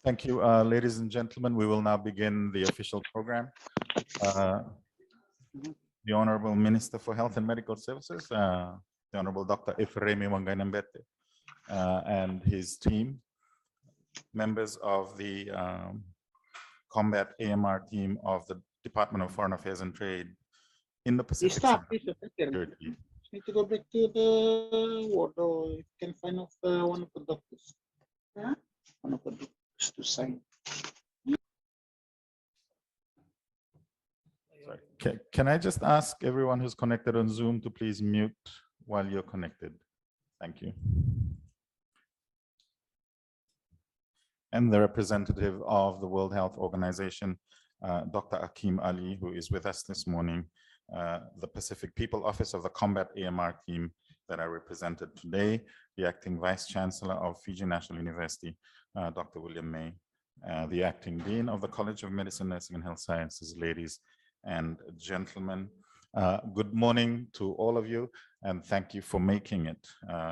Thank you, ladies and gentlemen. We will now begin the official program. The Honorable Minister for Health and Medical Services, the Honorable Dr. Efremi Wanganembete, and his team, members of the COMBAT-AMR team of the Department of Foreign Affairs and Trade in the Pacific. Need to go back to the ward, or you can find off one of the doctors. Yeah? One of the doctors to sign. Sorry. Can I just ask everyone who's connected on Zoom to please mute while you're connected? Thank you. And the representative of the World Health Organization, Dr. Akim Ali, who is with us this morning, the Pacific People Office of the COMBAT-AMR team that I represented today, the Acting Vice Chancellor of Fiji National University, Dr. William May, the Acting Dean of the College of Medicine, Nursing and Health Sciences, ladies and gentlemen. Good morning to all of you, and thank you for making it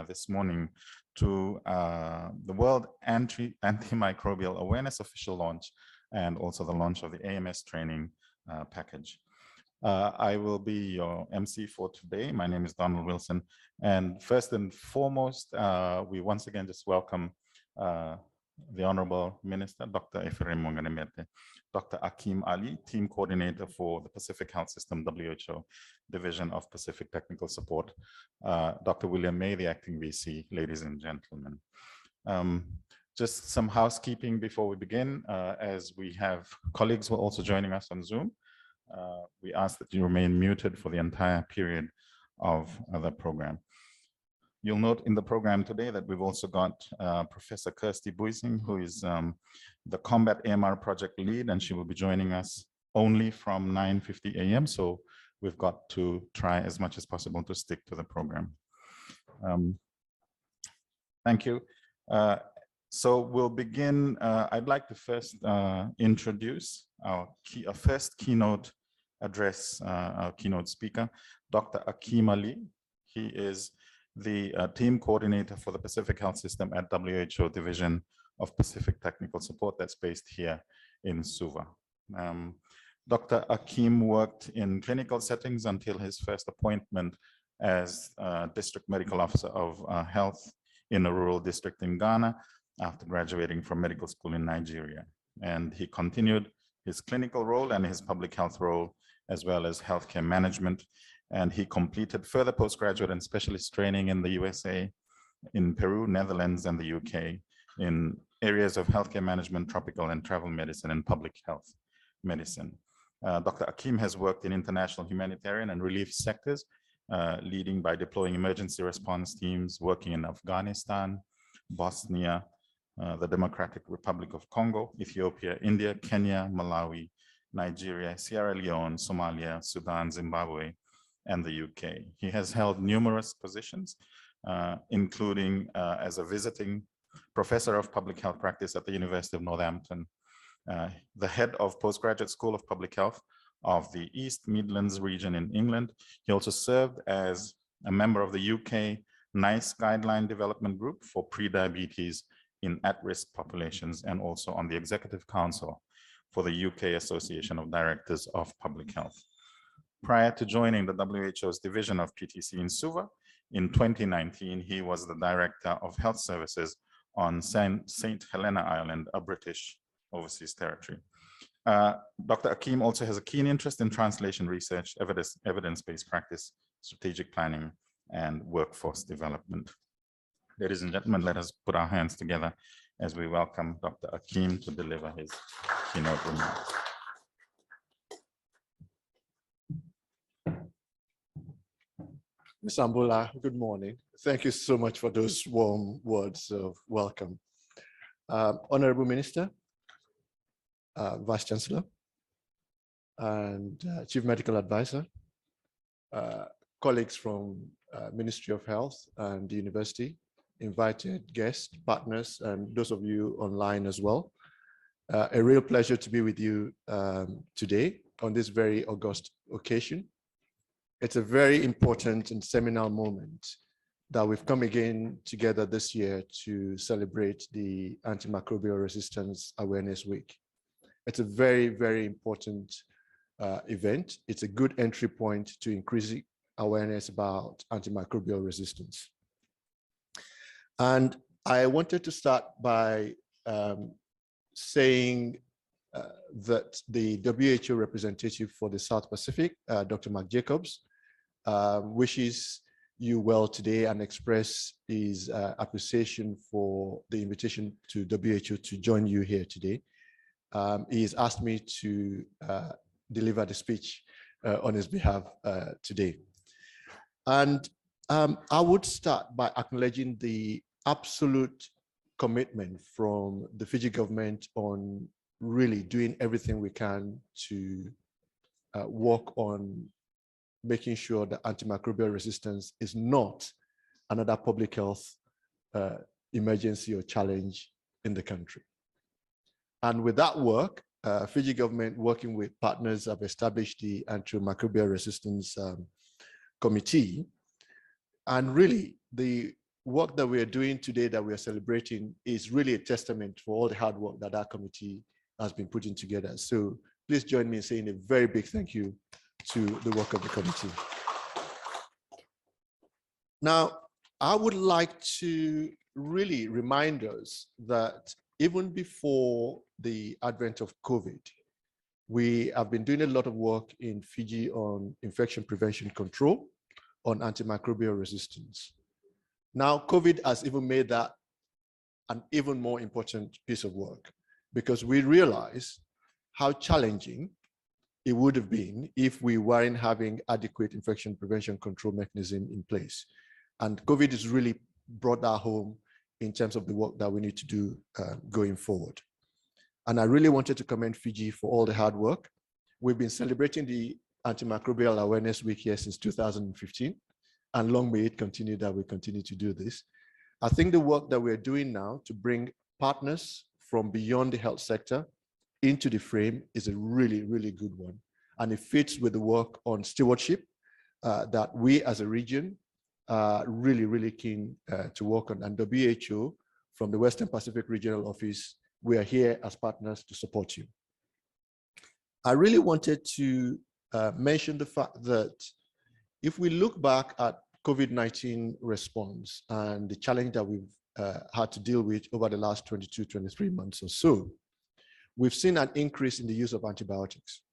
this morning to the World Antimicrobial Awareness official launch, and also the launch of the AMS training package. I will be your MC for today. My name is Donald Wilson, and first and foremost, we once again just welcome the Honorable Minister, Dr. Efremi Wanganembete, Dr. Akim Ali, Team Coordinator for the Pacific Health System WHO Division of Pacific Technical Support, Dr. William May, the Acting VC, ladies and gentlemen. Just some housekeeping before we begin, as we have colleagues who are also joining us on Zoom. We ask that you remain muted for the entire period of the program. You'll note in the program today that we've also got Professor Kirsty Buising, who is the COMBAT-AMR Project lead, and she will be joining us only from 9:50 a.m. So we've got to try as much as possible to stick to the program. Thank you. So we'll begin. I'd like to first introduce our first keynote address, our keynote speaker, Dr. Akim Ali. He is the team coordinator for the Pacific Health System at WHO Division of Pacific Technical Support that's based here in Suva. Dr. Akim worked in clinical settings until his first appointment as District Medical Officer of Health in a rural district in Ghana after graduating from medical school in Nigeria. And he continued his clinical role and his public health role, as well as healthcare management. And he completed further postgraduate and specialist training in the USA, in Peru, Netherlands, and the UK in areas of healthcare management, tropical and travel medicine, and public health medicine. Dr. Akim has worked in international humanitarian and relief sectors, leading by deploying emergency response teams, working in Afghanistan, Bosnia, the Democratic Republic of Congo, Ethiopia, India, Kenya, Malawi, Nigeria, Sierra Leone, Somalia, Sudan, Zimbabwe, and the UK. He has held numerous positions, including as a visiting professor of public health practice at the University of Northampton, the head of Postgraduate School of Public Health of the East Midlands region in England. He also served as a member of the UK NICE Guideline Development Group for pre-diabetes in at-risk populations, and also on the Executive Council for the UK Association of Directors of Public Health. Prior to joining the WHO's division of PTC in Suva, in 2019, he was the Director of Health Services on St. Helena Island, a British overseas territory. Dr. Akim also has a keen interest in translation research, evidence-based practice, strategic planning, and workforce development. Ladies and gentlemen, let us put our hands together as we welcome Dr. Akim to deliver his keynote remarks. Ms. Ambula, good morning. Thank you so much for those warm words of welcome. Honorable Minister, Vice Chancellor, and Chief Medical Advisor, colleagues from Ministry of Health and the University, invited guests, partners, and those of you online as well. A real pleasure to be with you today on this very august occasion. It's a very important and seminal moment that we've come again together this year to celebrate the Antimicrobial Resistance Awareness Week. It's a very, very important event. It's a good entry point to increasing awareness about antimicrobial resistance. And I wanted to start by saying that the WHO representative for the South Pacific, Dr. Mark Jacobs, wishes you well today and express his appreciation for the invitation to WHO to join you here today. He has asked me to deliver the speech on his behalf today. And I would start by acknowledging the absolute commitment from the Fiji government on really doing everything we can to work on making sure that antimicrobial resistance is not another public health emergency or challenge in the country. And with that work, Fiji government working with partners have established the Antimicrobial Resistance Committee. And really, the work that we are doing today that we are celebrating is really a testament for all the hard work that that committee has been putting together. So please join me in saying a very big thank you to the work of the committee. Now, I would like to really remind us that even before the advent of COVID, we have been doing a lot of work in Fiji on infection prevention control, on antimicrobial resistance. Now, COVID has even made that an even more important piece of work because we realize how challenging it would have been if we weren't having adequate infection prevention control mechanism in place. And COVID has really brought that home in terms of the work that we need to do going forward. And I really wanted to commend Fiji for all the hard work. We've been celebrating the Antimicrobial Awareness Week here since 2015, and long may it continue that we continue to do this. I think the work that we're doing now to bring partners from beyond the health sector into the frame is a really, really good one. And it fits with the work on stewardship that we as a region are really, really keen to work on. And WHO from the Western Pacific Regional Office, we are here as partners to support you. I really wanted to mention the fact that if we look back at COVID-19 response and the challenge that we've had to deal with over the last 22, 23 months or so, we've seen an increase in the use of antibiotics.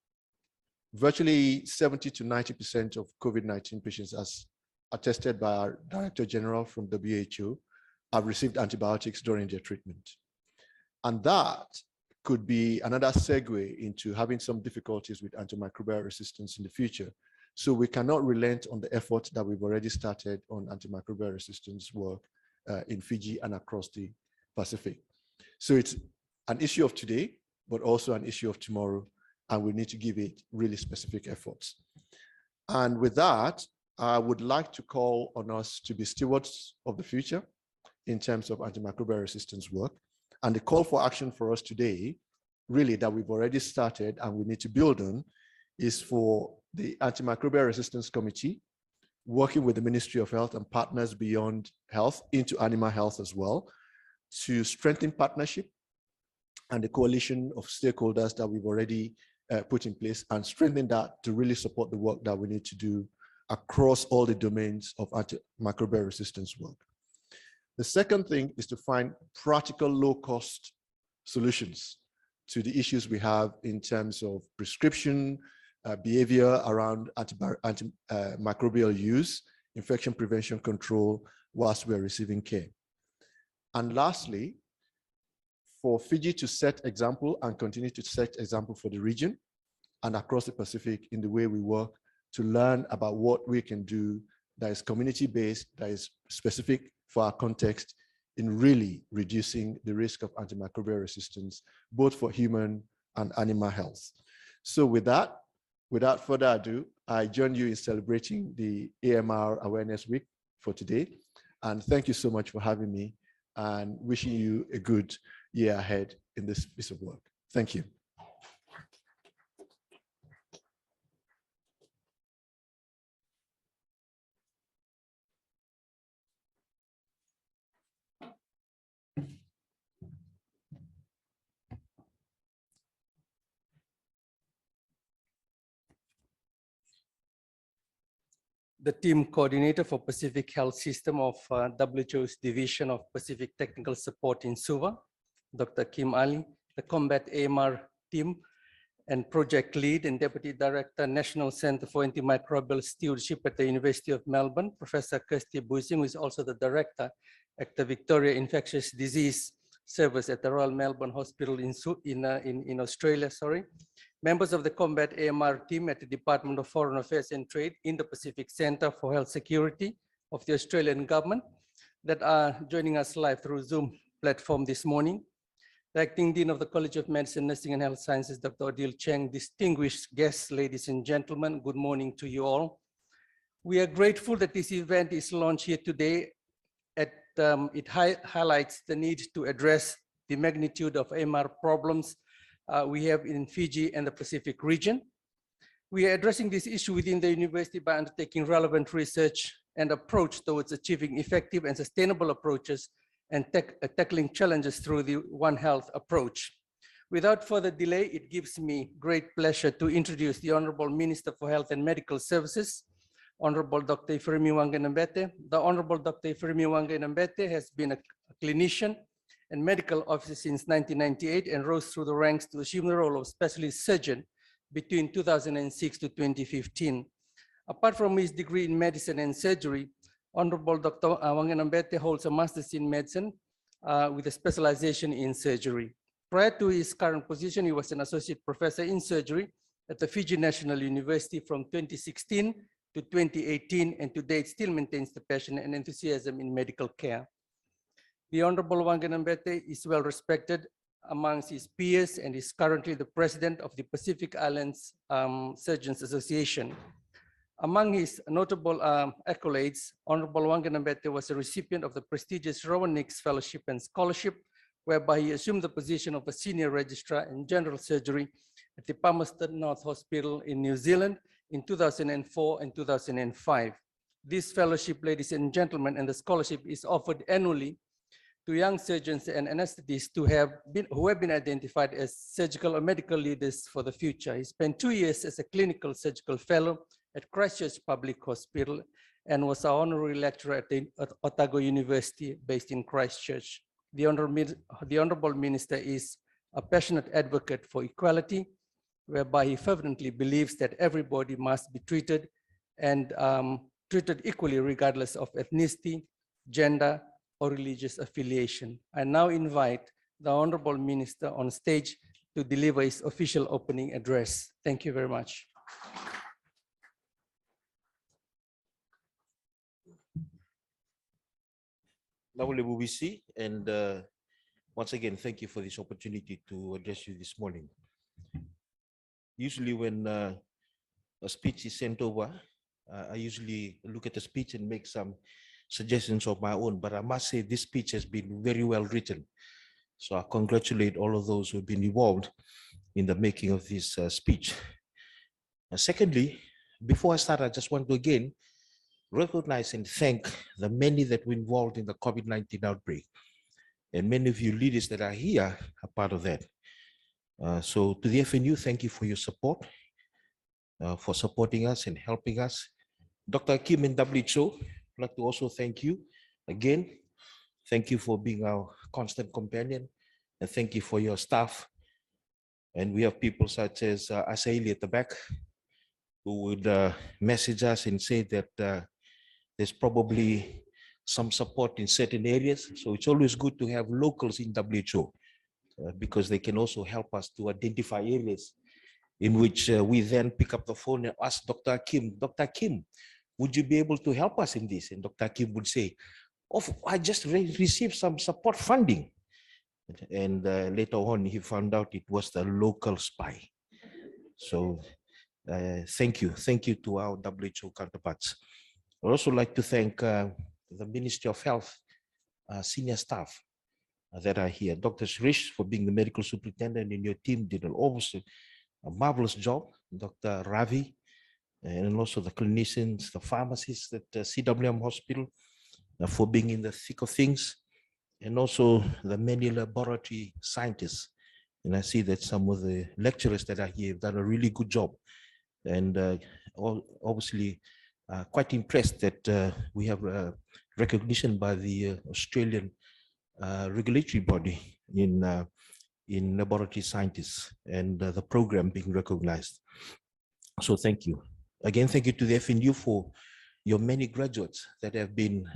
Virtually 70 to 90% of COVID-19 patients, as attested by our Director General from WHO, have received antibiotics during their treatment. And that could be another segue into having some difficulties with antimicrobial resistance in the future. So we cannot relent on the effort that we've already started on antimicrobial resistance work in Fiji and across the Pacific. So it's an issue of today, but also an issue of tomorrow, and we need to give it really specific efforts. And with that, I would like to call on us to be stewards of the future in terms of antimicrobial resistance work. And the call for action for us today, really that we've already started and we need to build on, is for the Antimicrobial Resistance Committee, working with the Ministry of Health and partners beyond health into animal health as well, to strengthen partnership and the coalition of stakeholders that we've already put in place, and strengthen that to really support the work that we need to do across all the domains of antimicrobial resistance work. The second thing is to find practical low-cost solutions to the issues we have in terms of prescription, behavior around antimicrobial use, infection prevention control, whilst we are receiving care. And lastly, for Fiji to set example and continue to set example for the region and across the Pacific in the way we work to learn about what we can do that is community-based, that is specific for our context in really reducing the risk of antimicrobial resistance, both for human and animal health. So with that, without further ado, I join you in celebrating the AMR Awareness Week for today. And thank you so much for having me and wishing you a good year ahead in this piece of work. Thank you. the team coordinator for Pacific Health System of WHO's Division of Pacific Technical Support in Suva, Dr. Kim Ali, the COMBAT-AMR team, and project lead and deputy director, National Center for Antimicrobial Stewardship at the University of Melbourne, Professor Kirsty Boosing, who is also the director at the Victoria Infectious Disease Service at the Royal Melbourne Hospital in Australia, Members of the COMBAT-AMR team at the Department of Foreign Affairs and Trade in the Pacific Center for Health Security of the Australian government that are joining us live through Zoom platform this morning. The Acting Dean of the College of Medicine, Nursing and Health Sciences, Dr. Odile Cheng, distinguished guests, ladies and gentlemen, good morning to you all. We are grateful that this event is launched here today. It highlights the need to address the magnitude of AMR problems we have in Fiji and the Pacific region. We are addressing this issue within the university by undertaking relevant research and approach towards achieving effective and sustainable approaches and tackling challenges through the One Health approach. Without further delay, it gives me great pleasure to introduce the Honorable Minister for Health and Medical Services, Honorable Dr. Ifirimi Wanganambete. The Honorable Dr. Ifirimi Wanganambete has been a clinician and medical officer since 1998 and rose through the ranks to assume the role of specialist surgeon between 2006 to 2015. Apart from his degree in medicine and surgery, Honorable Dr. Wanganambete holds a master's in medicine with a specialization in surgery. Prior to his current position, he was an associate professor in surgery at the Fiji National University from 2016 to 2018, and to date still maintains the passion and enthusiasm in medical care. The Honorable Wanganambete is well respected amongst his peers and is currently the president of the Pacific Islands Surgeons Association. Among his notable accolades, Honorable Wanganambete was a recipient of the prestigious Rowan Nix Fellowship and Scholarship, whereby he assumed the position of a senior registrar in general surgery at the Palmerston North Hospital in New Zealand in 2004 and 2005. This fellowship, ladies and gentlemen, and the scholarship is offered annually to young surgeons and anesthetists who have been identified as surgical or medical leaders for the future. He spent 2 years as a clinical surgical fellow at Christchurch Public Hospital and was an honorary lecturer at Otago University based in Christchurch. The Honorable Minister is a passionate advocate for equality, whereby he fervently believes that everybody must be treated and treated equally regardless of ethnicity, gender, or religious affiliation. I now invite the Honorable Minister on stage to deliver his official opening address. Thank you very much. Lovely Bubisi, and once again, thank you for this opportunity to address you this morning. Usually when a speech is sent over, I usually look at the speech and make some suggestions of my own, but I must say this speech has been very well written. So I congratulate all of those who have been involved in the making of this speech. Secondly, before I start, I just want to again recognize and thank the many that were involved in the COVID-19 outbreak. And many of you leaders that are here are part of that. So to the FNU, thank you for your support, for supporting us and helping us. Dr. Kim and WHO, I'd like to also thank you again. Thank you for being our constant companion, and thank you for your staff. And we have people such as Asaili at the back, who would message us and say that there's probably some support in certain areas. So it's always good to have locals in WHO because they can also help us to identify areas in which we then pick up the phone and ask Dr. Kim, would you be able to help us in this? And Dr. Kim would say, oh, I just received some support funding. And later on, he found out it was the local spy. So thank you to our WHO counterparts. I'd also like to thank the Ministry of Health senior staff that are here. Dr. Shrish, for being the medical superintendent, and your team did a marvelous job. Dr. Ravi, and also the clinicians, the pharmacists at CWM Hospital for being in the thick of things, and also the many laboratory scientists. And I see that some of the lecturers that are here have done a really good job. And obviously, quite impressed that we have recognition by the Australian regulatory body in laboratory scientists and the program being recognized. So thank you. Again, thank you to the FNU for your many graduates that have been,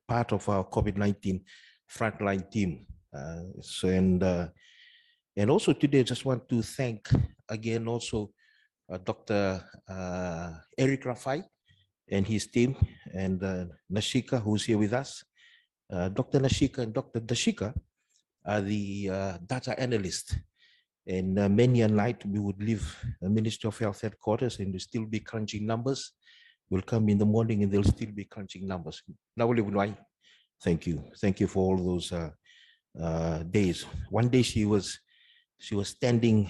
part of our COVID-19 frontline team. And also today, I just want to thank again also Dr. Eric Rafai and his team, and Nashika, who's here with us. Dr. Nashika and Dr. Dashika are the data analysts. And many a night we would leave the Ministry of Health headquarters and we'll still be crunching numbers. We'll come in the morning and they'll still be crunching numbers. Now, thank you. Thank you for all those days. One day she was standing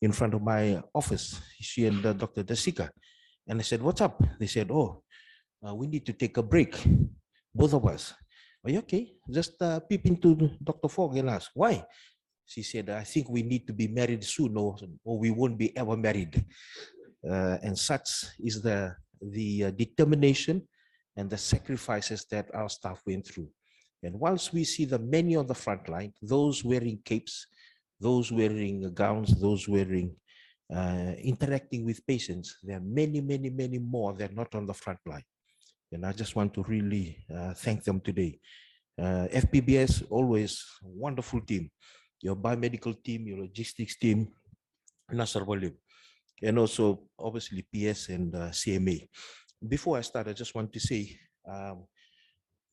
in front of my office, she and Dr. Dashika. And I said, what's up? They said, oh, we need to take a break, both of us. Are you okay? Just peep into Dr. Fogg and ask, why? She said, I think we need to be married soon or we won't be ever married. And such is the determination and the sacrifices that our staff went through. And whilst we see the many on the front line, those wearing capes, those wearing gowns, those wearing, interacting with patients, there are many, many, many more that are not on the front line. And I just want to really thank them today. FPBS, always a wonderful team. Your biomedical team, your logistics team, Nasser Walib, and also obviously PS and CMA. Before I start, I just want to say,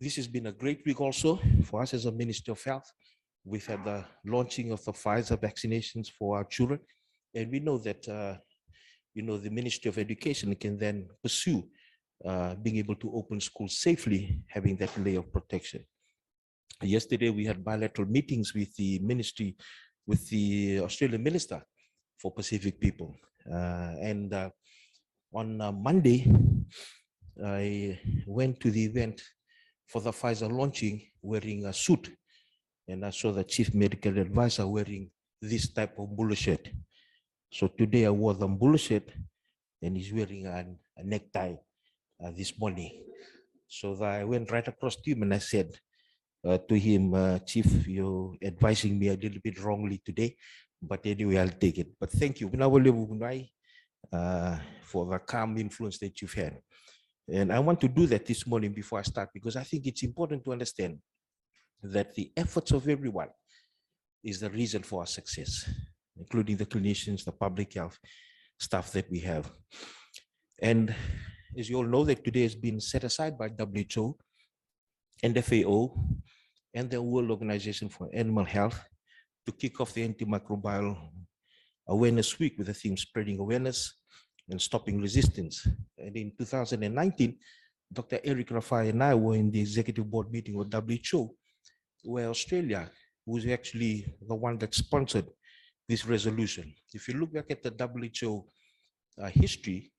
this has been a great week also for us as a Ministry of Health. We've had the launching of the Pfizer vaccinations for our children. And we know that, the Ministry of Education can then pursue being able to open schools safely, having that layer of protection. Yesterday, we had bilateral meetings with the ministry, with the Australian Minister for Pacific People. On Monday, I went to the event for the Pfizer launching wearing a suit. And I saw the chief medical advisor wearing this type of bolo shirt. So today I wore the bolo shirt and he's wearing a necktie this morning. So I went right across to him and I said, to him, Chief, you're advising me a little bit wrongly today, but anyway, I'll take it. But thank you for the calm influence that you've had. And I want to do that this morning before I start, because I think it's important to understand that the efforts of everyone is the reason for our success, including the clinicians, the public health staff that we have. And as you all know, that today has been set aside by WHO and FAO and the World Organization for Animal Health to kick off the Antimicrobial Awareness Week with the theme Spreading Awareness and Stopping Resistance. And in 2019, Dr. Eric Rafai and I were in the executive board meeting with WHO, where Australia was actually the one that sponsored this resolution. If you look back at the WHO history,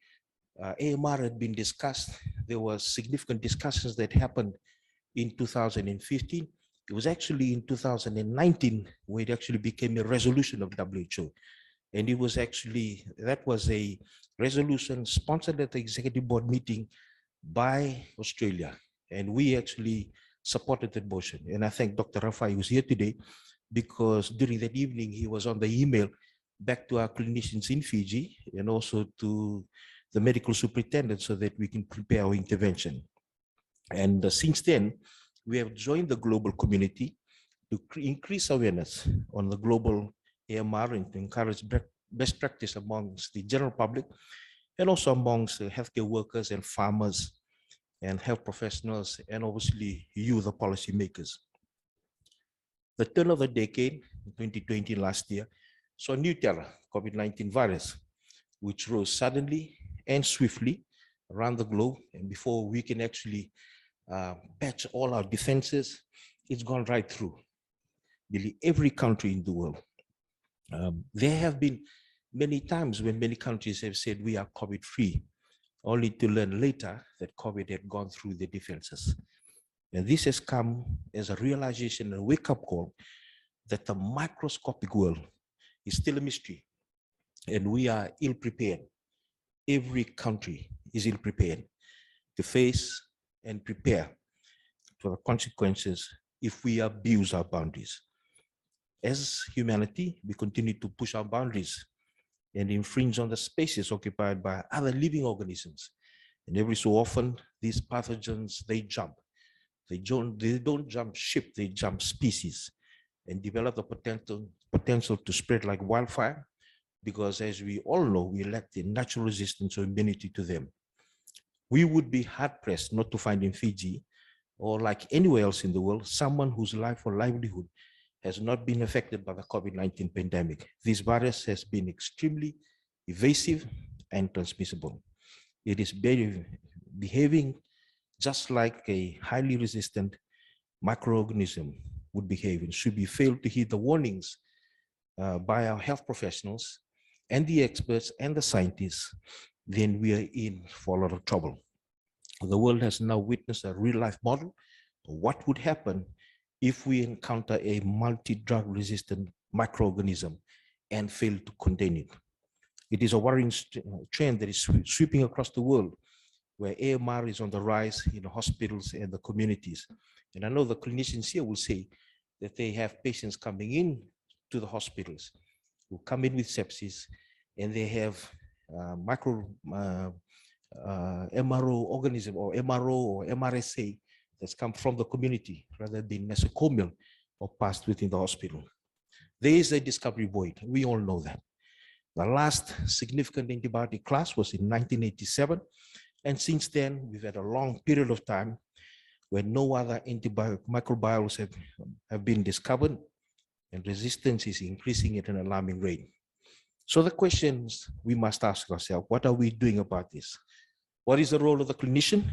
AMR had been discussed. There were significant discussions that happened in 2015. It was actually in 2019 where it actually became a resolution of WHO. And it was actually, that was a resolution sponsored at the executive board meeting by Australia. And we actually supported that motion. And I thank Dr. Rafai, who's here today, because during that evening, he was on the email back to our clinicians in Fiji and also to the medical superintendent so that we can prepare our intervention. And since then, we have joined the global community to increase awareness on the global AMR and to encourage best practice amongst the general public and also amongst the healthcare workers and farmers and health professionals and obviously you, the policymakers. The turn of the decade, 2020 last year, saw a new terror, COVID-19 virus, which rose suddenly and swiftly around the globe. And before we can actually patch all our defenses, it's gone right through nearly every country in the world. There have been many times when many countries have said we are COVID-free, only to learn later that COVID had gone through the defenses. And this has come as a realization and wake-up call that the microscopic world is still a mystery and we are ill-prepared. Every country is ill prepared to face and prepare for the consequences if we abuse our boundaries. As humanity, we continue to push our boundaries and infringe on the spaces occupied by other living organisms. And every so often, these pathogens, they jump. They don't jump ship, they jump species and develop the potential to spread like wildfire, because as we all know, we lack the natural resistance or immunity to them. We would be hard-pressed not to find in Fiji, or like anywhere else in the world, someone whose life or livelihood has not been affected by the COVID-19 pandemic. This virus has been extremely evasive and transmissible. It is behaving just like a highly resistant microorganism would behave. And should we fail to heed the warnings by our health professionals and the experts and the scientists, then we are in for a lot of trouble. The world has now witnessed a real-life model of what would happen if we encounter a multi-drug resistant microorganism and fail to contain it. It is a worrying trend that is sweeping across the world, where AMR is on the rise in the hospitals and the communities. And I know the clinicians here will say that they have patients coming in to the hospitals who come in with sepsis, and they have MRO organism or MRO or MRSA that's come from the community rather than nosocomial or passed within the hospital. There is a discovery void. We all know that. The last significant antibiotic class was in 1987. And since then, we've had a long period of time where no other microbiomes have been discovered, and resistance is increasing at an alarming rate. So the questions we must ask ourselves, what are we doing about this? What is the role of the clinician,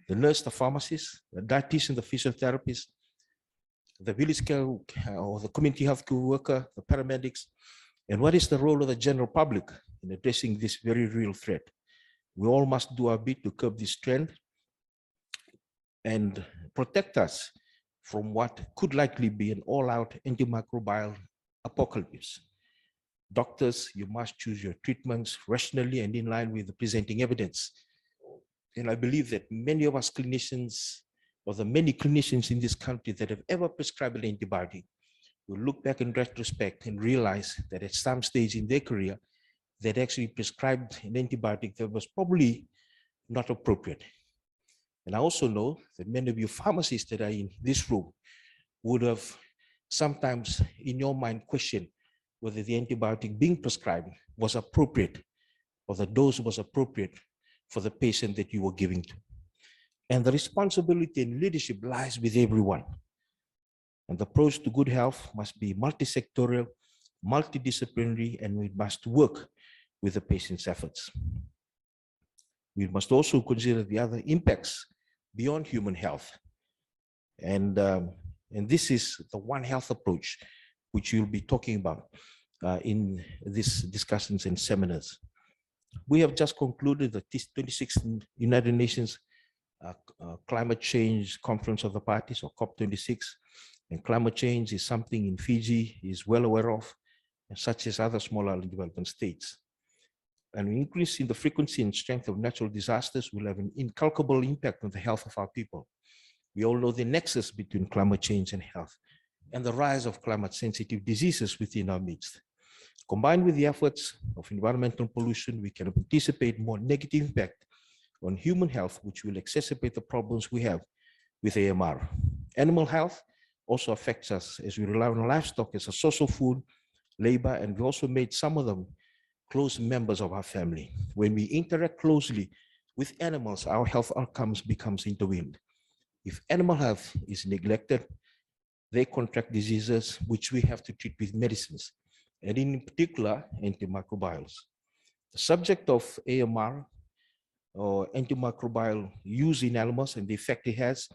the nurse, the pharmacist, the dietitian, the physiotherapist, the village care or the community health care worker, the paramedics, and what is the role of the general public in addressing this very real threat? We all must do our bit to curb this trend and protect us from what could likely be an all-out antimicrobial apocalypse. Doctors, you must choose your treatments rationally and in line with the presenting evidence. And I believe that many of us clinicians, or the many clinicians in this country that have ever prescribed an antibiotic, will look back in retrospect and realize that at some stage in their career, they'd actually prescribed an antibiotic that was probably not appropriate. And I also know that many of you pharmacists that are in this room would have sometimes in your mind questioned whether the antibiotic being prescribed was appropriate or the dose was appropriate for the patient that you were giving to. And the responsibility and leadership lies with everyone. And the approach to good health must be multi-sectorial, multidisciplinary, and we must work with the patient's efforts. We must also consider the other impacts beyond human health. And this is the One Health approach, which you'll be talking about in these discussions and seminars. We have just concluded the 26th United Nations Climate Change Conference of the Parties, or COP26. And climate change is something in Fiji is well aware of, such as other small island development states. An increase in the frequency and strength of natural disasters will have an incalculable impact on the health of our people. We all know the nexus between climate change and health, and the rise of climate-sensitive diseases within our midst. Combined with the efforts of environmental pollution, we can anticipate more negative impact on human health, which will exacerbate the problems we have with AMR. Animal health also affects us as we rely on livestock as a source of food, labor, and we also made some of them close members of our family. When we interact closely with animals, our health outcomes becomes intertwined. If animal health is neglected, they contract diseases which we have to treat with medicines, and in particular, antimicrobials. The subject of AMR, or antimicrobial use in animals, and the effect it has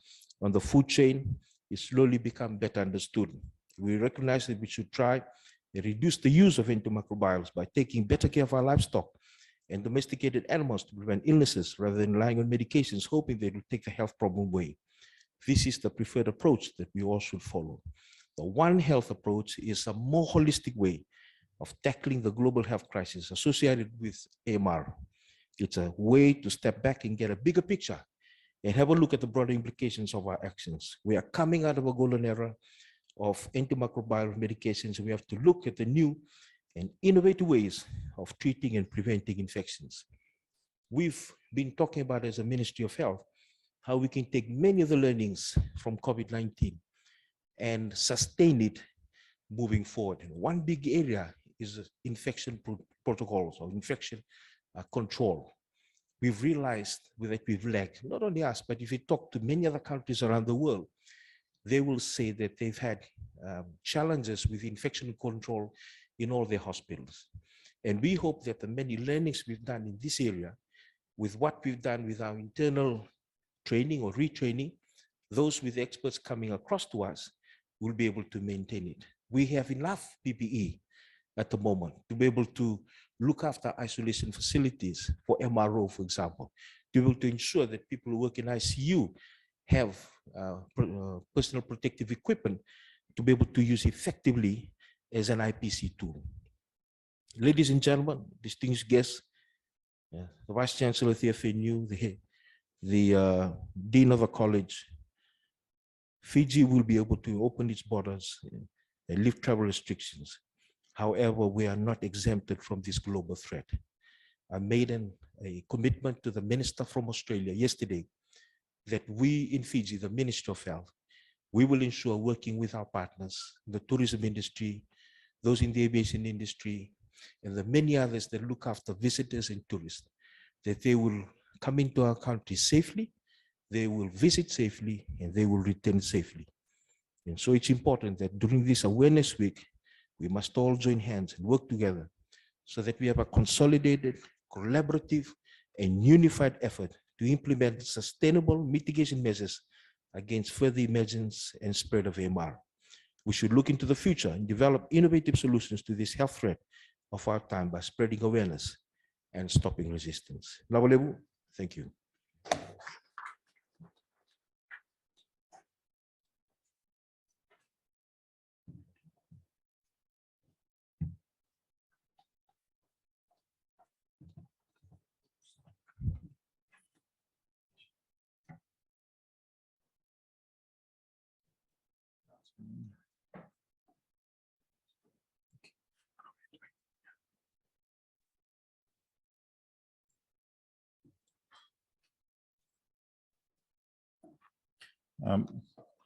on the food chain is slowly become better understood. We recognize that we should try and reduce the use of antimicrobials by taking better care of our livestock and domesticated animals to prevent illnesses rather than relying on medications, hoping they will take the health problem away. This is the preferred approach that we all should follow. The One Health approach is a more holistic way of tackling the global health crisis associated with AMR. It's a way to step back and get a bigger picture and have a look at the broader implications of our actions. We are coming out of a golden era of antimicrobial medications. We have to look at the new and innovative ways of treating and preventing infections. We've been talking about, as a Ministry of Health, how we can take many of the learnings from COVID-19 and sustain it moving forward. And one big area is infection protocols or infection control. We've realized that we've lagged, not only us, but if you talk to many other countries around the world, they will say that they've had challenges with infection control in all their hospitals. And we hope that the many learnings we've done in this area, with what we've done with our internal training or retraining, those with experts coming across to us will be able to maintain it. We have enough PPE at the moment to be able to look after isolation facilities for MRO, for example, to be able to ensure that people who work in ICU have personal protective equipment to be able to use effectively as an IPC tool. Ladies and gentlemen, distinguished guests, the Vice Chancellor of the FNU, the Dean of the College, Fiji will be able to open its borders and lift travel restrictions. However, we are not exempted from this global threat. I made a commitment to the Minister from Australia yesterday that we in Fiji, the Ministry of Health, we will ensure, working with our partners, the tourism industry, those in the aviation industry, and the many others that look after visitors and tourists, that they will come into our country safely, they will visit safely, and they will return safely. And so it's important that during this awareness week, we must all join hands and work together so that we have a consolidated, collaborative, and unified effort to implement sustainable mitigation measures against further emergence and spread of AMR. We should look into the future and develop innovative solutions to this health threat of our time by spreading awareness and stopping resistance. Lawalebu, thank you.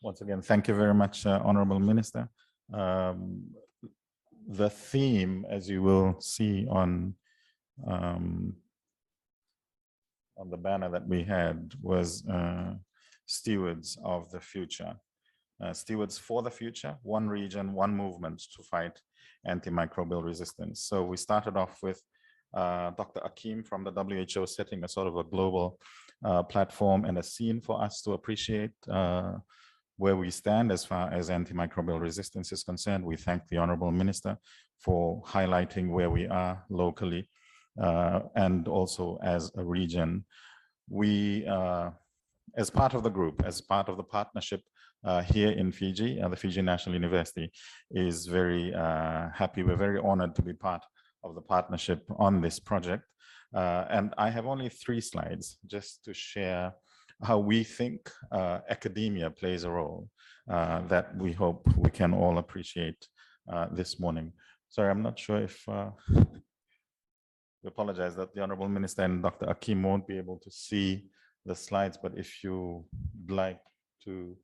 Once again, thank you very much, Honorable Minister. The theme, as you will see on the banner that we had, was stewards of the future. Stewards for the future, one region, one movement to fight antimicrobial resistance. So we started off with Dr. Akim from the WHO setting a sort of a global platform and a scene for us to appreciate where we stand as far as antimicrobial resistance is concerned. We thank the Honorable Minister for highlighting where we are locally and also as a region. We, as part of the group, as part of the partnership here in Fiji, the Fiji National University is very happy. We're very honored to be part of the partnership on this project. And I have only 3 slides just to share how we think academia plays a role that we hope we can all appreciate this morning. Sorry, I'm not sure if, we apologize that the Honorable Minister and Dr. Akim won't be able to see the slides, but if you'd like to,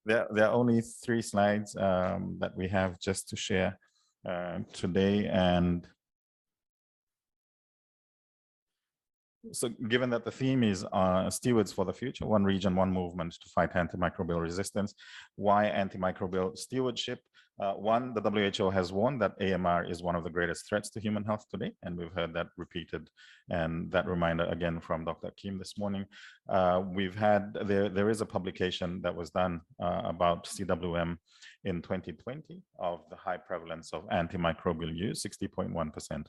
there are only 3 slides that we have just to share today. And so given that the theme is stewards for the future, one region, one movement to fight antimicrobial resistance, why antimicrobial stewardship? One, the WHO has warned that AMR is one of the greatest threats to human health today, and we've heard that repeated, and that reminder again from Dr. Akim this morning. We've had, there is a publication that was done about CWM in 2020 of the high prevalence of antimicrobial use, 60.1%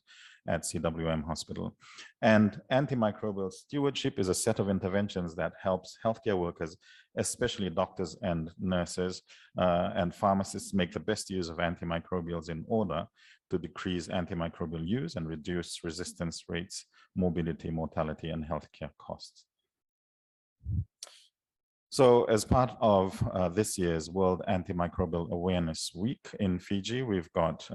at CWM hospital. And antimicrobial stewardship is a set of interventions that helps healthcare workers especially doctors and nurses and pharmacists make the best use of antimicrobials in order to decrease antimicrobial use and reduce resistance rates, morbidity, mortality, and healthcare costs. So as part of this year's World Antimicrobial Awareness Week in Fiji, we've got,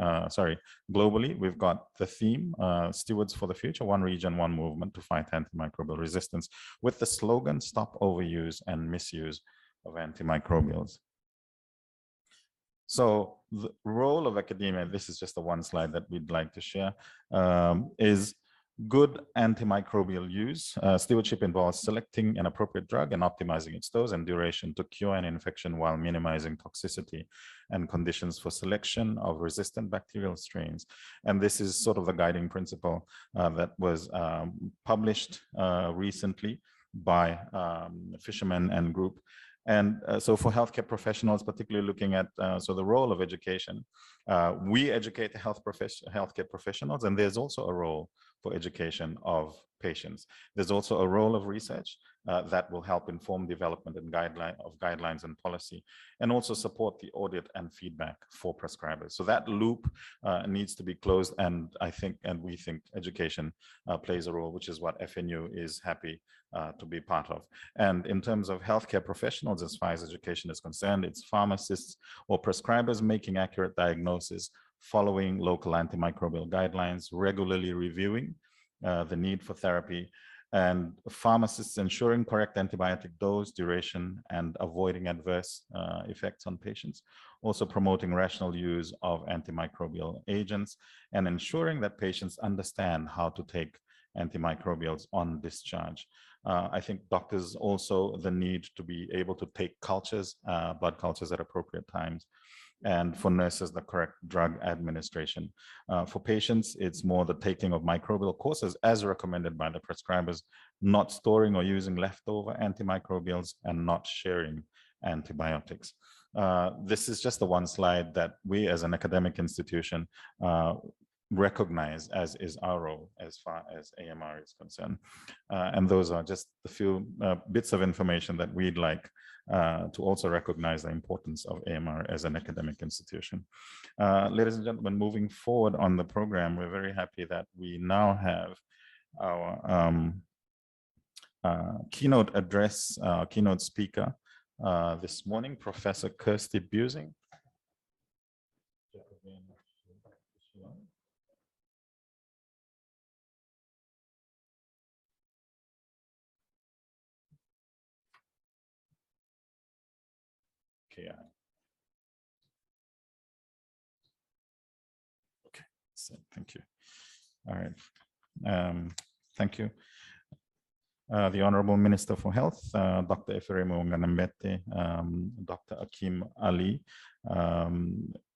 globally, we've got the theme, Stewards for the Future, One Region, One Movement to Fight Antimicrobial Resistance, with the slogan, Stop Overuse and Misuse of Antimicrobials. So the role of academia, this is just the one slide that we'd like to share, is good antimicrobial use. Stewardship involves selecting an appropriate drug and optimizing its dose and duration to cure an infection while minimizing toxicity and conditions for selection of resistant bacterial strains. And this is sort of the guiding principle that was published recently by Fisherman and Group. And so for healthcare professionals, particularly looking at so the role of education, we educate the healthcare professionals, and there's also a role for education of patients. There's also a role of research that will help inform development and guidelines and policy, and also support the audit and feedback for prescribers. So that loop needs to be closed, and I think, and we think, education plays a role, which is what FNU is happy to be part of. And in terms of healthcare professionals, as far as education is concerned, it's pharmacists or prescribers making accurate diagnosis, following local antimicrobial guidelines, regularly reviewing the need for therapy, and pharmacists ensuring correct antibiotic dose, duration, and avoiding adverse effects on patients. Also promoting rational use of antimicrobial agents and ensuring that patients understand how to take antimicrobials on discharge. I think doctors also the need to be able to take cultures, blood cultures at appropriate times, and for nurses, the correct drug administration. For patients, it's more the taking of microbial courses as recommended by the prescribers, not storing or using leftover antimicrobials, and not sharing antibiotics. This is just the one slide that we as an academic institution recognize as is our role as far as AMR is concerned. And those are just a few bits of information that we'd like to also recognize the importance of AMR as an academic institution. Ladies and gentlemen, moving forward on the program, we're very happy that we now have our keynote address, keynote speaker this morning, Professor Kirsty Busing. Okay, so thank you. All right, thank you. The Honorable Minister for Health, Dr. Efiremu Nganambete, Dr. Akim Ali,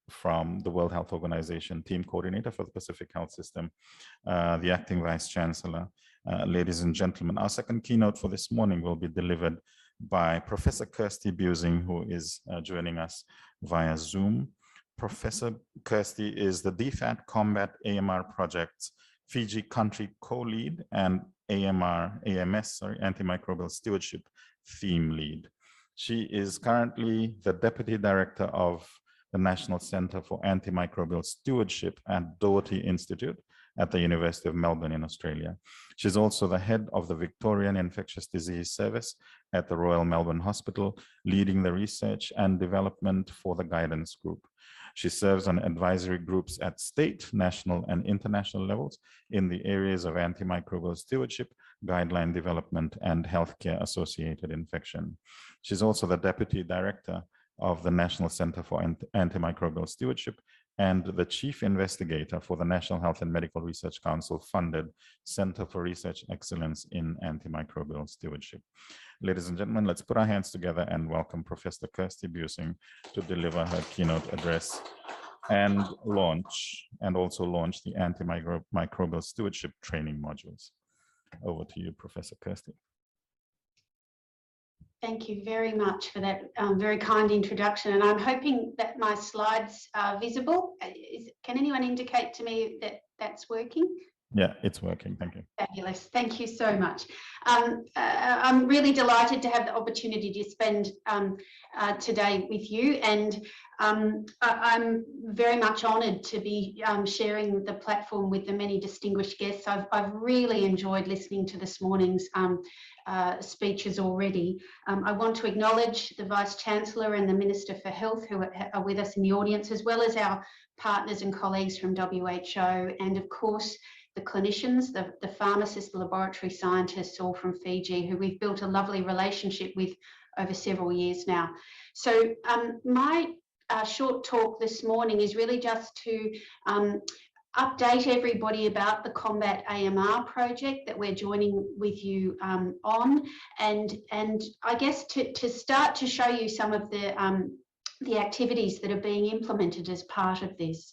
from the World Health Organization, Team Coordinator for the Pacific Health System, the Acting Vice Chancellor, ladies and gentlemen. Our second keynote for this morning will be delivered by Professor Kirsty Busing, who is joining us via Zoom. Professor Kirsty is the DFAT COMBAT-AMR Project Fiji country co-lead and AMS, Antimicrobial Stewardship theme lead. She is currently the Deputy Director of the National Center for Antimicrobial Stewardship at Doherty Institute at the University of Melbourne in Australia. She's also the head of the Victorian Infectious Disease Service at the Royal Melbourne Hospital, leading the research and development for the guidance group. She serves on advisory groups at state, national, and international levels in the areas of antimicrobial stewardship, guideline development, and healthcare-associated infection. She's also the Deputy Director of the National Center for Antimicrobial Stewardship and the Chief Investigator for the National Health and Medical Research Council-funded Center for Research Excellence in Antimicrobial Stewardship. Ladies and gentlemen, let's put our hands together and welcome Professor Kirsty Busing to deliver her keynote address and also launch the antimicrobial stewardship training modules. Over to you, Professor Kirsty. Thank you very much for that very kind introduction. And I'm hoping that my slides are visible. Can anyone indicate to me that that's working? Yeah, it's working. Thank you. Fabulous. Thank you so much. I'm really delighted to have the opportunity to spend today with you, and I'm very much honoured to be sharing the platform with the many distinguished guests. I've really enjoyed listening to this morning's speeches already. I want to acknowledge the Vice-Chancellor and the Minister for Health who are with us in the audience, as well as our partners and colleagues from WHO, and of course the clinicians, the pharmacists, the laboratory scientists, all from Fiji, who we've built a lovely relationship with over several years now. So my short talk this morning is really just to update everybody about the COMBAT-AMR project that we're joining with you on, and I guess to start to show you some of the activities that are being implemented as part of this.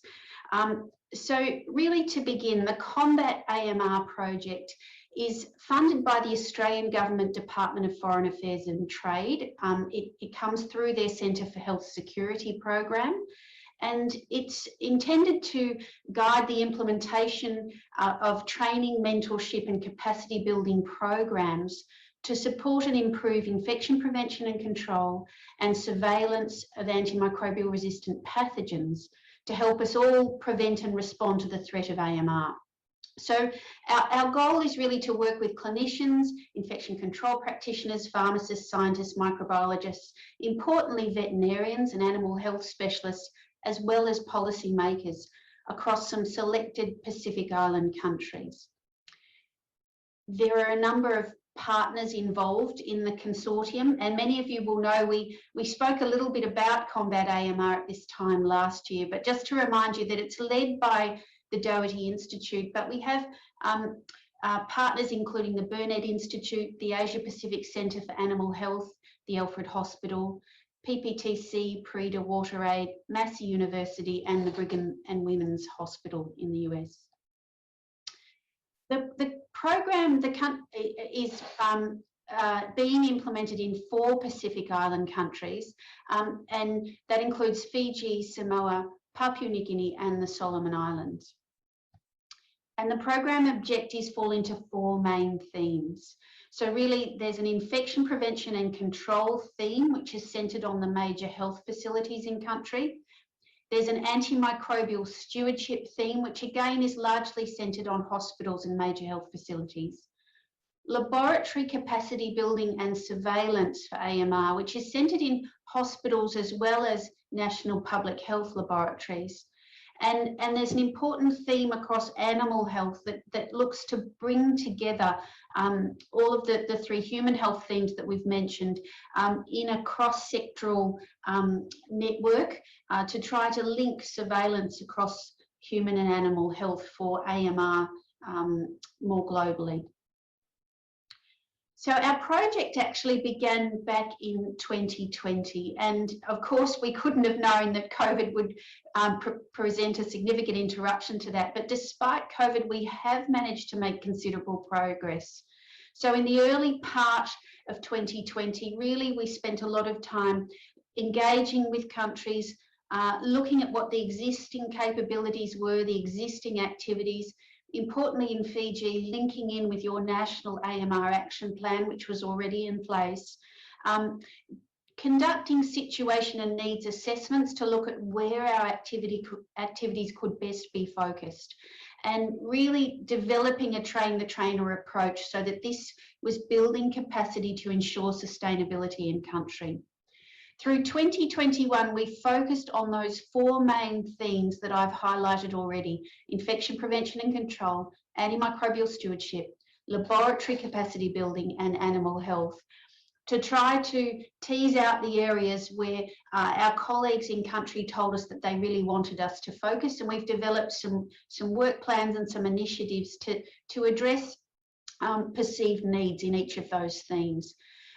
So really, to begin, the COMBAT-AMR project is funded by the Australian Government Department of Foreign Affairs and Trade. It comes through their Centre for Health Security program, and it's intended to guide the implementation of training, mentorship and capacity building programs to support and improve infection prevention and control and surveillance of antimicrobial resistant pathogens, to help us all prevent and respond to the threat of AMR. So our goal is really to work with clinicians, infection control practitioners, pharmacists, scientists, microbiologists, importantly veterinarians and animal health specialists, as well as policymakers across some selected Pacific Island countries. There are a number of partners involved in the consortium, and many of you will know we spoke a little bit about COMBAT-AMR at this time last year, but just to remind you that it's led by the Doherty Institute, but we have partners including the Burnett Institute, the Asia Pacific Centre for Animal Health, the Alfred Hospital, PPTC, PREDA, WaterAid, Massey University and the Brigham and Women's Hospital in the US. The program is being implemented in 4 Pacific Island countries, and that includes Fiji, Samoa, Papua New Guinea and the Solomon Islands. And the program objectives fall into 4 main themes. So really there's an infection prevention and control theme, which is centred on the major health facilities in country. There's an antimicrobial stewardship theme, which again is largely centred on hospitals and major health facilities. Laboratory capacity building and surveillance for AMR, which is centred in hospitals as well as national public health laboratories. And there's an important theme across animal health that looks to bring together all of the 3 human health themes that we've mentioned in a cross-sectoral network to try to link surveillance across human and animal health for AMR more globally. So our project actually began back in 2020, and of course we couldn't have known that COVID would present a significant interruption to that, but despite COVID we have managed to make considerable progress. So in the early part of 2020, really we spent a lot of time engaging with countries, looking at what the existing capabilities were, the existing activities, importantly in Fiji, linking in with your national AMR action plan, which was already in place, conducting situation and needs assessments to look at where our activities could best be focused, and really developing a train-the-trainer approach so that this was building capacity to ensure sustainability in country. Through 2021, we focused on those 4 main themes that I've highlighted already: infection prevention and control, antimicrobial stewardship, laboratory capacity building and animal health, to try to tease out the areas where our colleagues in country told us that they really wanted us to focus, and we've developed some work plans and some initiatives to address perceived needs in each of those themes.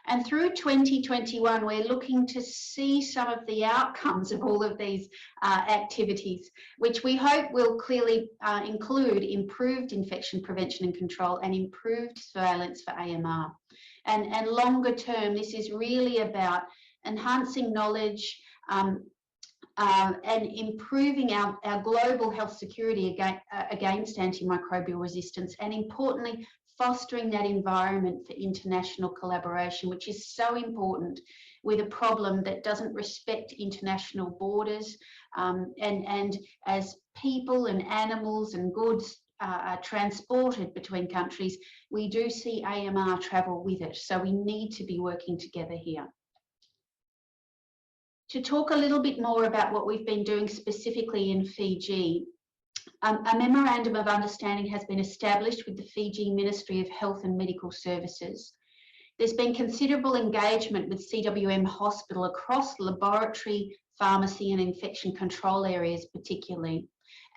And through 2021, we're looking to see some of the outcomes of all of these activities, which we hope will clearly include improved infection prevention and control and improved surveillance for AMR. And longer term, this is really about enhancing knowledge, and improving our global health security against antimicrobial resistance, and importantly, fostering that environment for international collaboration, which is so important with a problem that doesn't respect international borders. And as people and animals and goods are transported between countries, we do see AMR travel with it. So we need to be working together here. To talk a little bit more about what we've been doing specifically in Fiji, a memorandum of understanding has been established with the Fiji Ministry of Health and Medical Services. There's been considerable engagement with CWM Hospital across laboratory, pharmacy and infection control areas particularly.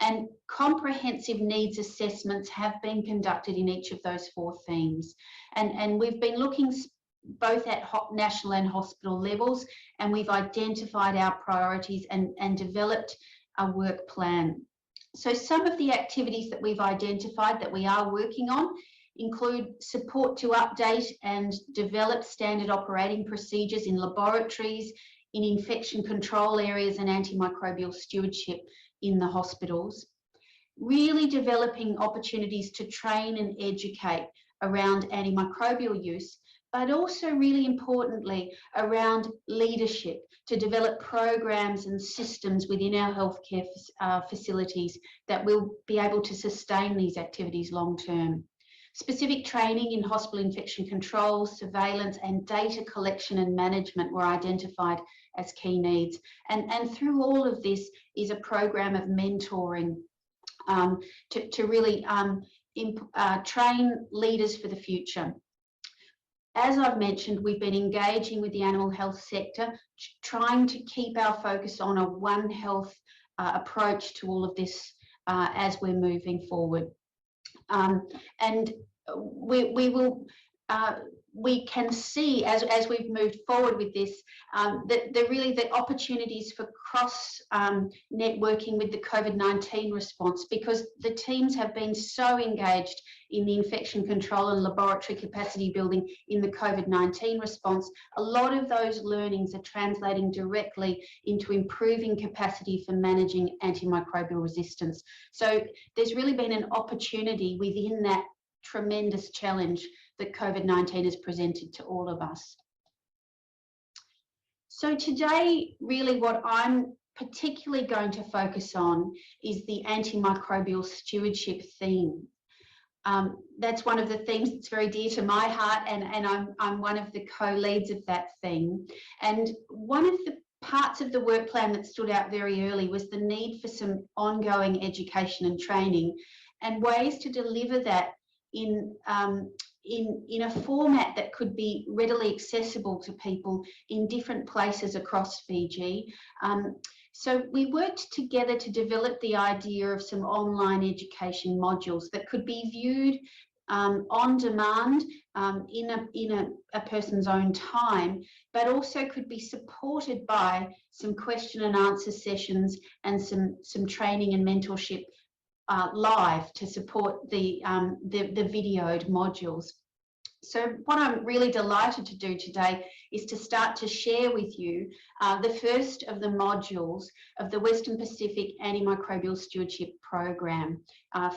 And comprehensive needs assessments have been conducted in each of those 4 themes. And we've been looking both at national and hospital levels, and we've identified our priorities and developed a work plan. So some of the activities that we've identified that we are working on include support to update and develop standard operating procedures in laboratories, in infection control areas and antimicrobial stewardship in the hospitals. Really developing opportunities to train and educate around antimicrobial use, but also really importantly around leadership, to develop programs and systems within our healthcare facilities that will be able to sustain these activities long term. Specific training in hospital infection control, surveillance and data collection and management were identified as key needs. And through all of this is a program of mentoring to really train leaders for the future. As I've mentioned, we've been engaging with the animal health sector, trying to keep our focus on a One Health approach to all of this as we're moving forward. And we can see as we've moved forward with this that the opportunities for cross networking with the COVID-19 response, because the teams have been so engaged in the infection control and laboratory capacity building in the COVID-19 response. A lot of those learnings are translating directly into improving capacity for managing antimicrobial resistance. So there's really been an opportunity within that tremendous challenge that COVID-19 has presented to all of us. So today, really what I'm particularly going to focus on is the antimicrobial stewardship theme. That's one of the things that's very dear to my heart, and I'm one of the co-leads of that theme. And one of the parts of the work plan that stood out very early was the need for some ongoing education and training and ways to deliver that in a format that could be readily accessible to people in different places across Fiji. So we worked together to develop the idea of some online education modules that could be viewed on demand in a person's own time, but also could be supported by some question and answer sessions and some training and mentorship live to support the videoed modules. So what I'm really delighted to do today is to start to share with you the first of the modules of the Western Pacific Antimicrobial Stewardship Program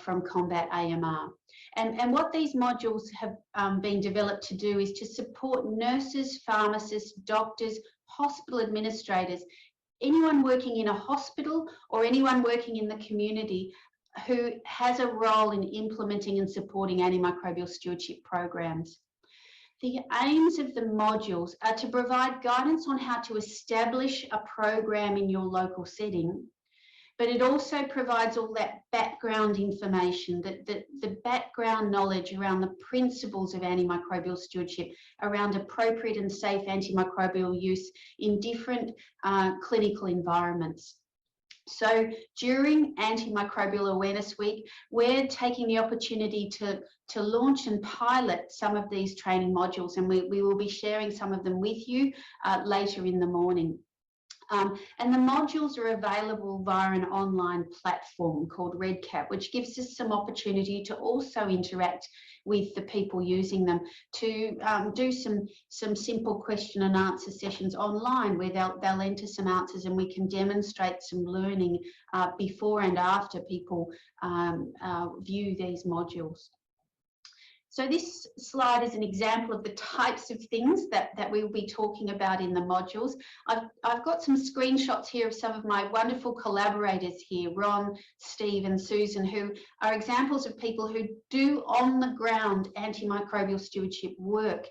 from COMBAT-AMR. And what these modules have been developed to do is to support nurses, pharmacists, doctors, hospital administrators, anyone working in a hospital or anyone working in the community who has a role in implementing and supporting antimicrobial stewardship programs. The aims of the modules are to provide guidance on how to establish a program in your local setting, but it also provides all that background information, the background knowledge around the principles of antimicrobial stewardship, around appropriate and safe antimicrobial use in different clinical environments. So during Antimicrobial Awareness Week, we're taking the opportunity to launch and pilot some of these training modules, and we will be sharing some of them with you later in the morning. And the modules are available via an online platform called RedCap, which gives us some opportunity to also interact with the people using them, to do some simple question and answer sessions online where they'll enter some answers and we can demonstrate some learning before and after people view these modules. So this slide is an example of the types of things that we will be talking about in the modules. I've got some screenshots here of some of my wonderful collaborators here, Ron, Steve and Susan, who are examples of people who do on the ground antimicrobial stewardship work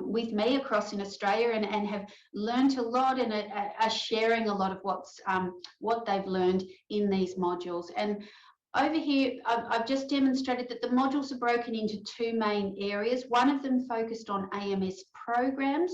with me across in Australia and have learned a lot and are sharing a lot of what they've learned in these modules. And over here, I've just demonstrated that the modules are broken into two main areas. One of them focused on AMS programs,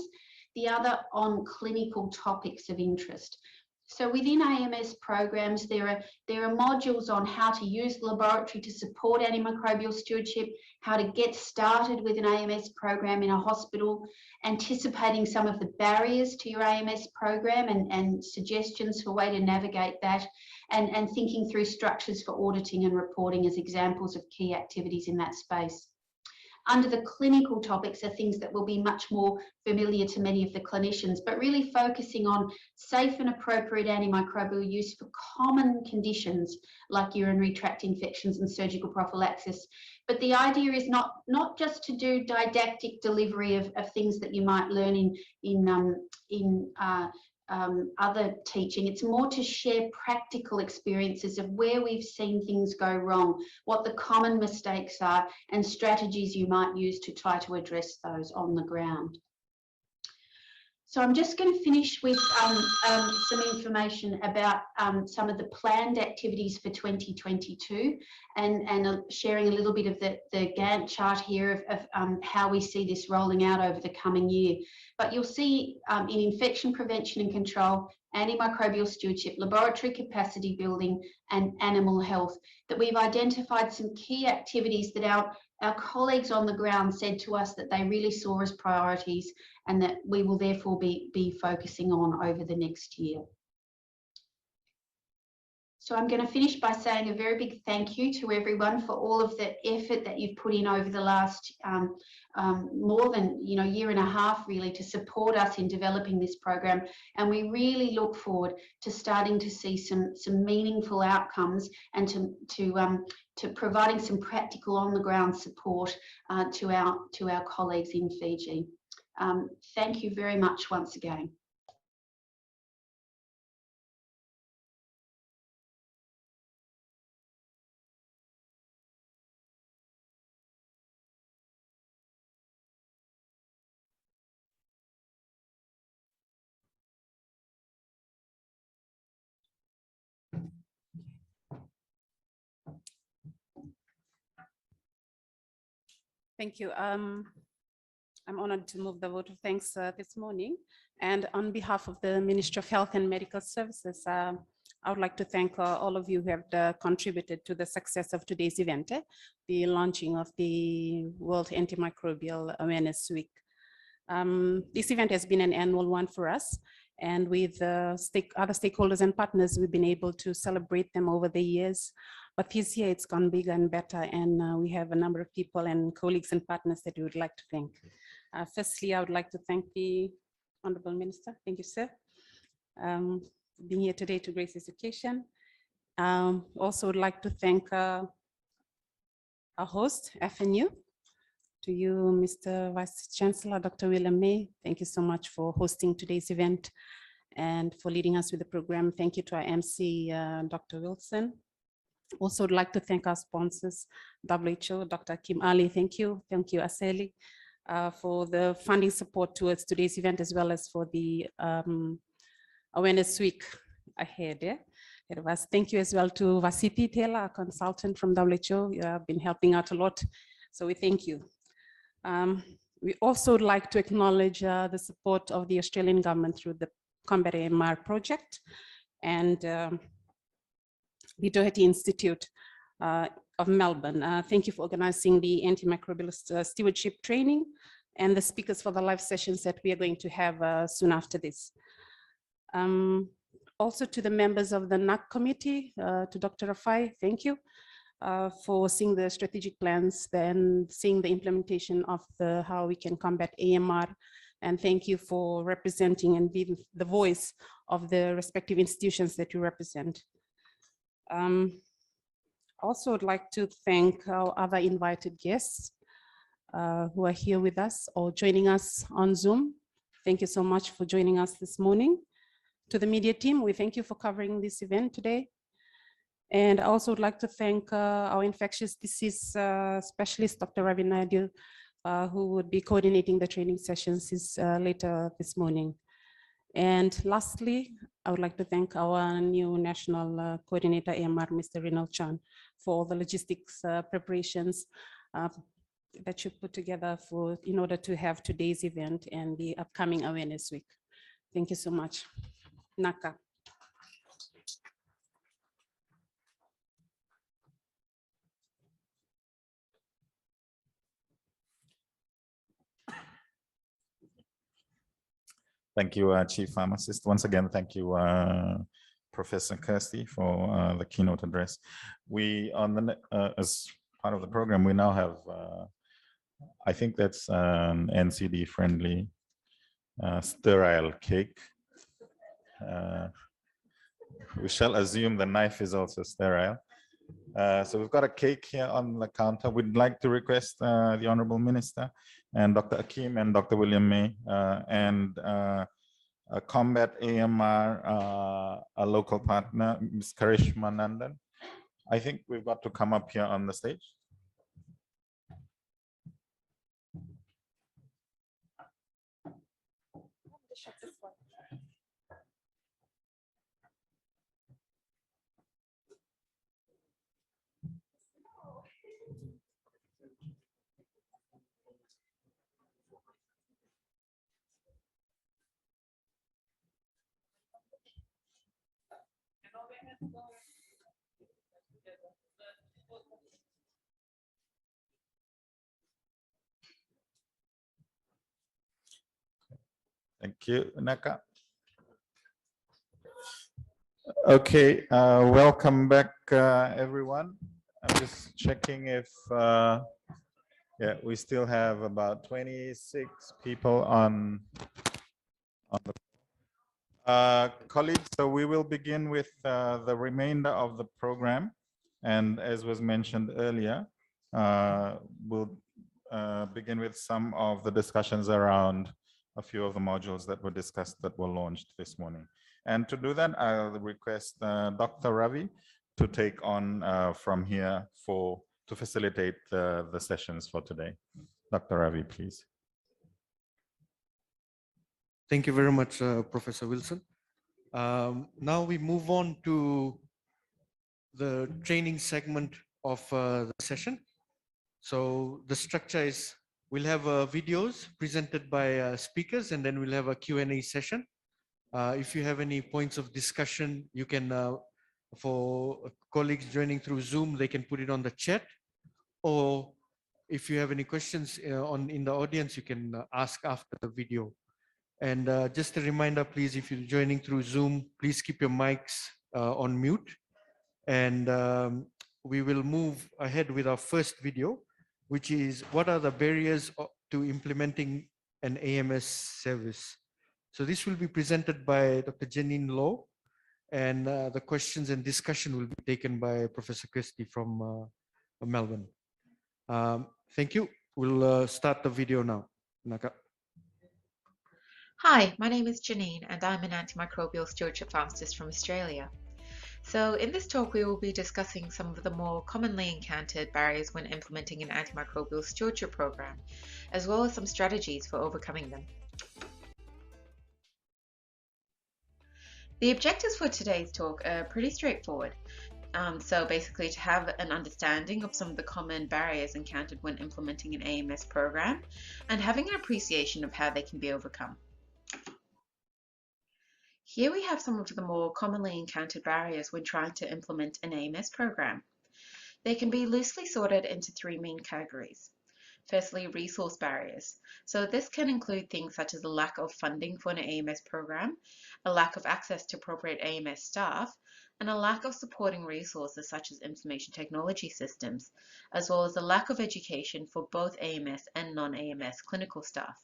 the other on clinical topics of interest. So within AMS programs, there are modules on how to use the laboratory to support antimicrobial stewardship, how to get started with an AMS program in a hospital, anticipating some of the barriers to your AMS program and suggestions for a way to navigate that, and thinking through structures for auditing and reporting as examples of key activities in that space. Under the clinical topics are things that will be much more familiar to many of the clinicians, but really focusing on safe and appropriate antimicrobial use for common conditions like urinary tract infections and surgical prophylaxis. But the idea is not just to do didactic delivery of things that you might learn in other teaching. It's more to share practical experiences of where we've seen things go wrong, what the common mistakes are, and strategies you might use to try to address those on the ground. So I'm just going to finish with some information about some of the planned activities for 2022 and sharing a little bit of the Gantt chart here of how we see this rolling out over the coming year. But you'll see in infection prevention and control, antimicrobial stewardship, laboratory capacity building and animal health, that we've identified some key activities that our colleagues on the ground said to us that they really saw as priorities and that we will therefore be focusing on over the next year. So I'm going to finish by saying a very big thank you to everyone for all of the effort that you've put in over the last more than year and a half really to support us in developing this program, and we really look forward to starting to see some meaningful outcomes and to providing some practical on the ground support to our colleagues in Fiji. Thank you very much once again. Thank you. I'm honored to move the vote of thanks this morning. And on behalf of the Ministry of Health and Medical Services, I would like to thank all of you who have contributed to the success of today's event, the launching of the World Antimicrobial Awareness Week. This event has been an annual one for us, and with other stakeholders and partners, we've been able to celebrate them over the years. But this year it's gone bigger and better, and we have a number of people and colleagues and partners that we would like to thank. Firstly, I would like to thank the Honorable Minister. Thank you, sir, for being here today to grace this occasion. Also would like to thank our host, FNU. To you, Mr. Vice Chancellor, Dr. William May, thank you so much for hosting today's event and for leading us with the program. Thank you to our MC, Dr. Wilson. Also would like to thank our sponsors, WHO, Dr. Kim Ali, thank you. Thank you, Aseli, for the funding support towards today's event, as well as for the Awareness Week ahead. Yeah? It was. Thank you as well to Vasiti Taylor, a consultant from WHO. You have been helping out a lot, so we thank you. We also would like to acknowledge the support of the Australian government through the COMBAT-AMR Project and the Doherty Institute of Melbourne. Thank you for organizing the antimicrobial stewardship training and the speakers for the live sessions that we are going to have soon after this. Also to the members of the NAC committee, to Dr. Rafai, thank you for seeing the strategic plans, then seeing the implementation of how we can combat AMR. And thank you for representing and being the voice of the respective institutions that you represent. Also, I'd like to thank our other invited guests who are here with us or joining us on Zoom. Thank you so much for joining us this morning. To the media team, we thank you for covering this event today. And I also would like to thank our infectious disease specialist, Dr. Ravi Naidu, who would be coordinating the training sessions later this morning. And lastly, I would like to thank our new national coordinator, AMR, Mr. Rinal Chan, for all the logistics preparations that you put together in order to have today's event and the upcoming Awareness Week. Thank you so much. Naka. Thank you, Chief Pharmacist. Once again, thank you, Professor Kirsty, for the keynote address. We, as part of the program, we now have, I think that's an NCD-friendly sterile cake. We shall assume the knife is also sterile. So we've got a cake here on the counter. We'd like to request the Honorable Minister and Dr. Akim and Dr. William May and COMBAT-AMR, a local partner, Ms. Karishma Nandan. I think we've got to come up here on the stage. Thank you, Naka. Okay, welcome back, everyone. I'm just checking if, yeah, we still have about 26 people on the colleagues. So we will begin with the remainder of the program. And as was mentioned earlier, we'll begin with some of the discussions around a few of the modules that were discussed that were launched this morning. And to do that, I'll request Dr. Ravi to take on from here to facilitate the sessions for today. Dr. Ravi, please. Thank you very much, Professor Wilson. Now we move on to the training segment of the session. So the structure is we'll have videos presented by speakers, and then we'll have a Q&A session. If you have any points of discussion, you can, for colleagues joining through Zoom, they can put it on the chat. Or if you have any questions in the audience, you can ask after the video. And just a reminder, please, if you're joining through Zoom, please keep your mics on mute. And we will move ahead with our first video, which is what are the barriers to implementing an AMS service. So this will be presented by Dr. Janine Low, and the questions and discussion will be taken by Professor Kirsty from Melbourne. Thank you. We'll start the video now. Naka. Hi, my name is Janine, and I'm an antimicrobial stewardship pharmacist from Australia. So in this talk, we will be discussing some of the more commonly encountered barriers when implementing an antimicrobial stewardship program, as well as some strategies for overcoming them. The objectives for today's talk are pretty straightforward. So basically to have an understanding of some of the common barriers encountered when implementing an AMS program and having an appreciation of how they can be overcome. Here we have some of the more commonly encountered barriers when trying to implement an AMS program. They can be loosely sorted into three main categories. Firstly, resource barriers. So this can include things such as a lack of funding for an AMS program, a lack of access to appropriate AMS staff, and a lack of supporting resources such as information technology systems, as well as a lack of education for both AMS and non-AMS clinical staff.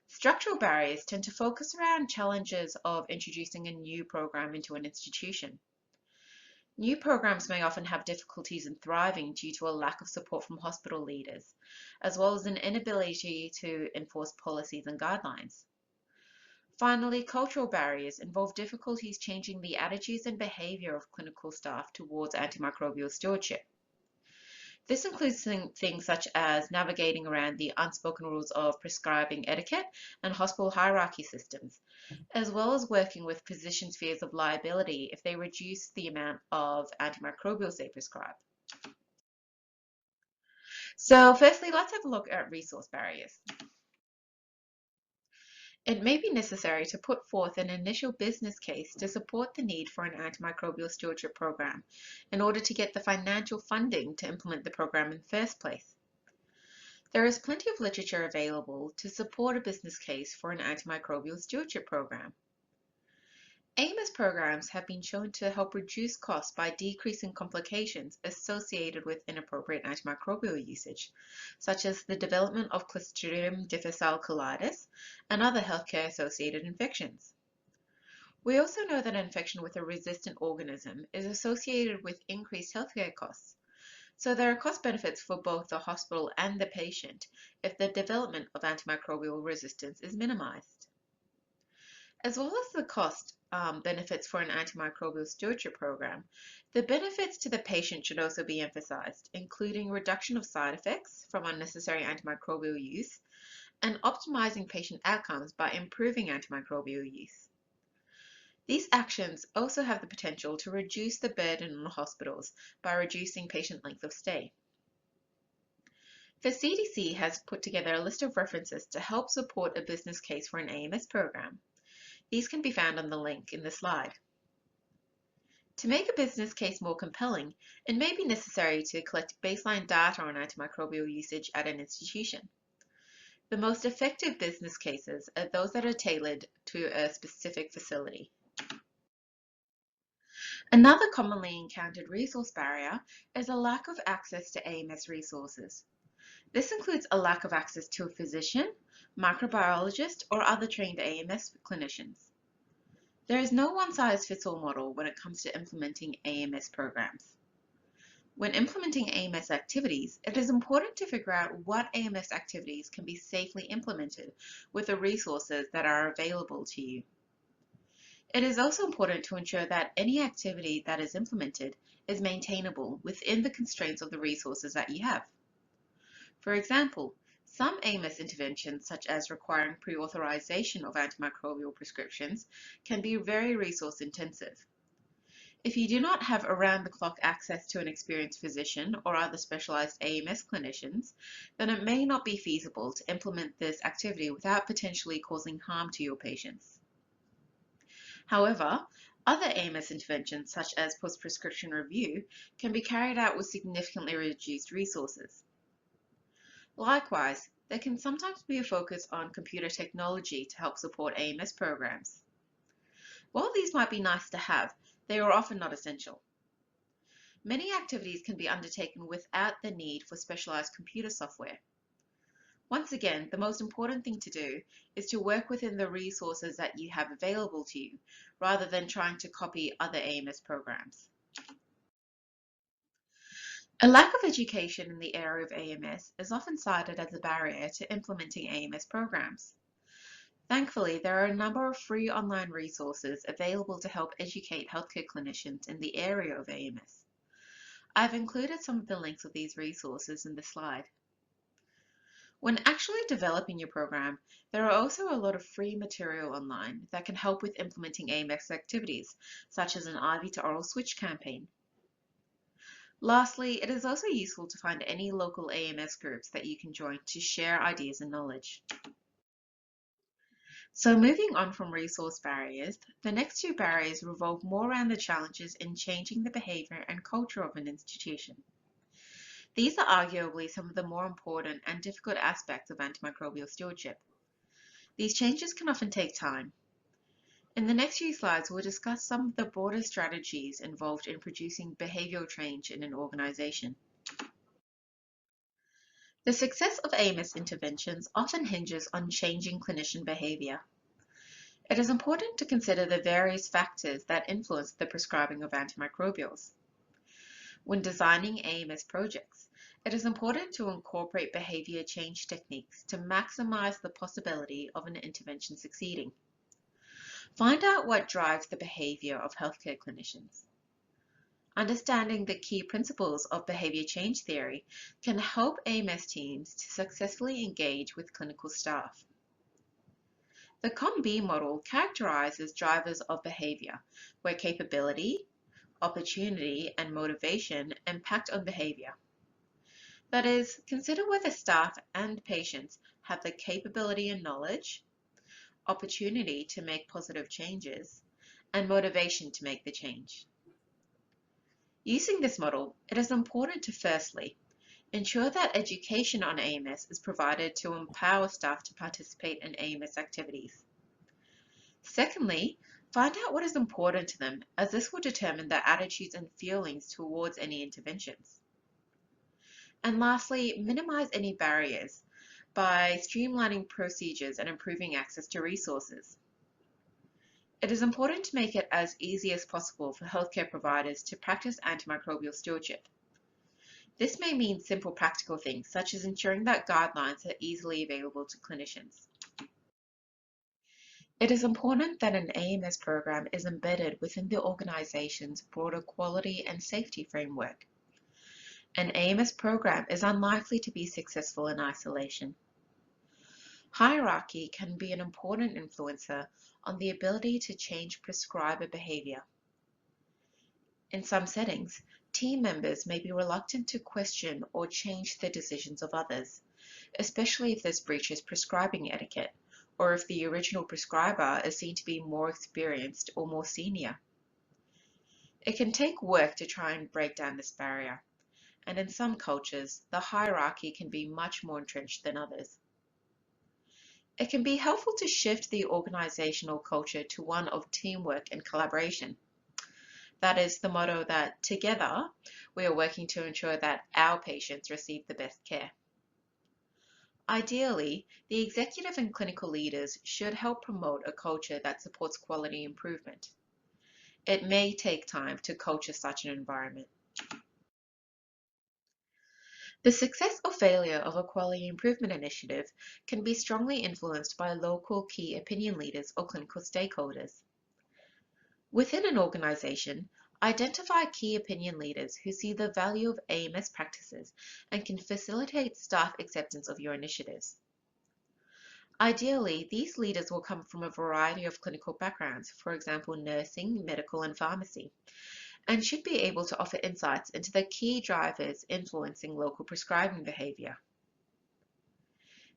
Structural barriers tend to focus around challenges of introducing a new program into an institution. New programs may often have difficulties in thriving due to a lack of support from hospital leaders, as well as an inability to enforce policies and guidelines. Finally, cultural barriers involve difficulties changing the attitudes and behavior of clinical staff towards antimicrobial stewardship. This includes things such as navigating around the unspoken rules of prescribing etiquette and hospital hierarchy systems, as well as working with physicians' fears of liability if they reduce the amount of antimicrobials they prescribe. So firstly, let's have a look at resource barriers. It may be necessary to put forth an initial business case to support the need for an antimicrobial stewardship program in order to get the financial funding to implement the program in the first place. There is plenty of literature available to support a business case for an antimicrobial stewardship program. AMS programs have been shown to help reduce costs by decreasing complications associated with inappropriate antimicrobial usage, such as the development of Clostridium difficile colitis and other healthcare-associated infections. We also know that infection with a resistant organism is associated with increased healthcare costs, so there are cost benefits for both the hospital and the patient if the development of antimicrobial resistance is minimized. As well as the cost benefits for an antimicrobial stewardship program, the benefits to the patient should also be emphasized, including reduction of side effects from unnecessary antimicrobial use and optimizing patient outcomes by improving antimicrobial use. These actions also have the potential to reduce the burden on hospitals by reducing patient length of stay. The CDC has put together a list of references to help support a business case for an AMS program. These can be found on the link in the slide. To make a business case more compelling, it may be necessary to collect baseline data on antimicrobial usage at an institution. The most effective business cases are those that are tailored to a specific facility. Another commonly encountered resource barrier is a lack of access to AMS resources. This includes a lack of access to a physician, microbiologist, or other trained AMS clinicians. There is no one-size-fits-all model when it comes to implementing AMS programs. When implementing AMS activities, it is important to figure out what AMS activities can be safely implemented with the resources that are available to you. It is also important to ensure that any activity that is implemented is maintainable within the constraints of the resources that you have. For example, some AMS interventions, such as requiring pre-authorization of antimicrobial prescriptions, can be very resource intensive. If you do not have around-the-clock access to an experienced physician or other specialized AMS clinicians, then it may not be feasible to implement this activity without potentially causing harm to your patients. However, other AMS interventions, such as post-prescription review, can be carried out with significantly reduced resources. Likewise, there can sometimes be a focus on computer technology to help support AMS programs. While these might be nice to have, they are often not essential. Many activities can be undertaken without the need for specialized computer software. Once again, the most important thing to do is to work within the resources that you have available to you, rather than trying to copy other AMS programs. A lack of education in the area of AMS is often cited as a barrier to implementing AMS programs. Thankfully, there are a number of free online resources available to help educate healthcare clinicians in the area of AMS. I've included some of the links of these resources in the slide. When actually developing your program, there are also a lot of free material online that can help with implementing AMS activities, such as an IV to oral switch campaign. Lastly, it is also useful to find any local AMS groups that you can join to share ideas and knowledge. So moving on from resource barriers, the next two barriers revolve more around the challenges in changing the behavior and culture of an institution. These are arguably some of the more important and difficult aspects of antimicrobial stewardship. These changes can often take time. In the next few slides, we'll discuss some of the broader strategies involved in producing behavioral change in an organization. The success of AMS interventions often hinges on changing clinician behavior. It is important to consider the various factors that influence the prescribing of antimicrobials. When designing AMS projects, it is important to incorporate behavior change techniques to maximize the possibility of an intervention succeeding. Find out what drives the behavior of healthcare clinicians. Understanding the key principles of behavior change theory can help AMS teams to successfully engage with clinical staff. The COMB model characterizes drivers of behavior, where capability, opportunity, and motivation impact on behavior. That is, consider whether staff and patients have the capability and knowledge, opportunity to make positive changes, and motivation to make the change. Using this model, it is important to firstly ensure that education on AMS is provided to empower staff to participate in AMS activities. Secondly, find out what is important to them, as this will determine their attitudes and feelings towards any interventions. And lastly, minimize any barriers by streamlining procedures and improving access to resources. It is important to make it as easy as possible for healthcare providers to practice antimicrobial stewardship. This may mean simple practical things, such as ensuring that guidelines are easily available to clinicians. It is important that an AMS program is embedded within the organization's broader quality and safety framework. An AMS program is unlikely to be successful in isolation. Hierarchy can be an important influencer on the ability to change prescriber behavior. In some settings, team members may be reluctant to question or change the decisions of others, especially if this breaches prescribing etiquette, or if the original prescriber is seen to be more experienced or more senior. It can take work to try and break down this barrier, and in some cultures, the hierarchy can be much more entrenched than others. It can be helpful to shift the organizational culture to one of teamwork and collaboration. That is the motto that together we are working to ensure that our patients receive the best care. Ideally, the executive and clinical leaders should help promote a culture that supports quality improvement. It may take time to culture such an environment. The success or failure of a quality improvement initiative can be strongly influenced by local key opinion leaders or clinical stakeholders. Within an organization, identify key opinion leaders who see the value of AMS practices and can facilitate staff acceptance of your initiatives. Ideally, these leaders will come from a variety of clinical backgrounds, for example, nursing, medical, and pharmacy, and should be able to offer insights into the key drivers influencing local prescribing behavior.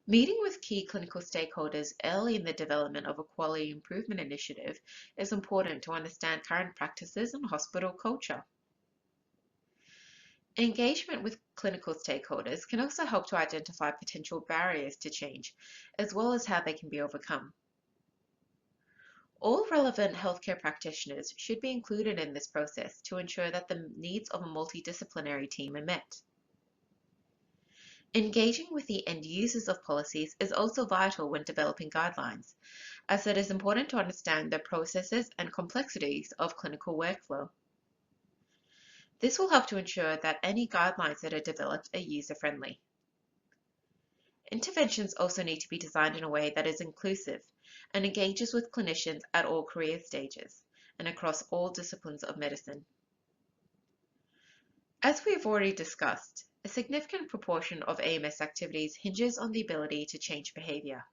Meeting with key clinical stakeholders early in the development of a quality improvement initiative is important to understand current practices and hospital culture. Engagement with clinical stakeholders can also help to identify potential barriers to change, as well as how they can be overcome. All relevant healthcare practitioners should be included in this process to ensure that the needs of a multidisciplinary team are met. Engaging with the end users of policies is also vital when developing guidelines, as it is important to understand the processes and complexities of clinical workflow. This will help to ensure that any guidelines that are developed are user-friendly. Interventions also need to be designed in a way that is inclusive and engages with clinicians at all career stages and across all disciplines of medicine. As we have already discussed, a significant proportion of AMS activities hinges on the ability to change behavior.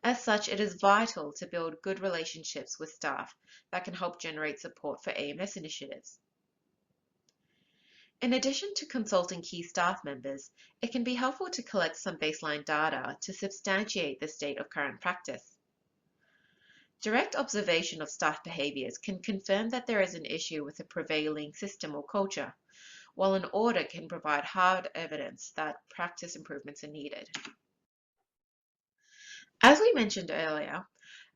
As such, it is vital to build good relationships with staff that can help generate support for AMS initiatives. In addition to consulting key staff members, it can be helpful to collect some baseline data to substantiate the state of current practice. Direct observation of staff behaviors can confirm that there is an issue with a prevailing system or culture, while an audit can provide hard evidence that practice improvements are needed. As we mentioned earlier,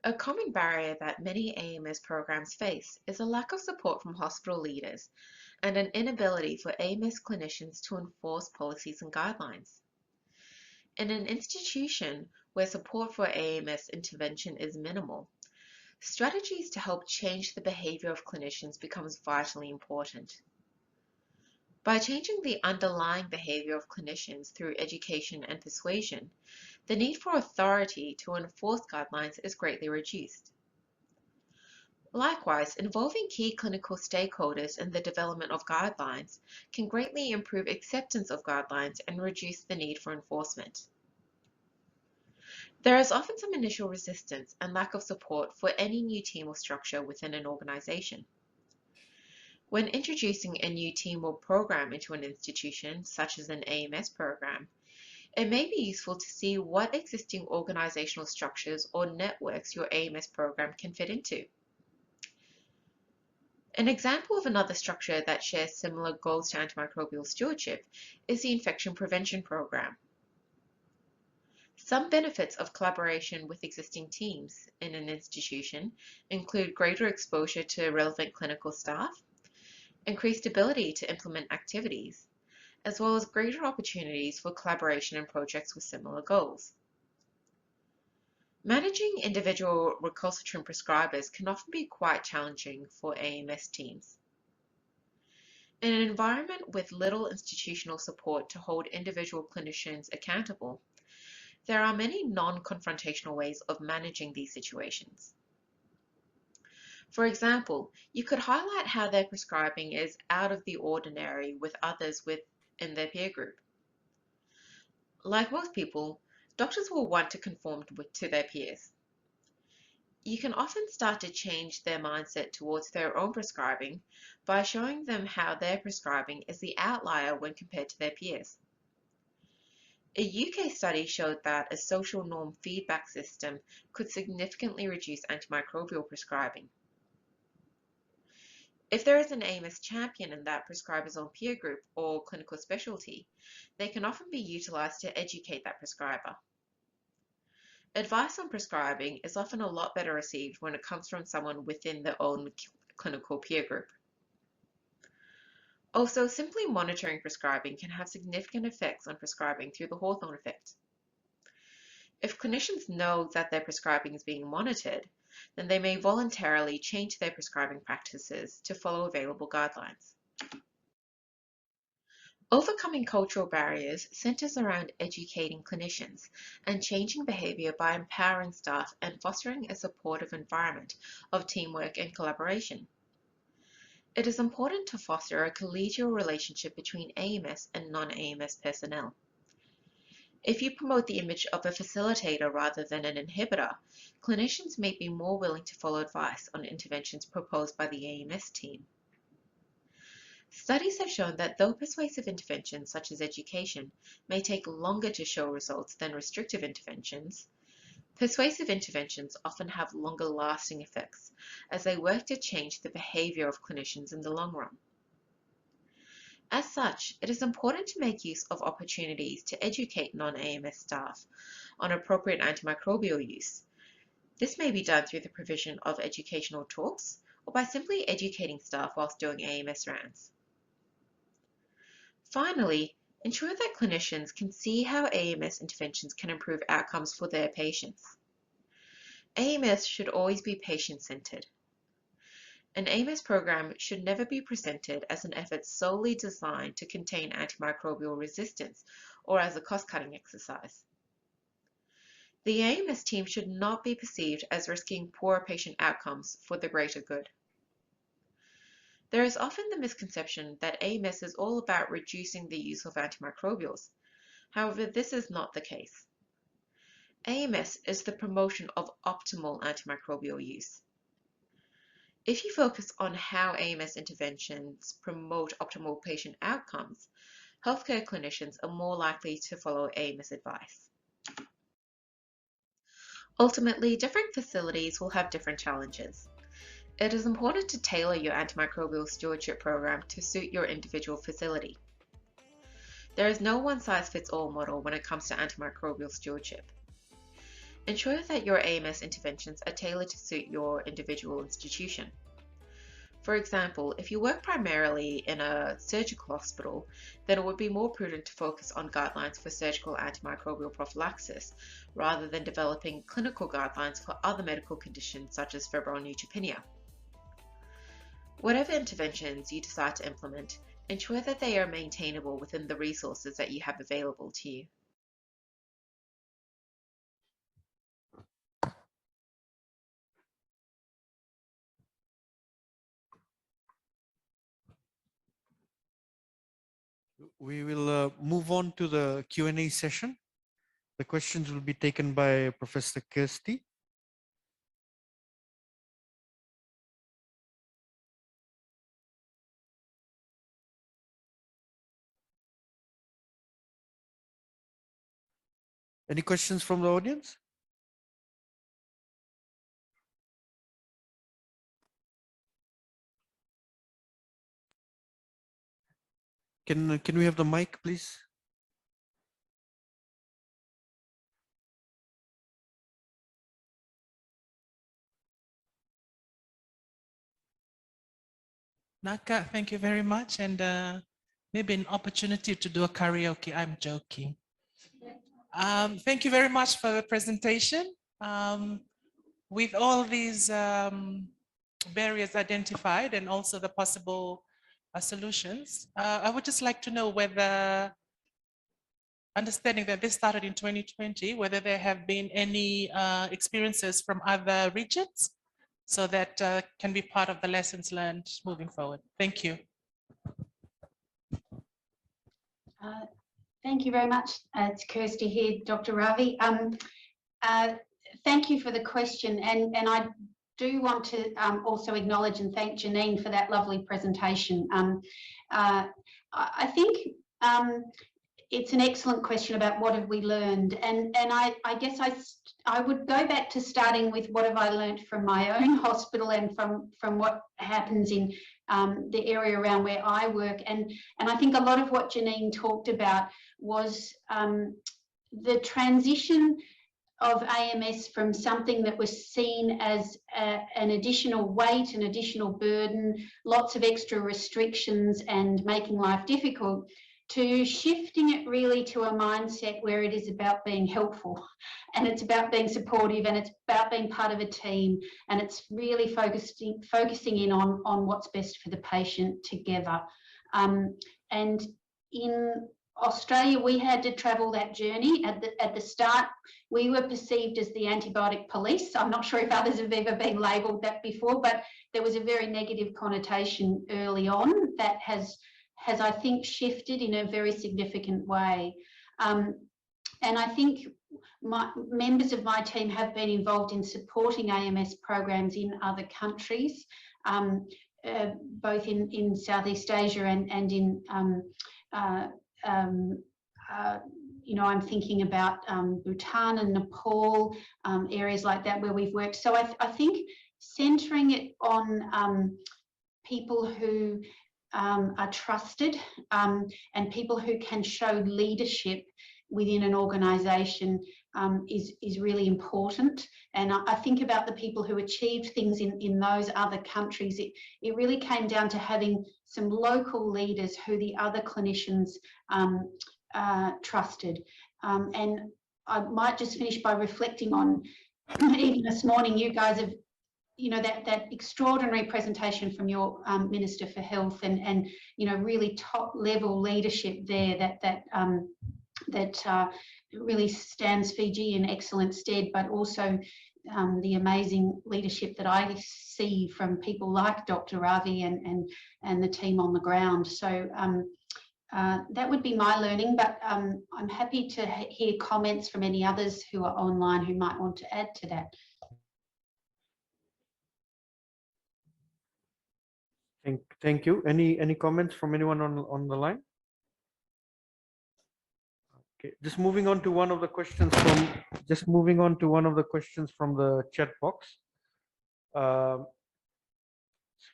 a common barrier that many AMS programs face is a lack of support from hospital leaders and an inability for AMS clinicians to enforce policies and guidelines. In an institution where support for AMS intervention is minimal, strategies to help change the behavior of clinicians becomes vitally important. By changing the underlying behavior of clinicians through education and persuasion, the need for authority to enforce guidelines is greatly reduced. Likewise, involving key clinical stakeholders in the development of guidelines can greatly improve acceptance of guidelines and reduce the need for enforcement. There is often some initial resistance and lack of support for any new team or structure within an organization. When introducing a new team or program into an institution, such as an AMS program, it may be useful to see what existing organizational structures or networks your AMS program can fit into. An example of another structure that shares similar goals to antimicrobial stewardship is the infection prevention program. Some benefits of collaboration with existing teams in an institution include greater exposure to relevant clinical staff, increased ability to implement activities, as well as greater opportunities for collaboration in projects with similar goals. Managing individual recalcitrant prescribers can often be quite challenging for AMS teams. In an environment with little institutional support to hold individual clinicians accountable, there are many non-confrontational ways of managing these situations. For example, you could highlight how their prescribing is out of the ordinary with others within their peer group. Like most people, doctors will want to conform to their peers. You can often start to change their mindset towards their own prescribing by showing them how their prescribing is the outlier when compared to their peers. A UK study showed that a social norm feedback system could significantly reduce antimicrobial prescribing. If there is an AMS champion in that prescriber's own peer group or clinical specialty, they can often be utilised to educate that prescriber. Advice on prescribing is often a lot better received when it comes from someone within their own clinical peer group. Also, simply monitoring prescribing can have significant effects on prescribing through the Hawthorne effect. If clinicians know that their prescribing is being monitored, then they may voluntarily change their prescribing practices to follow available guidelines. Overcoming cultural barriers centers around educating clinicians and changing behavior by empowering staff and fostering a supportive environment of teamwork and collaboration. It is important to foster a collegial relationship between AMS and non-AMS personnel. If you promote the image of a facilitator rather than an inhibitor, clinicians may be more willing to follow advice on interventions proposed by the AMS team. Studies have shown that though persuasive interventions such as education may take longer to show results than restrictive interventions, persuasive interventions often have longer lasting effects as they work to change the behavior of clinicians in the long run. As such, it is important to make use of opportunities to educate non-AMS staff on appropriate antimicrobial use. This may be done through the provision of educational talks or by simply educating staff whilst doing AMS rounds. Finally, ensure that clinicians can see how AMS interventions can improve outcomes for their patients. AMS should always be patient-centered. An AMS program should never be presented as an effort solely designed to contain antimicrobial resistance or as a cost-cutting exercise. The AMS team should not be perceived as risking poor patient outcomes for the greater good. There is often the misconception that AMS is all about reducing the use of antimicrobials. However, this is not the case. AMS is the promotion of optimal antimicrobial use. If you focus on how AMS interventions promote optimal patient outcomes, healthcare clinicians are more likely to follow AMS advice. Ultimately, different facilities will have different challenges. It is important to tailor your antimicrobial stewardship program to suit your individual facility. There is no one-size-fits-all model when it comes to antimicrobial stewardship. Ensure that your AMS interventions are tailored to suit your individual institution. For example, if you work primarily in a surgical hospital, then it would be more prudent to focus on guidelines for surgical antimicrobial prophylaxis rather than developing clinical guidelines for other medical conditions such as febrile neutropenia. Whatever interventions you decide to implement, ensure that they are maintainable within the resources that you have available to you. We will move on to the Q&A session. The questions will be taken by Professor Kirsty. Any questions from the audience? Can we have the mic, please? Naka, thank you very much. And maybe an opportunity to do a karaoke. I'm joking. Thank you very much for the presentation. With all these barriers identified and also the possible solutions, I would just like to know whether, understanding that this started in 2020, whether there have been any experiences from other regions so that can be part of the lessons learned moving forward. Thank you. Thank you very much. It's Kirsty here, Dr. Ravi. Thank you for the question, and I do want to also acknowledge and thank Janine for that lovely presentation. I think it's an excellent question about what have we learned, and I guess I would go back to starting with what have I learned from my own hospital and from what happens in the area around where I work, and I think a lot of what Janine talked about was the transition of AMS from something that was seen as an additional weight, an additional burden, lots of extra restrictions and making life difficult, to shifting it really to a mindset where it is about being helpful and it's about being supportive and it's about being part of a team, and it's really focusing in on what's best for the patient together. And in Australia, we had to travel that journey. At the start, we were perceived as the antibiotic police. I'm not sure if others have ever been labelled that before, but there was a very negative connotation early on that has I think shifted in a very significant way. And I think members of my team have been involved in supporting AMS programs in other countries, both in Southeast Asia and in you know, I'm thinking about Bhutan and Nepal, areas like that where we've worked. So I think centering it on people who are trusted and people who can show leadership within an organisation is really important. And I think about the people who achieved things in those other countries. It really came down to having some local leaders who the other clinicians trusted. And I might just finish by reflecting on, even this morning, you guys have, you know, that extraordinary presentation from your Minister for Health and you know, really top level leadership there that really stands Fiji in excellent stead, but also the amazing leadership that I see from people like Dr. Ravi and the team on the ground. So that would be my learning, but I'm happy to hear comments from any others who are online who might want to add to that. Thank you. Any comments from anyone on the line? Okay, just moving on to one of the questions from the chat box.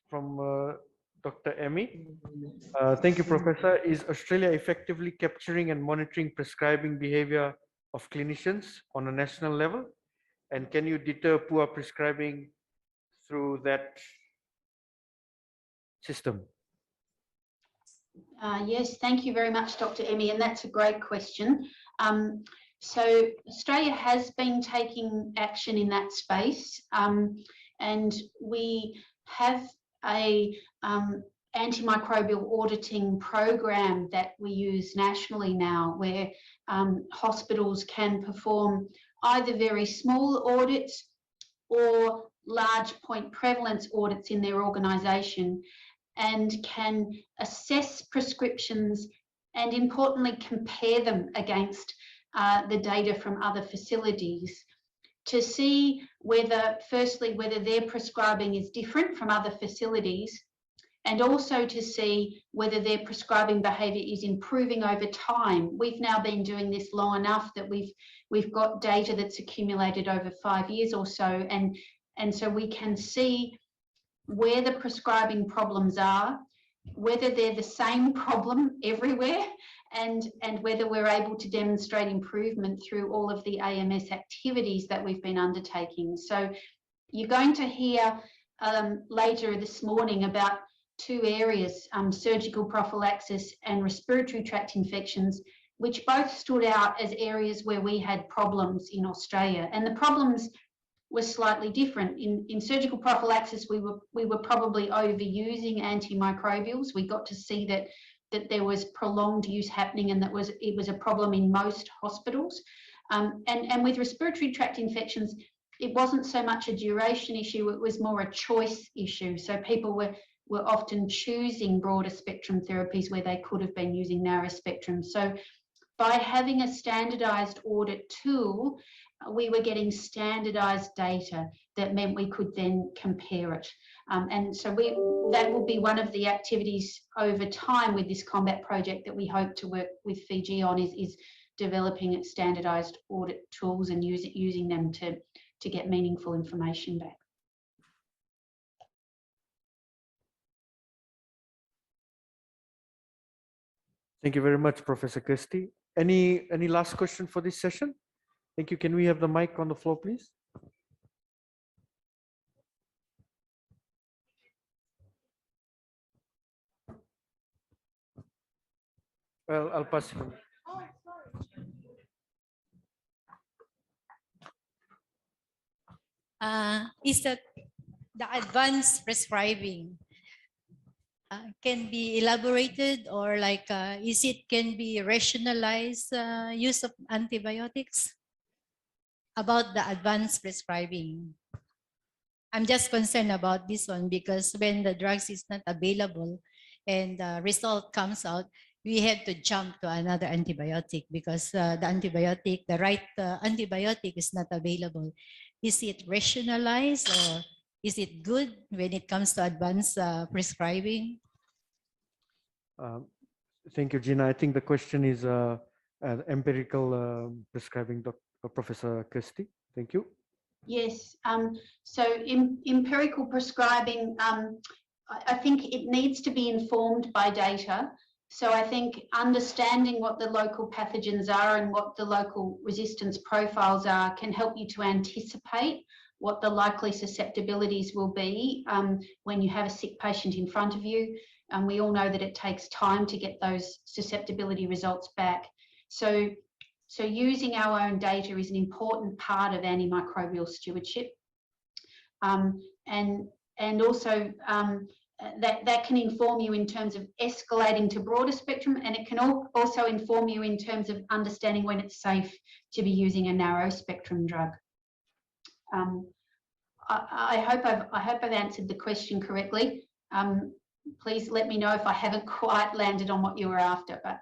from Dr. Emmy. Thank you, Professor. Is Australia effectively capturing and monitoring prescribing behavior of clinicians on a national level? And can you deter poor prescribing through that system? Yes, thank you very much, Dr. Emmy, and that's a great question. So Australia has been taking action in that space, and we have a antimicrobial auditing program that we use nationally now, where hospitals can perform either very small audits or large point prevalence audits in their organisation, and can assess prescriptions and, importantly, compare them against the data from other facilities to see whether, firstly, whether their prescribing is different from other facilities, and also to see whether their prescribing behaviour is improving over time. We've now been doing this long enough that we've got data that's accumulated over 5 years or so, and so we can see where the prescribing problems are, whether they're the same problem everywhere, and whether we're able to demonstrate improvement through all of the AMS activities that we've been undertaking. So you're going to hear later this morning about two areas, surgical prophylaxis and respiratory tract infections, which both stood out as areas where we had problems in Australia. And the problems was slightly different. In surgical prophylaxis, we were probably overusing antimicrobials. We got to see that there was prolonged use happening, and it was a problem in most hospitals. And with respiratory tract infections, it wasn't so much a duration issue, it was more a choice issue. So people were often choosing broader spectrum therapies where they could have been using narrow spectrum. So by having a standardized audit tool, we were getting standardized data that meant we could then compare it. And so that will be one of the activities over time with this COMBAT project that we hope to work with Fiji on, is developing standardized audit tools and using them to get meaningful information back. Thank you very much, Professor Kirsty. Any last question for this session? Thank you. Can we have the mic on the floor, please? Well, I'll pass it on. Is that the advanced prescribing can be elaborated, or like is it can be rationalized use of antibiotics about the advanced prescribing? I'm just concerned about this one because when the drugs is not available and the result comes out, we have to jump to another antibiotic because the right antibiotic is not available. Is it rationalized, or is it good when it comes to advanced prescribing? Thank you, Gina. I think the question is empirical prescribing, Professor Kirsty. Thank you. Yes, so empirical prescribing, I think it needs to be informed by data. So I think understanding what the local pathogens are and what the local resistance profiles are can help you to anticipate what the likely susceptibilities will be when you have a sick patient in front of you. And we all know that it takes time to get those susceptibility results back. So using our own data is an important part of antimicrobial stewardship. And also that can inform you in terms of escalating to broader spectrum, and it can also inform you in terms of understanding when it's safe to be using a narrow spectrum drug. I hope I've answered the question correctly. Please let me know if I haven't quite landed on what you were after. But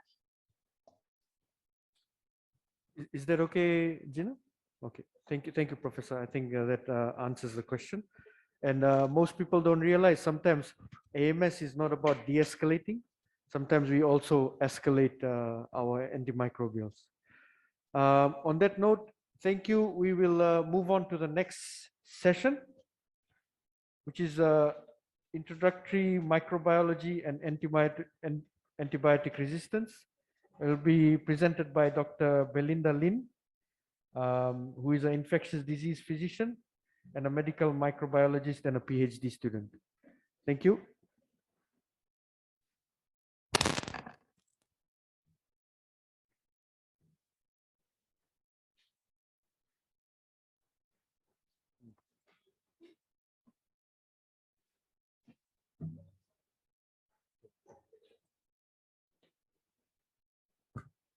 is that okay, Gina? Okay, thank you, Professor. I think that answers the question. And most people don't realize sometimes AMS is not about de-escalating. Sometimes we also escalate our antimicrobials. On that note, thank you. We will move on to the next session, which is introductory microbiology and antibiotic resistance. It will be presented by Dr. Belinda Lin, who is an infectious disease physician and a medical microbiologist and a PhD student. Thank you.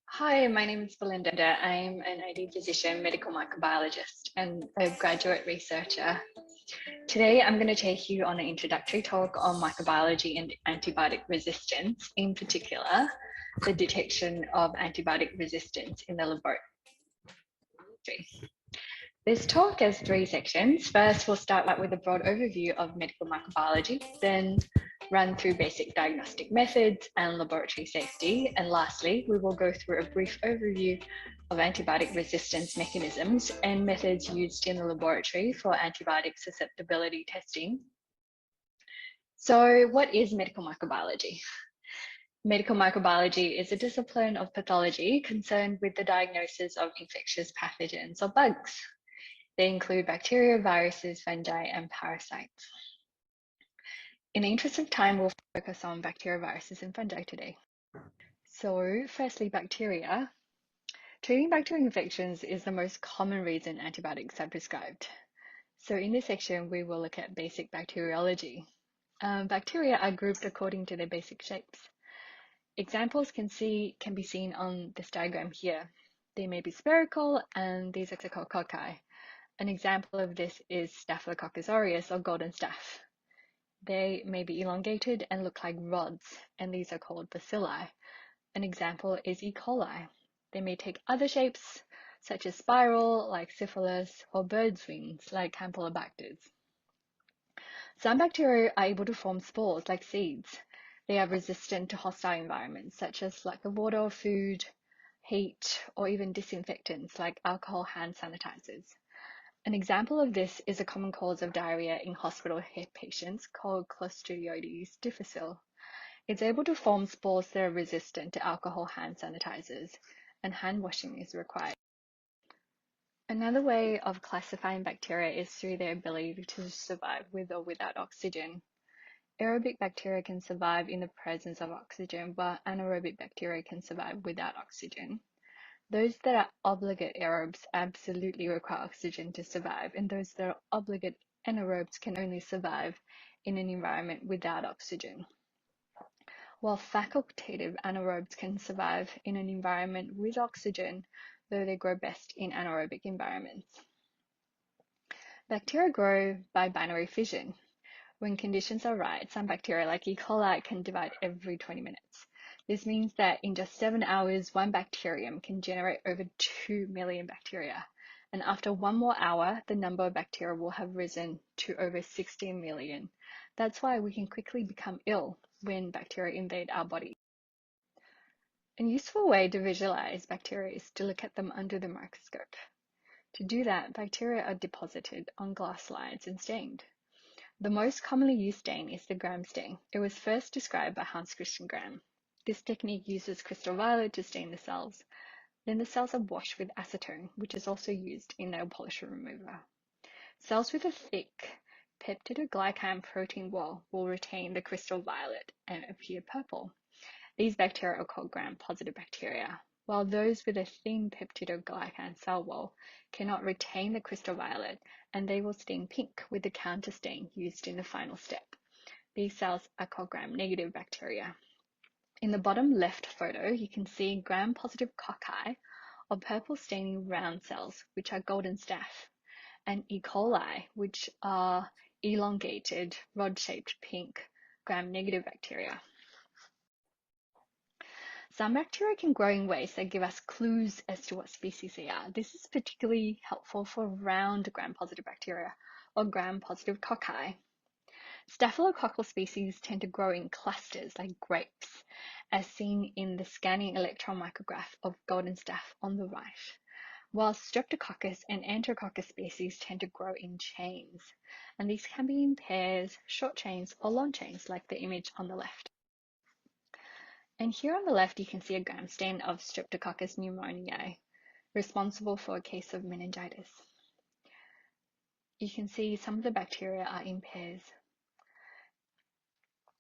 Hi, my name is Belinda. I'm an ID physician, medical microbiologist, and a graduate researcher. Today, I'm going to take you on an introductory talk on microbiology and antibiotic resistance, in particular, the detection of antibiotic resistance in the laboratory. This talk has 3 sections. First, we'll start out with a broad overview of medical microbiology, then run through basic diagnostic methods and laboratory safety. And lastly, we will go through a brief overview of antibiotic resistance mechanisms and methods used in the laboratory for antibiotic susceptibility testing. So what is medical microbiology? Medical microbiology is a discipline of pathology concerned with the diagnosis of infectious pathogens or bugs. They include bacteria, viruses, fungi, and parasites. In the interest of time, we'll focus on bacteria, viruses, and fungi today. So firstly, bacteria. Treating bacterial infections is the most common reason antibiotics are prescribed. So in this section, we will look at basic bacteriology. Bacteria are grouped according to their basic shapes. Examples can be seen on this diagram here. They may be spherical, and these are called cocci. An example of this is Staphylococcus aureus or golden staph. They may be elongated and look like rods, and these are called bacilli. An example is E. coli. They may take other shapes, such as spiral, like syphilis, or bird's wings, like Campylobacters. Some bacteria are able to form spores, like seeds. They are resistant to hostile environments, such as lack of water or food, heat, or even disinfectants, like alcohol hand sanitizers. An example of this is a common cause of diarrhea in hospital patients called Clostridioides difficile. It's able to form spores that are resistant to alcohol hand sanitizers, and hand washing is required. Another way of classifying bacteria is through their ability to survive with or without oxygen. Aerobic bacteria can survive in the presence of oxygen, but anaerobic bacteria can survive without oxygen. Those that are obligate aerobes absolutely require oxygen to survive, and those that are obligate anaerobes can only survive in an environment without oxygen. While facultative anaerobes can survive in an environment with oxygen, though they grow best in anaerobic environments. Bacteria grow by binary fission. When conditions are right, some bacteria like E. coli can divide every 20 minutes. This means that in just 7 hours, one bacterium can generate over 2 million bacteria. And after 1 more hour, the number of bacteria will have risen to over 16 million. That's why we can quickly become ill when bacteria invade our body. A useful way to visualize bacteria is to look at them under the microscope. To do that, bacteria are deposited on glass slides and stained. The most commonly used stain is the Gram stain. It was first described by Hans Christian Gram. This technique uses crystal violet to stain the cells. Then the cells are washed with acetone, which is also used in nail polish remover. Cells with a thick peptidoglycan protein wall will retain the crystal violet and appear purple. These bacteria are called gram-positive bacteria, while those with a thin peptidoglycan cell wall cannot retain the crystal violet, and they will stain pink with the counter stain used in the final step. These cells are called gram-negative bacteria. In the bottom left photo, you can see gram-positive cocci, or purple staining round cells, which are golden staph, and E. coli, which are elongated, rod-shaped pink gram-negative bacteria. Some bacteria can grow in ways that give us clues as to what species they are. This is particularly helpful for round gram-positive bacteria, or gram-positive cocci. Staphylococcal species tend to grow in clusters like grapes, as seen in the scanning electron micrograph of golden staph on the right. while Streptococcus and Enterococcus species tend to grow in chains, and these can be in pairs, short chains, or long chains, like the image on the left. And here on the left, you can see a gram stain of Streptococcus pneumoniae, responsible for a case of meningitis. You can see some of the bacteria are in pairs.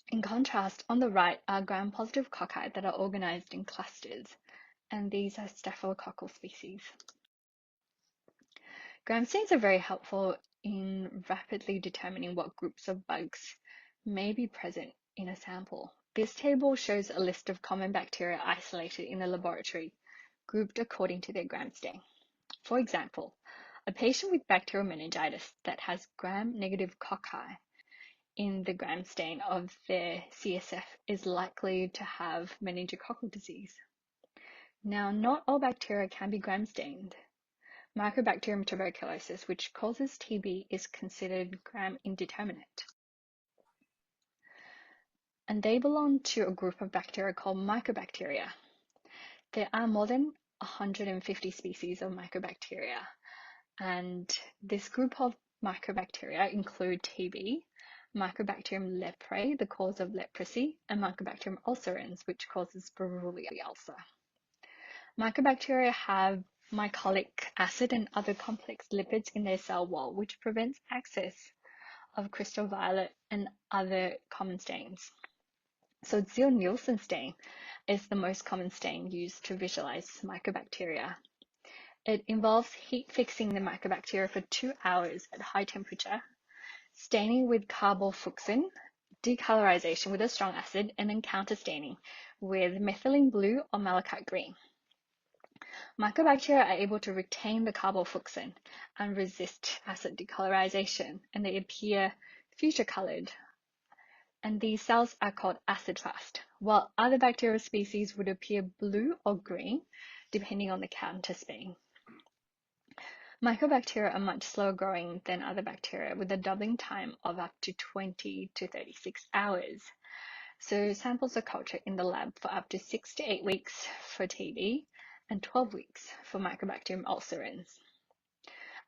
In contrast, on the right are gram-positive cocci that are organized in clusters, and these are staphylococcal species. Gram stains are very helpful in rapidly determining what groups of bugs may be present in a sample. This table shows a list of common bacteria isolated in the laboratory, grouped according to their gram stain. For example, a patient with bacterial meningitis that has gram-negative cocci in the gram stain of their CSF is likely to have meningococcal disease. Now, not all bacteria can be gram stained. Mycobacterium tuberculosis, which causes TB, is considered gram indeterminate. And they belong to a group of bacteria called mycobacteria. There are more than 150 species of mycobacteria, and this group of mycobacteria include TB, Mycobacterium leprae, the cause of leprosy, and Mycobacterium ulcerans, which causes Buruli ulcer. Mycobacteria have mycolic acid and other complex lipids in their cell wall, which prevents access of crystal violet and other common stains. So Ziehl-Neelsen stain is the most common stain used to visualize mycobacteria. It involves heat fixing the mycobacteria for 2 hours at high temperature, staining with carbofuchsin, decolorization with a strong acid, and then counterstaining with methylene blue or malachite green. Mycobacteria are able to retain the carbofuchsin and resist acid decolorization, and they appear fuchsia-colored. And these cells are called acid-fast, while other bacterial species would appear blue or green, depending on the counterstain. Mycobacteria are much slower growing than other bacteria, with a doubling time of up to 20 to 36 hours. So samples are cultured in the lab for up to 6 to 8 weeks for TB and 12 weeks for Mycobacterium ulcerans.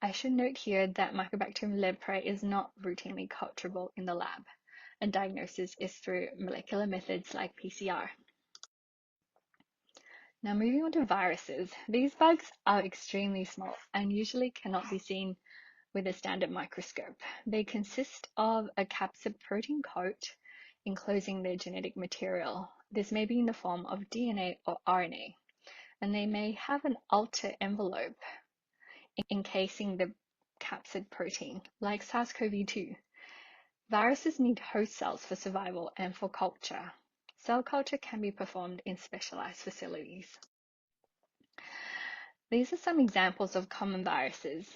I should note here that Mycobacterium leprae is not routinely culturable in the lab, and diagnosis is through molecular methods like PCR. Now moving on to viruses. These bugs are extremely small and usually cannot be seen with a standard microscope. They consist of a capsid protein coat enclosing their genetic material. This may be in the form of DNA or RNA, and they may have an outer envelope encasing the capsid protein, like SARS-CoV-2. Viruses need host cells for survival and for culture. Cell culture can be performed in specialized facilities. These are some examples of common viruses.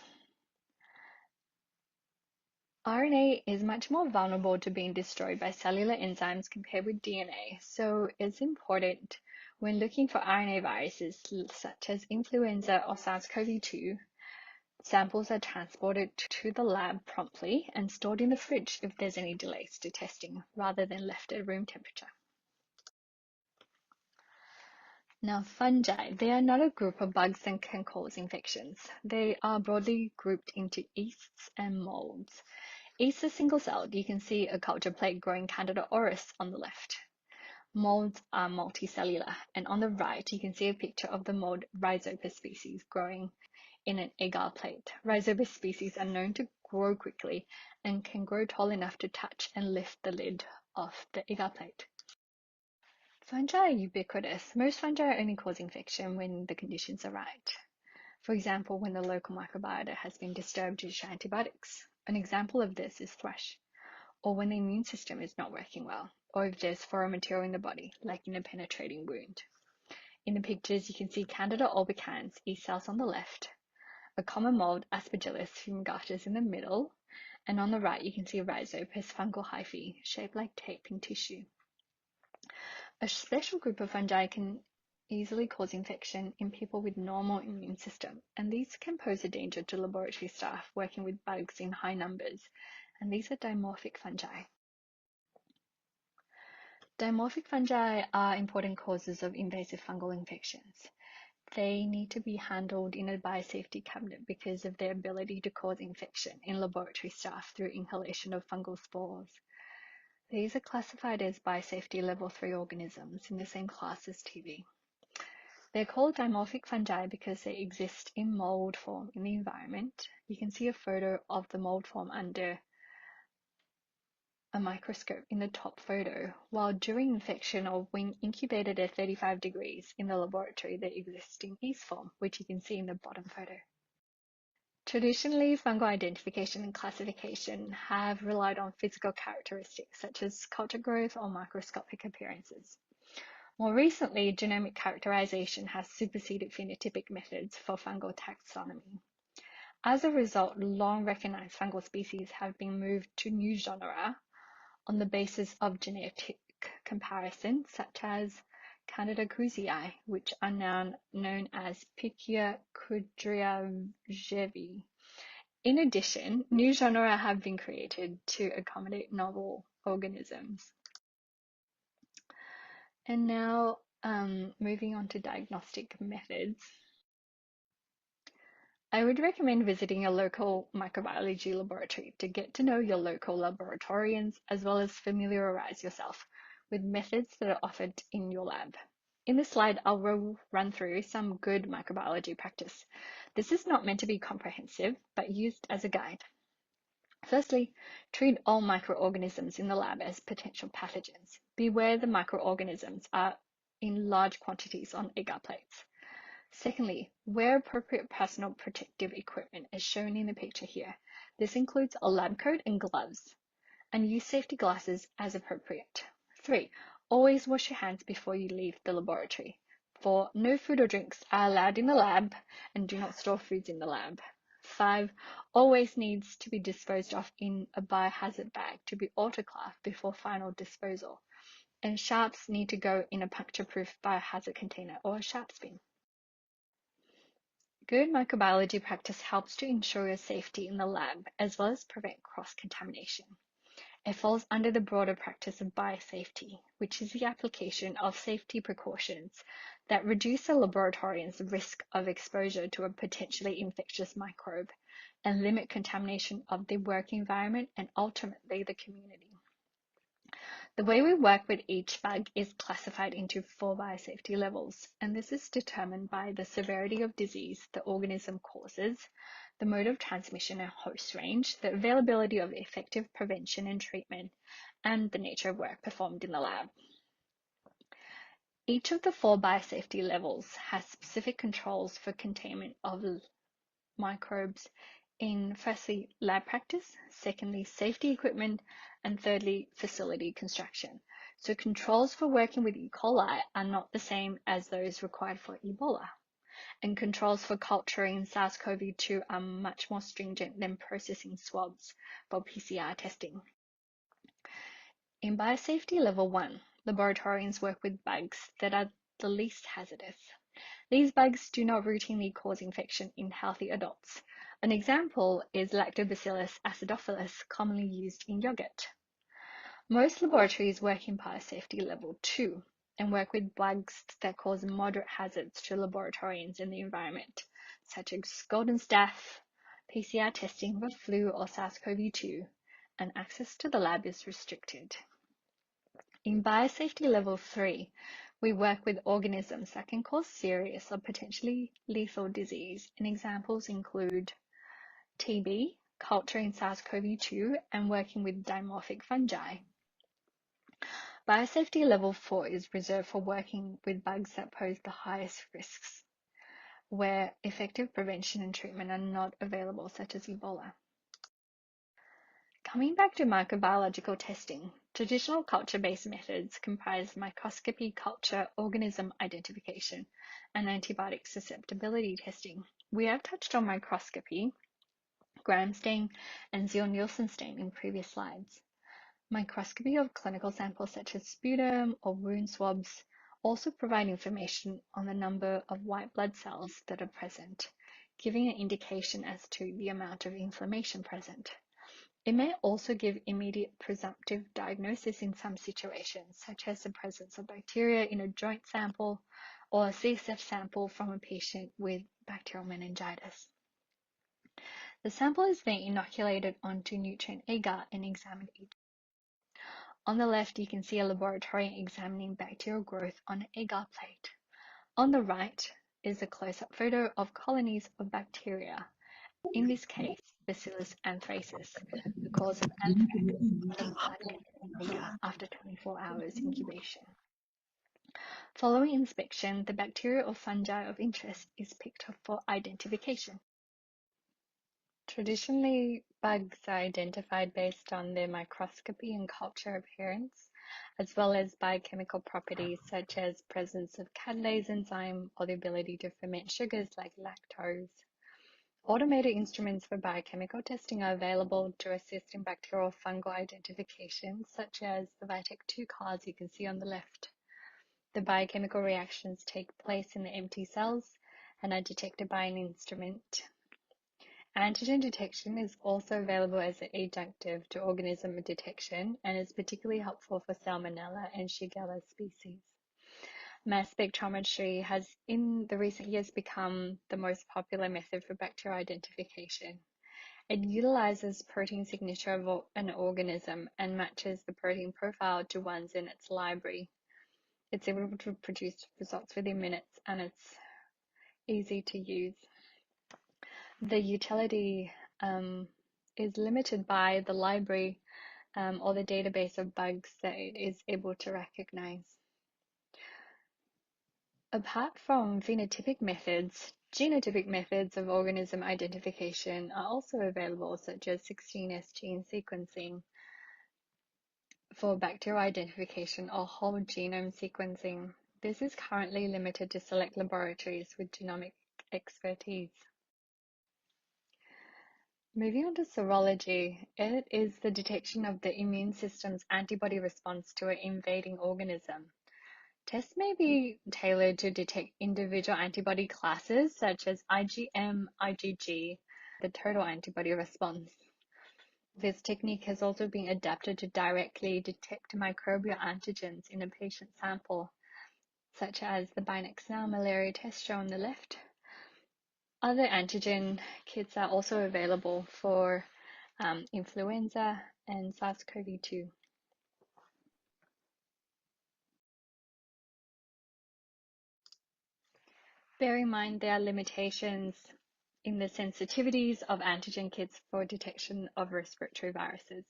RNA is much more vulnerable to being destroyed by cellular enzymes compared with DNA, so it's important when looking for RNA viruses such as influenza or SARS-CoV-2, samples are transported to the lab promptly and stored in the fridge if there's any delays to testing, rather than left at room temperature. Now, fungi, they are not a group of bugs that can cause infections. They are broadly grouped into yeasts and molds. Yeast is single-celled. You can see a culture plate growing Candida auris on the left. Molds are multicellular, and on the right, you can see a picture of the mold Rhizopus species growing in an agar plate. Rhizopus species are known to grow quickly and can grow tall enough to touch and lift the lid off the agar plate. Fungi are ubiquitous. Most fungi only cause infection when the conditions are right. For example, when the local microbiota has been disturbed due to antibiotics. An example of this is thrush, or when the immune system is not working well, or if there's foreign material in the body, like in a penetrating wound. In the pictures, you can see Candida albicans, yeast cells on the left, a common mold, Aspergillus fumigatus, in the middle, and on the right, you can see Rhizopus fungal hyphae, shaped like taping tissue. A special group of fungi can easily cause infection in people with normal immune system, and these can pose a danger to laboratory staff working with bugs in high numbers, and these are dimorphic fungi. Dimorphic fungi are important causes of invasive fungal infections. They need to be handled in a biosafety cabinet because of their ability to cause infection in laboratory staff through inhalation of fungal spores. These are classified as biosafety level 3 organisms in the same class as TB. They're called dimorphic fungi because they exist in mold form in the environment. You can see a photo of the mold form under a microscope in the top photo, while during infection or when incubated at 35 degrees in the laboratory, they exist in yeast form, which you can see in the bottom photo. Traditionally, fungal identification and classification have relied on physical characteristics such as culture growth or microscopic appearances. More recently, genomic characterization has superseded phenotypic methods for fungal taxonomy. As a result, long recognized fungal species have been moved to new genera on the basis of genetic comparison, such as Candida krusei, which are now known as Pichia kudryavjevi. In addition, new genera have been created to accommodate novel organisms. And now, moving on to diagnostic methods. I would recommend visiting a local microbiology laboratory to get to know your local laboratorians as well as familiarize yourself with methods that are offered in your lab. In this slide, I'll run through some good microbiology practice. This is not meant to be comprehensive, but used as a guide. Firstly, treat all microorganisms in the lab as potential pathogens. Beware the microorganisms are in large quantities on agar plates. Secondly, wear appropriate personal protective equipment as shown in the picture here. This includes a lab coat and gloves, and use safety glasses as appropriate. 3. Always wash your hands before you leave the laboratory. 4. No food or drinks are allowed in the lab, and do not store foods in the lab. 5. Always needs to be disposed of in a biohazard bag to be autoclaved before final disposal, and sharps need to go in a puncture-proof biohazard container or a sharps bin. Good microbiology practice helps to ensure your safety in the lab as well as prevent cross-contamination. It falls under the broader practice of biosafety, which is the application of safety precautions that reduce a laboratorian's risk of exposure to a potentially infectious microbe and limit contamination of the work environment and ultimately the community. The way we work with each bug is classified into 4 biosafety levels, and this is determined by the severity of disease the organism causes, the mode of transmission and host range, the availability of effective prevention and treatment, and the nature of work performed in the lab. Each of the 4 biosafety levels has specific controls for containment of microbes in, firstly, lab practice, secondly, safety equipment, and thirdly, facility construction. So controls for working with E. coli are not the same as those required for Ebola. And controls for culturing SARS-CoV-2 are much more stringent than processing swabs for PCR testing. In biosafety level 1, laboratorians work with bugs that are the least hazardous. These bugs do not routinely cause infection in healthy adults. An example is Lactobacillus acidophilus, commonly used in yogurt. Most laboratories work in biosafety level 2 and work with bugs that cause moderate hazards to laboratorians in the environment, such as golden staph, PCR testing for flu or SARS-CoV-2, and access to the lab is restricted. In biosafety level 3, we work with organisms that can cause serious or potentially lethal disease, and examples include TB, culturing SARS-CoV-2, and working with dimorphic fungi. Biosafety level 4 is reserved for working with bugs that pose the highest risks, where effective prevention and treatment are not available, such as Ebola. Coming back to microbiological testing, traditional culture-based methods comprise microscopy, culture, organism identification, and antibiotic susceptibility testing. We have touched on microscopy, Gram stain, and Ziehl-Neelsen stain in previous slides. Microscopy of clinical samples such as sputum or wound swabs also provide information on the number of white blood cells that are present, giving an indication as to the amount of inflammation present. It may also give immediate presumptive diagnosis in some situations, such as the presence of bacteria in a joint sample or a CSF sample from a patient with bacterial meningitis. The sample is then inoculated onto nutrient agar and examined each. On the left, you can see a laboratory examining bacterial growth on an agar plate. On the right is a close-up photo of colonies of bacteria, in this case, Bacillus anthracis, the cause of anthrax on a blood agar after 24 hours incubation. Following inspection, the bacteria or fungi of interest is picked up for identification. Traditionally, bugs are identified based on their microscopy and culture appearance, as well as biochemical properties such as presence of catalase enzyme or the ability to ferment sugars like lactose. Automated instruments for biochemical testing are available to assist in bacterial fungal identification, such as the Vitek 2 cards you can see on the left. The biochemical reactions take place in the empty cells and are detected by an instrument. Antigen detection is also available as an adjunctive to organism detection and is particularly helpful for Salmonella and Shigella species. Mass spectrometry has in the recent years become the most popular method for bacterial identification. It utilizes protein signature of an organism and matches the protein profile to ones in its library. It's able to produce results within minutes and it's easy to use. The utility is limited by the library or the database of bugs that it is able to recognize. Apart from phenotypic methods, genotypic methods of organism identification are also available, such as 16S gene sequencing for bacterial identification or whole genome sequencing. This is currently limited to select laboratories with genomic expertise. Moving on to serology, it is the detection of the immune system's antibody response to an invading organism. Tests may be tailored to detect individual antibody classes such as IgM, IgG, the total antibody response. This technique has also been adapted to directly detect microbial antigens in a patient sample, such as the Binaxnal malaria test shown on the left. Other antigen kits are also available for influenza and SARS-CoV-2. Bear in mind there are limitations in the sensitivities of antigen kits for detection of respiratory viruses.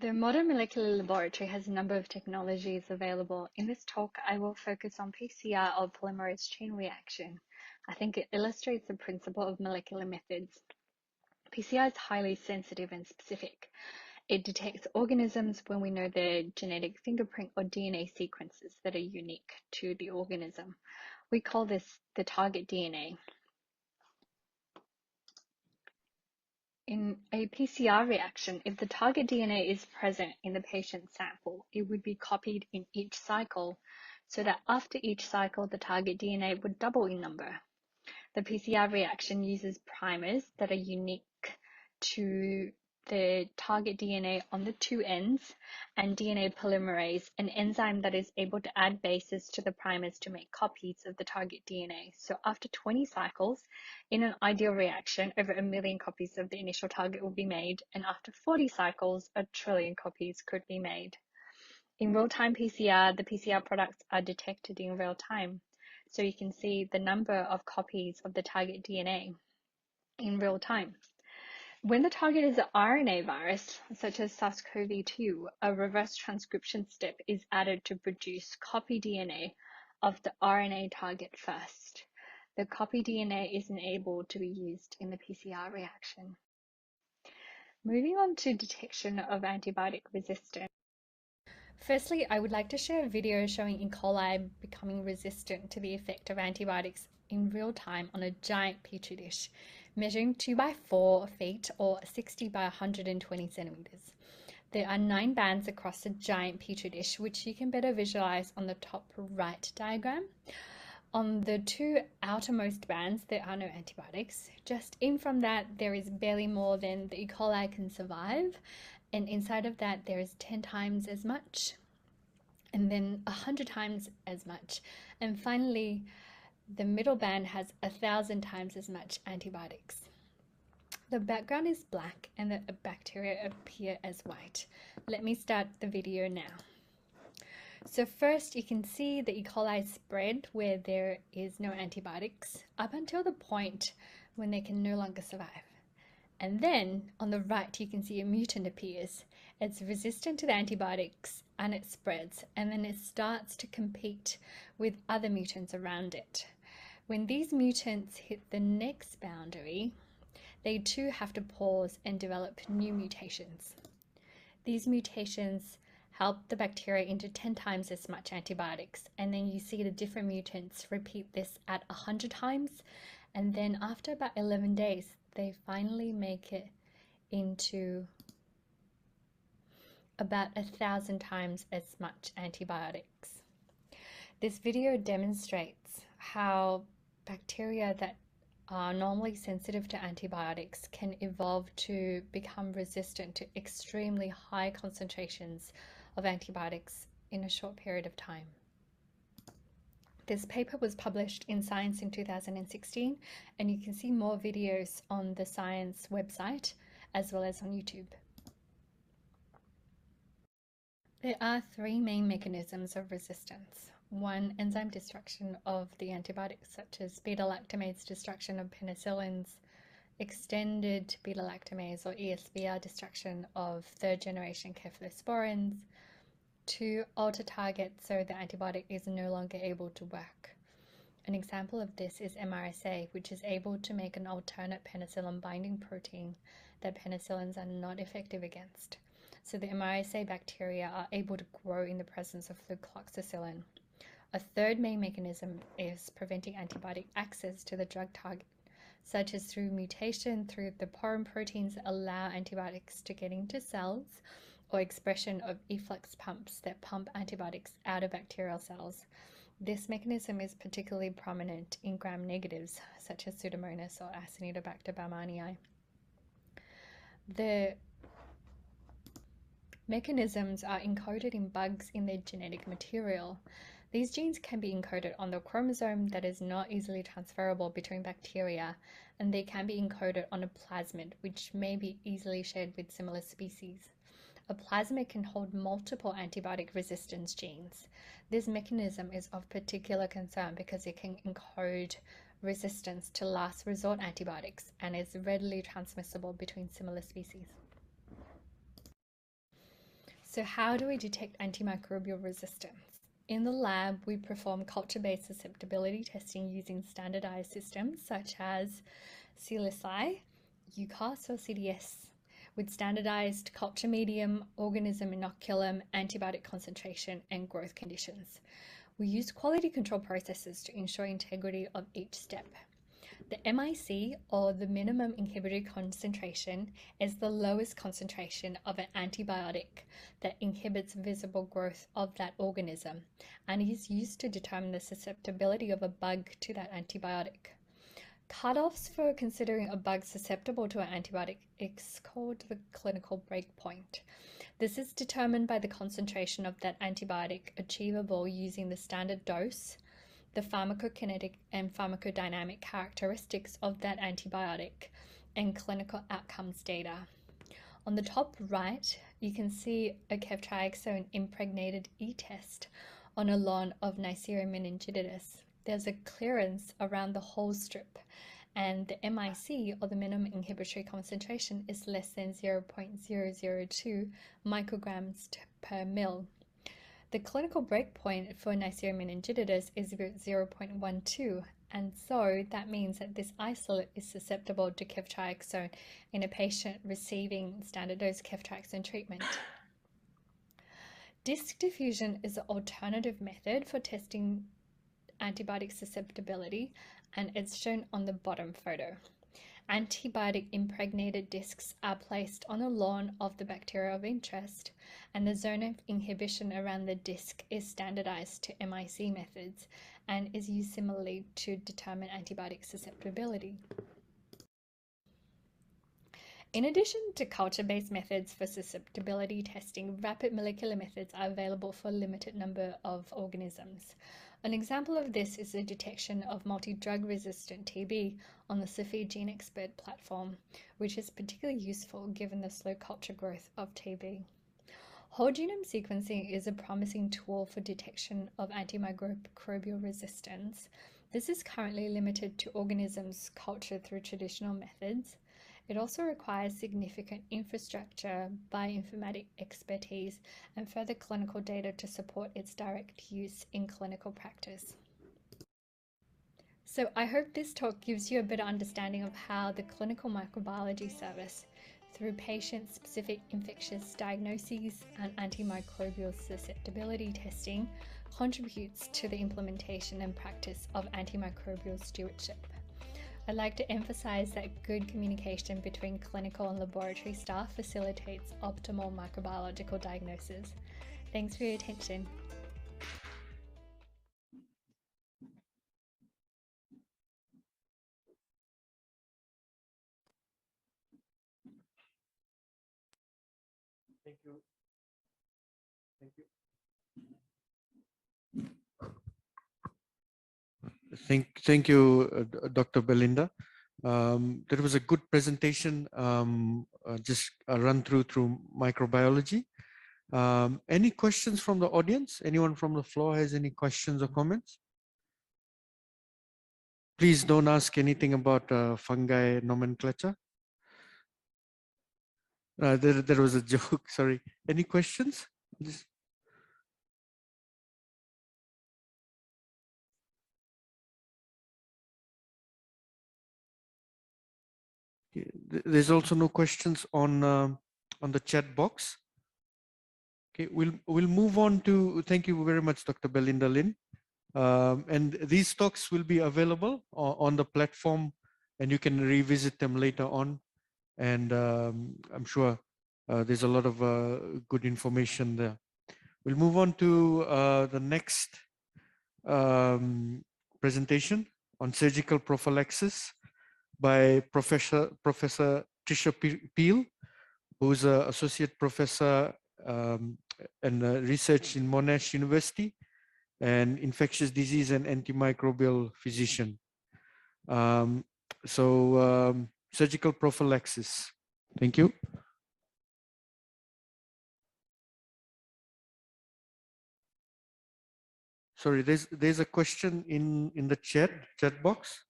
The modern molecular laboratory has a number of technologies available. In this talk, I will focus on PCR or polymerase chain reaction. I think it illustrates the principle of molecular methods. PCR is highly sensitive and specific. It detects organisms when we know their genetic fingerprint or DNA sequences that are unique to the organism. We call this the target DNA. In a PCR reaction, if the target DNA is present in the patient's sample, it would be copied in each cycle, so that after each cycle, the target DNA would double in number. The PCR reaction uses primers that are unique to the target DNA on the two ends, and DNA polymerase, an enzyme that is able to add bases to the primers to make copies of the target DNA. So after 20 cycles, in an ideal reaction, over 1 million copies of the initial target will be made, and after 40 cycles, 1 trillion copies could be made. In real-time PCR, the PCR products are detected in real time. So you can see the number of copies of the target DNA in real time. When the target is an RNA virus, such as SARS-CoV-2, a reverse transcription step is added to produce copy DNA of the RNA target first. The copy DNA is enabled to be used in the PCR reaction. Moving on to detection of antibiotic resistance. Firstly, I would like to share a video showing E. coli becoming resistant to the effect of antibiotics in real time on a giant petri dish, measuring 2 by 4 feet or 60 by 120 centimeters. There are 9 bands across the giant petri dish, which you can better visualize on the top right diagram. On the 2 outermost bands, there are no antibiotics. Just in from that, there is barely more than the E. coli can survive, and inside of that, there is 10 times as much. and then 100 times as much. And finally, the middle band has 1,000 times as much antibiotics. The background is black and the bacteria appear as white. Let me start the video now. So first you can see the E. coli spread where there is no antibiotics up until the point when they can no longer survive. And then on the right you can see a mutant appears. It's resistant to the antibiotics and it spreads, and then it starts to compete with other mutants around it. When these mutants hit the next boundary, they too have to pause and develop new mutations. These mutations help the bacteria into 10 times as much antibiotics, and then you see the different mutants repeat this at 100 times, and then after about 11 days they finally make it into about 1,000 times as much antibiotics. This video demonstrates how bacteria that are normally sensitive to antibiotics can evolve to become resistant to extremely high concentrations of antibiotics in a short period of time. This paper was published in Science in 2016, and you can see more videos on the Science website as well as on YouTube. There are three main mechanisms of resistance. One, enzyme destruction of the antibiotics, such as beta-lactamase destruction of penicillins, extended beta-lactamase or ESBR destruction of third-generation cephalosporins, to alter targets so the antibiotic is no longer able to work. An example of this is MRSA, which is able to make an alternate penicillin binding protein that penicillins are not effective against. So the MRSA bacteria are able to grow in the presence of flucloxacillin. A third main mechanism is preventing antibiotic access to the drug target, such as through mutation through the porin proteins that allow antibiotics to get into cells, or expression of efflux pumps that pump antibiotics out of bacterial cells. This mechanism is particularly prominent in gram-negatives, such as Pseudomonas or Acinetobacter baumannii. The mechanisms are encoded in bugs in their genetic material. These genes can be encoded on the chromosome that is not easily transferable between bacteria, and they can be encoded on a plasmid, which may be easily shared with similar species. A plasmid can hold multiple antibiotic resistance genes. This mechanism is of particular concern because it can encode resistance to last resort antibiotics and is readily transmissible between similar species. So how do we detect antimicrobial resistance? In the lab, we perform culture-based susceptibility testing using standardized systems such as CLSI, UCAS or CDS, with standardized culture medium, organism inoculum, antibiotic concentration, and growth conditions. We use quality control processes to ensure integrity of each step. The MIC, or the minimum inhibitory concentration, is the lowest concentration of an antibiotic that inhibits visible growth of that organism and is used to determine the susceptibility of a bug to that antibiotic. Cutoffs for considering a bug susceptible to an antibiotic is called the clinical breakpoint. This is determined by the concentration of that antibiotic achievable using the standard dose, the pharmacokinetic and pharmacodynamic characteristics of that antibiotic, and clinical outcomes data. On the top right, you can see a ceftriaxone impregnated e-test on a lawn of Neisseria meningitidis. There's a clearance around the whole strip, and the MIC, or the minimum inhibitory concentration, is less than 0.002 micrograms per mil. The clinical breakpoint for Neisseria meningitidis is 0.12, and so that means that this isolate is susceptible to ceftriaxone in a patient receiving standard dose ceftriaxone treatment. Disc diffusion is an alternative method for testing antibiotic susceptibility, and it's shown on the bottom photo. Antibiotic impregnated discs are placed on a lawn of the bacteria of interest, and the zone of inhibition around the disc is standardized to MIC methods and is used similarly to determine antibiotic susceptibility. In addition to culture-based methods for susceptibility testing, rapid molecular methods are available for a limited number of organisms. An example of this is the detection of multi-drug resistant TB on the Fiji Gene Expert platform, which is particularly useful given the slow culture growth of TB. Whole genome sequencing is a promising tool for detection of antimicrobial resistance. This is currently limited to organisms cultured through traditional methods. It also requires significant infrastructure, bioinformatic expertise, and further clinical data to support its direct use in clinical practice. So I hope this talk gives you a better understanding of how the clinical microbiology service, through patient-specific infectious diagnoses and antimicrobial susceptibility testing, contributes to the implementation and practice of antimicrobial stewardship. I'd like to emphasize that good communication between clinical and laboratory staff facilitates optimal microbiological diagnosis. Thanks for your attention. Thank you. Thank you. Thank you, Dr. Belinda. That was a good presentation, just a run through microbiology. Any questions from the audience? Anyone from the floor has any questions or comments? Please don't ask anything about fungi nomenclature. There was a joke, sorry. Any questions? There's also no questions on the chat box. Okay, we'll move on to, thank you very much, Dr. Belinda Lin. And these talks will be available on the platform, and you can revisit them later on. And I'm sure there's a lot of good information there. We'll move on to the next presentation on surgical prophylaxis by Professor Tricia Peel, who's an associate professor and research in Monash University and infectious disease and antimicrobial physician. Surgical prophylaxis. Thank you. Sorry, there's a question in the chat box.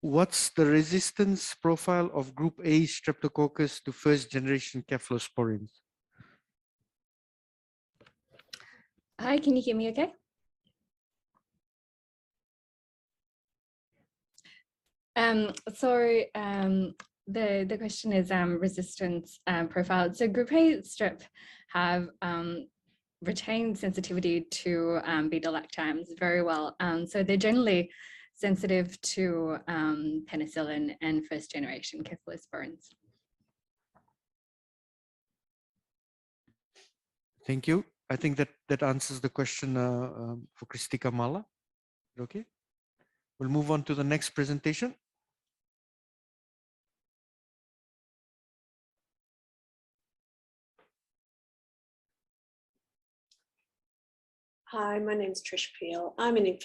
What's the resistance profile of group A streptococcus to first generation cephalosporins? Hi, can you hear me okay? The question is resistance profile. So group A strep have retained sensitivity to beta-lactams very well. So they're generally sensitive to penicillin and first generation cephalosporins. Thank you. I think that answers the question for Kristika Mala. Okay. We'll move on to the next presentation. Hi, my name is Trish Peel. I'm an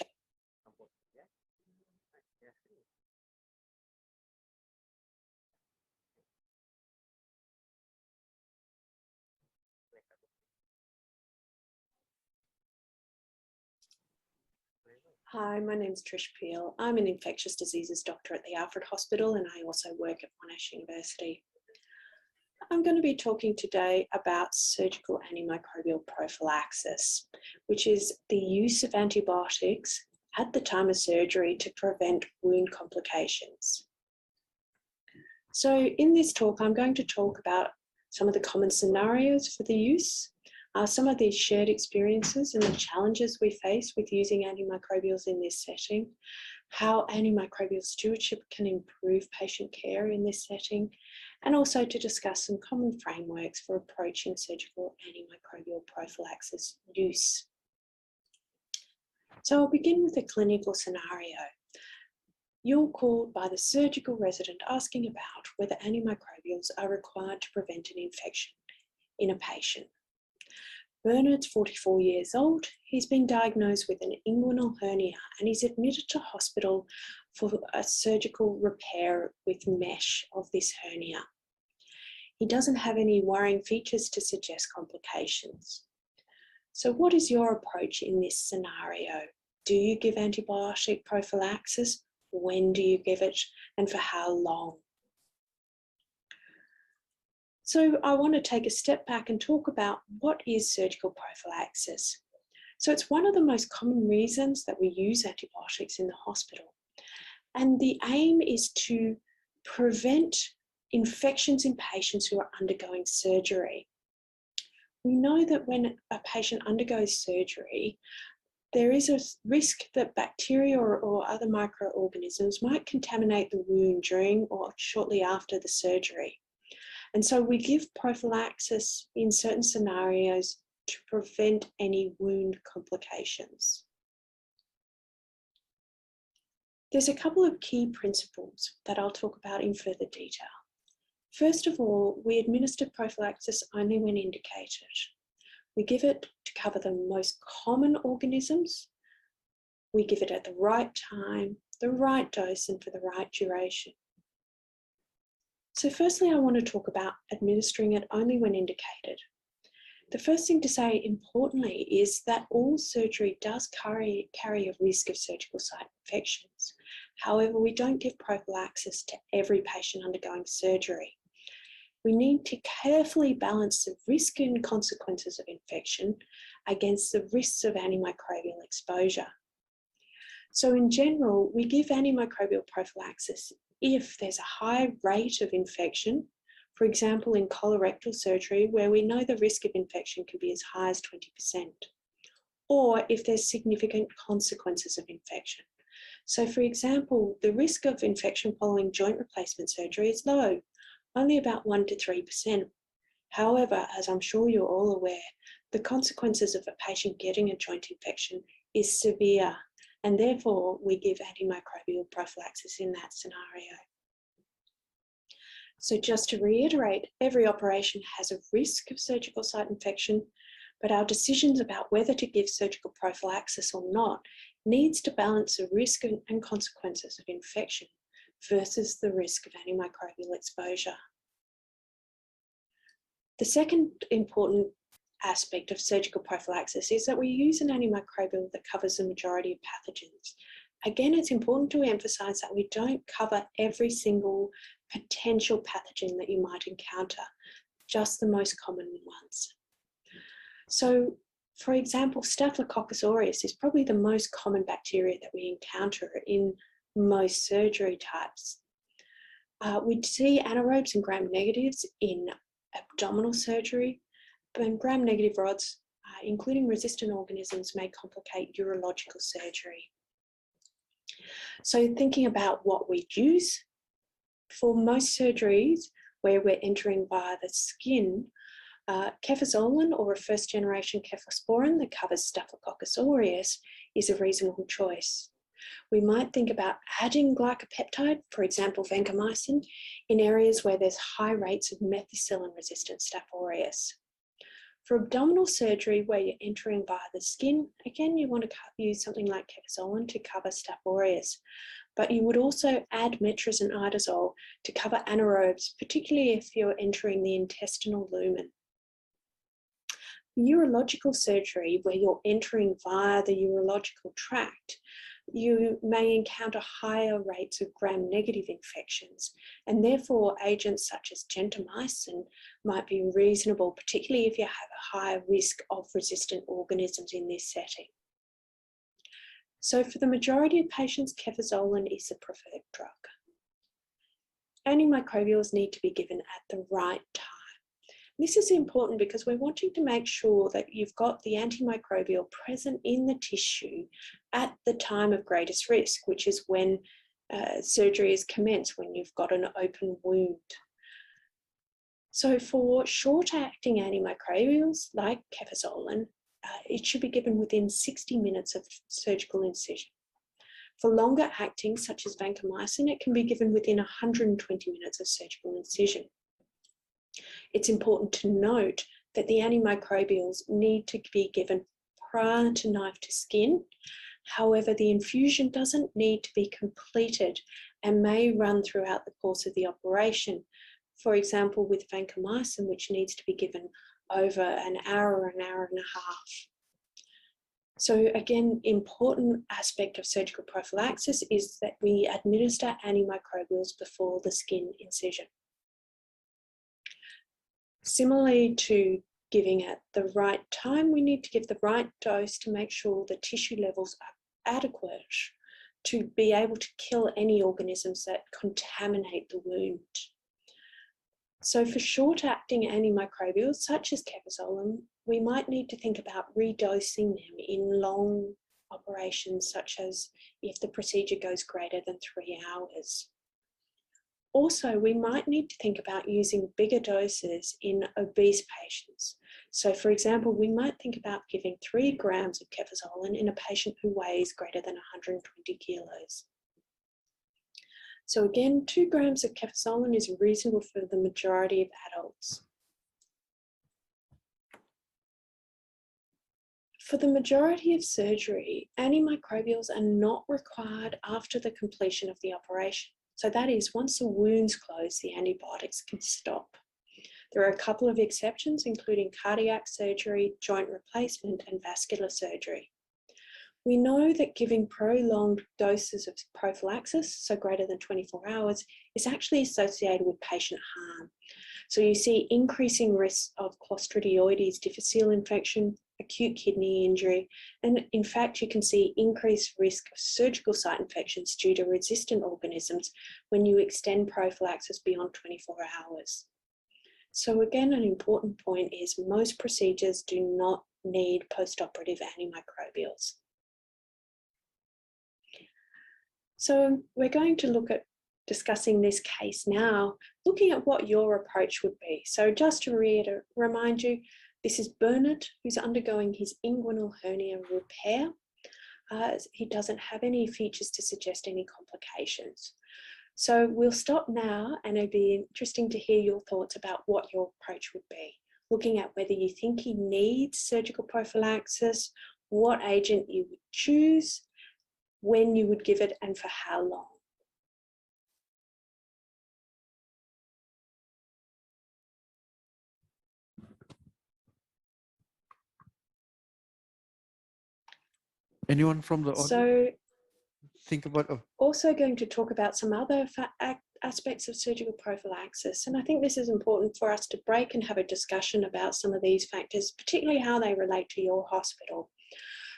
Hi, my name is Trish Peel. I'm an infectious diseases doctor at the Alfred Hospital, and I also work at Monash University. I'm going to be talking today about surgical antimicrobial prophylaxis, which is the use of antibiotics at the time of surgery to prevent wound complications. So in this talk, I'm going to talk about some of the common scenarios for the use, some of these shared experiences and the challenges we face with using antimicrobials in this setting, how antimicrobial stewardship can improve patient care in this setting, and also to discuss some common frameworks for approaching surgical antimicrobial prophylaxis use. So I'll begin with a clinical scenario. You're called by the surgical resident asking about whether antimicrobials are required to prevent an infection in a patient. Bernard's 44 years old. He's been diagnosed with an inguinal hernia and he's admitted to hospital for a surgical repair with mesh of this hernia. He doesn't have any worrying features to suggest complications. So what is your approach in this scenario? Do you give antibiotic prophylaxis? When do you give it and for how long? So I want to take a step back and talk about what is surgical prophylaxis. So it's one of the most common reasons that we use antibiotics in the hospital. And the aim is to prevent infections in patients who are undergoing surgery. We know that when a patient undergoes surgery, there is a risk that bacteria or other microorganisms might contaminate the wound during or shortly after the surgery. And so we give prophylaxis in certain scenarios to prevent any wound complications. There's a couple of key principles that I'll talk about in further detail. First of all, we administer prophylaxis only when indicated. We give it to cover the most common organisms. We give it at the right time, the right dose, and for the right duration. So firstly, I want to talk about administering it only when indicated. The first thing to say importantly is that all surgery does carry a risk of surgical site infections. However, we don't give prophylaxis to every patient undergoing surgery. We need to carefully balance the risk and consequences of infection against the risks of antimicrobial exposure. So in general, we give antimicrobial prophylaxis if there's a high rate of infection, for example, in colorectal surgery, where we know the risk of infection can be as high as 20%, or if there's significant consequences of infection. So for example, the risk of infection following joint replacement surgery is low, only about 1 to 3%. However, as I'm sure you're all aware, the consequences of a patient getting a joint infection is severe, and therefore we give antimicrobial prophylaxis in that scenario. So just to reiterate, every operation has a risk of surgical site infection, but our decisions about whether to give surgical prophylaxis or not needs to balance the risk and consequences of infection versus the risk of antimicrobial exposure. The second important aspect of surgical prophylaxis is that we use an antimicrobial that covers the majority of pathogens. Again, it's important to emphasize that we don't cover every single potential pathogen that you might encounter, just the most common ones. So, for example, Staphylococcus aureus is probably the most common bacteria that we encounter in most surgery types. We see anaerobes and gram-negatives in abdominal surgery, and gram-negative rods, including resistant organisms, may complicate urological surgery. So thinking about what we use, for most surgeries where we're entering via the skin, cefazolin or a first-generation cephalosporin that covers Staphylococcus aureus is a reasonable choice. We might think about adding glycopeptide, for example, vancomycin, in areas where there's high rates of methicillin-resistant Staph aureus. For abdominal surgery where you're entering via the skin, again, you want to use something like cefazolin to cover Staph aureus, but you would also add metronidazole to cover anaerobes, particularly if you're entering the intestinal lumen. Urological surgery where you're entering via the urological tract, you may encounter higher rates of gram-negative infections, and therefore agents such as gentamicin might be reasonable, particularly if you have a higher risk of resistant organisms in this setting. So for the majority of patients, cefazolin is the preferred drug. Antimicrobials need to be given at the right time. This is important because we're wanting to make sure that you've got the antimicrobial present in the tissue at the time of greatest risk, which is when surgery is commenced, when you've got an open wound. So for short-acting antimicrobials like cefazolin, it should be given within 60 minutes of surgical incision. For longer acting, such as vancomycin, it can be given within 120 minutes of surgical incision. It's important to note that the antimicrobials need to be given prior to knife to skin. However, the infusion doesn't need to be completed and may run throughout the course of the operation. For example, with vancomycin, which needs to be given over an hour and a half. So again, important aspect of surgical prophylaxis is that we administer antimicrobials before the skin incision. Similarly to giving at the right time, we need to give the right dose to make sure the tissue levels are adequate to be able to kill any organisms that contaminate the wound. So for short-acting antimicrobials, such as cefuzolam, we might need to think about redosing them in long operations, such as if the procedure goes greater than 3 hours. Also, we might need to think about using bigger doses in obese patients. So for example, we might think about giving 3 grams of cefuzolam in a patient who weighs greater than 120 kilos. So again, 2 grams of cefuzolam is reasonable for the majority of adults. For the majority of surgery, antimicrobials are not required after the completion of the operation. So that is, once the wound's closed, the antibiotics can stop. There are a couple of exceptions, including cardiac surgery, joint replacement, and vascular surgery. We know that giving prolonged doses of prophylaxis, so greater than 24 hours, is actually associated with patient harm. So you see increasing risks of Clostridioides difficile infection, acute kidney injury, and in fact, you can see increased risk of surgical site infections due to resistant organisms when you extend prophylaxis beyond 24 hours. So again, an important point is most procedures do not need postoperative antimicrobials. So we're going to look at discussing this case now, looking at what your approach would be. So just to remind you, this is Bernard, who's undergoing his inguinal hernia repair. He doesn't have any features to suggest any complications. So we'll stop now, and it'd be interesting to hear your thoughts about what your approach would be, looking at whether you think he needs surgical prophylaxis, what agent you would choose, when you would give it, and for how long. Anyone from the audience? So Think about also going to talk about some other aspects of surgical prophylaxis. And I think this is important for us to break and have a discussion about some of these factors, particularly how they relate to your hospital.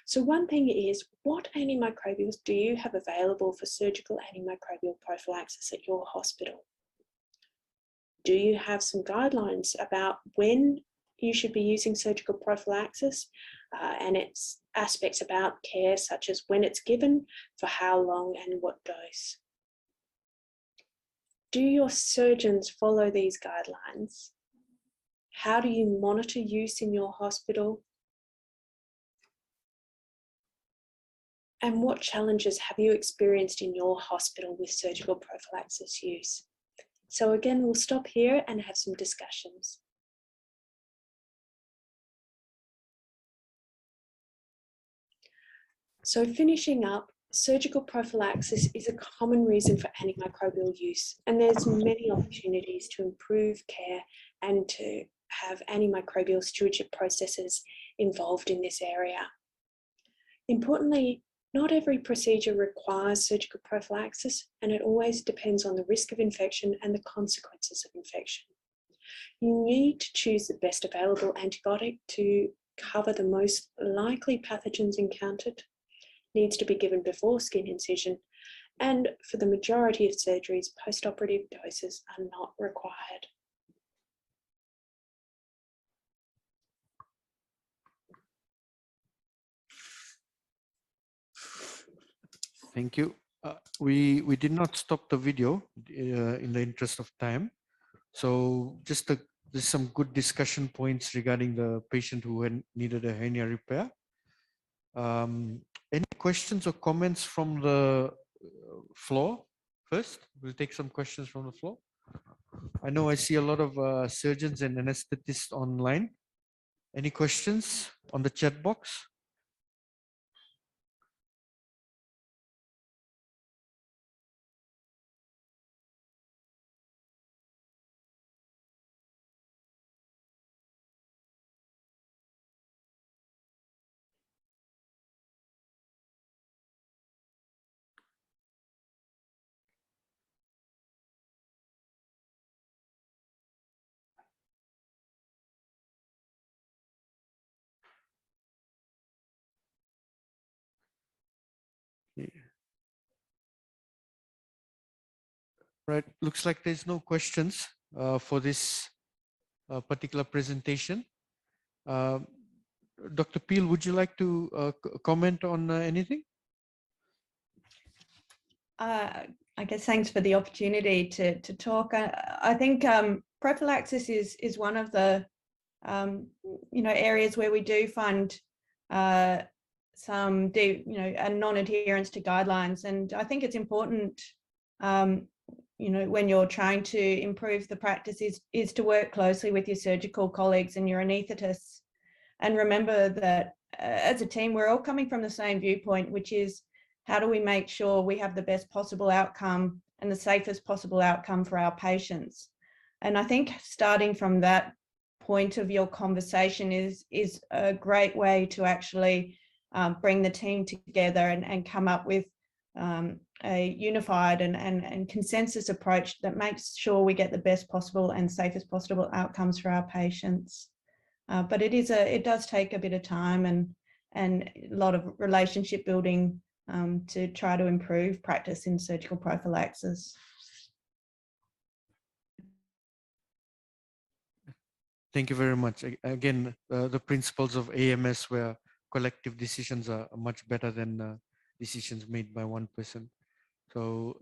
So one thing is, what antimicrobials do you have available for surgical antimicrobial prophylaxis at your hospital? Do you have some guidelines about when you should be using surgical prophylaxis and its aspects about care, such as when it's given, for how long, and what dose? Do your surgeons follow these guidelines? How do you monitor use in your hospital? And what challenges have you experienced in your hospital with surgical prophylaxis use? So again, we'll stop here and have some discussions. So finishing up, surgical prophylaxis is a common reason for antimicrobial use, and there's many opportunities to improve care and to have antimicrobial stewardship processes involved in this area. Importantly, not every procedure requires surgical prophylaxis, and it always depends on the risk of infection and the consequences of infection. You need to choose the best available antibiotic to cover the most likely pathogens encountered, needs to be given before skin incision, and for the majority of surgeries, postoperative doses are not required. Thank you. We did not stop the video in the interest of time. So just there's some good discussion points regarding the patient who needed a hernia repair. Any questions or comments from the floor first? We'll take some questions from the floor. I know I see a lot of surgeons and anesthetists online. Any questions on the chat box? Right, looks like there's no questions for this particular presentation. Dr. Peel, would you like to comment on anything? I guess thanks for the opportunity to talk. I think prophylaxis is one of the areas where we do find some a non-adherence to guidelines, and I think it's important when you're trying to improve the practice is to work closely with your surgical colleagues and your anaesthetists, and remember that as a team we're all coming from the same viewpoint, which is how do we make sure we have the best possible outcome and the safest possible outcome for our patients. And I think starting from that point of your conversation is a great way to actually bring the team together and come up with a unified and consensus approach that makes sure we get the best possible and safest possible outcomes for our patients. But it does take a bit of time and a lot of relationship building to try to improve practice in surgical prophylaxis. Thank you very much. Again, the principles of AMS where collective decisions are much better than decisions made by one person. So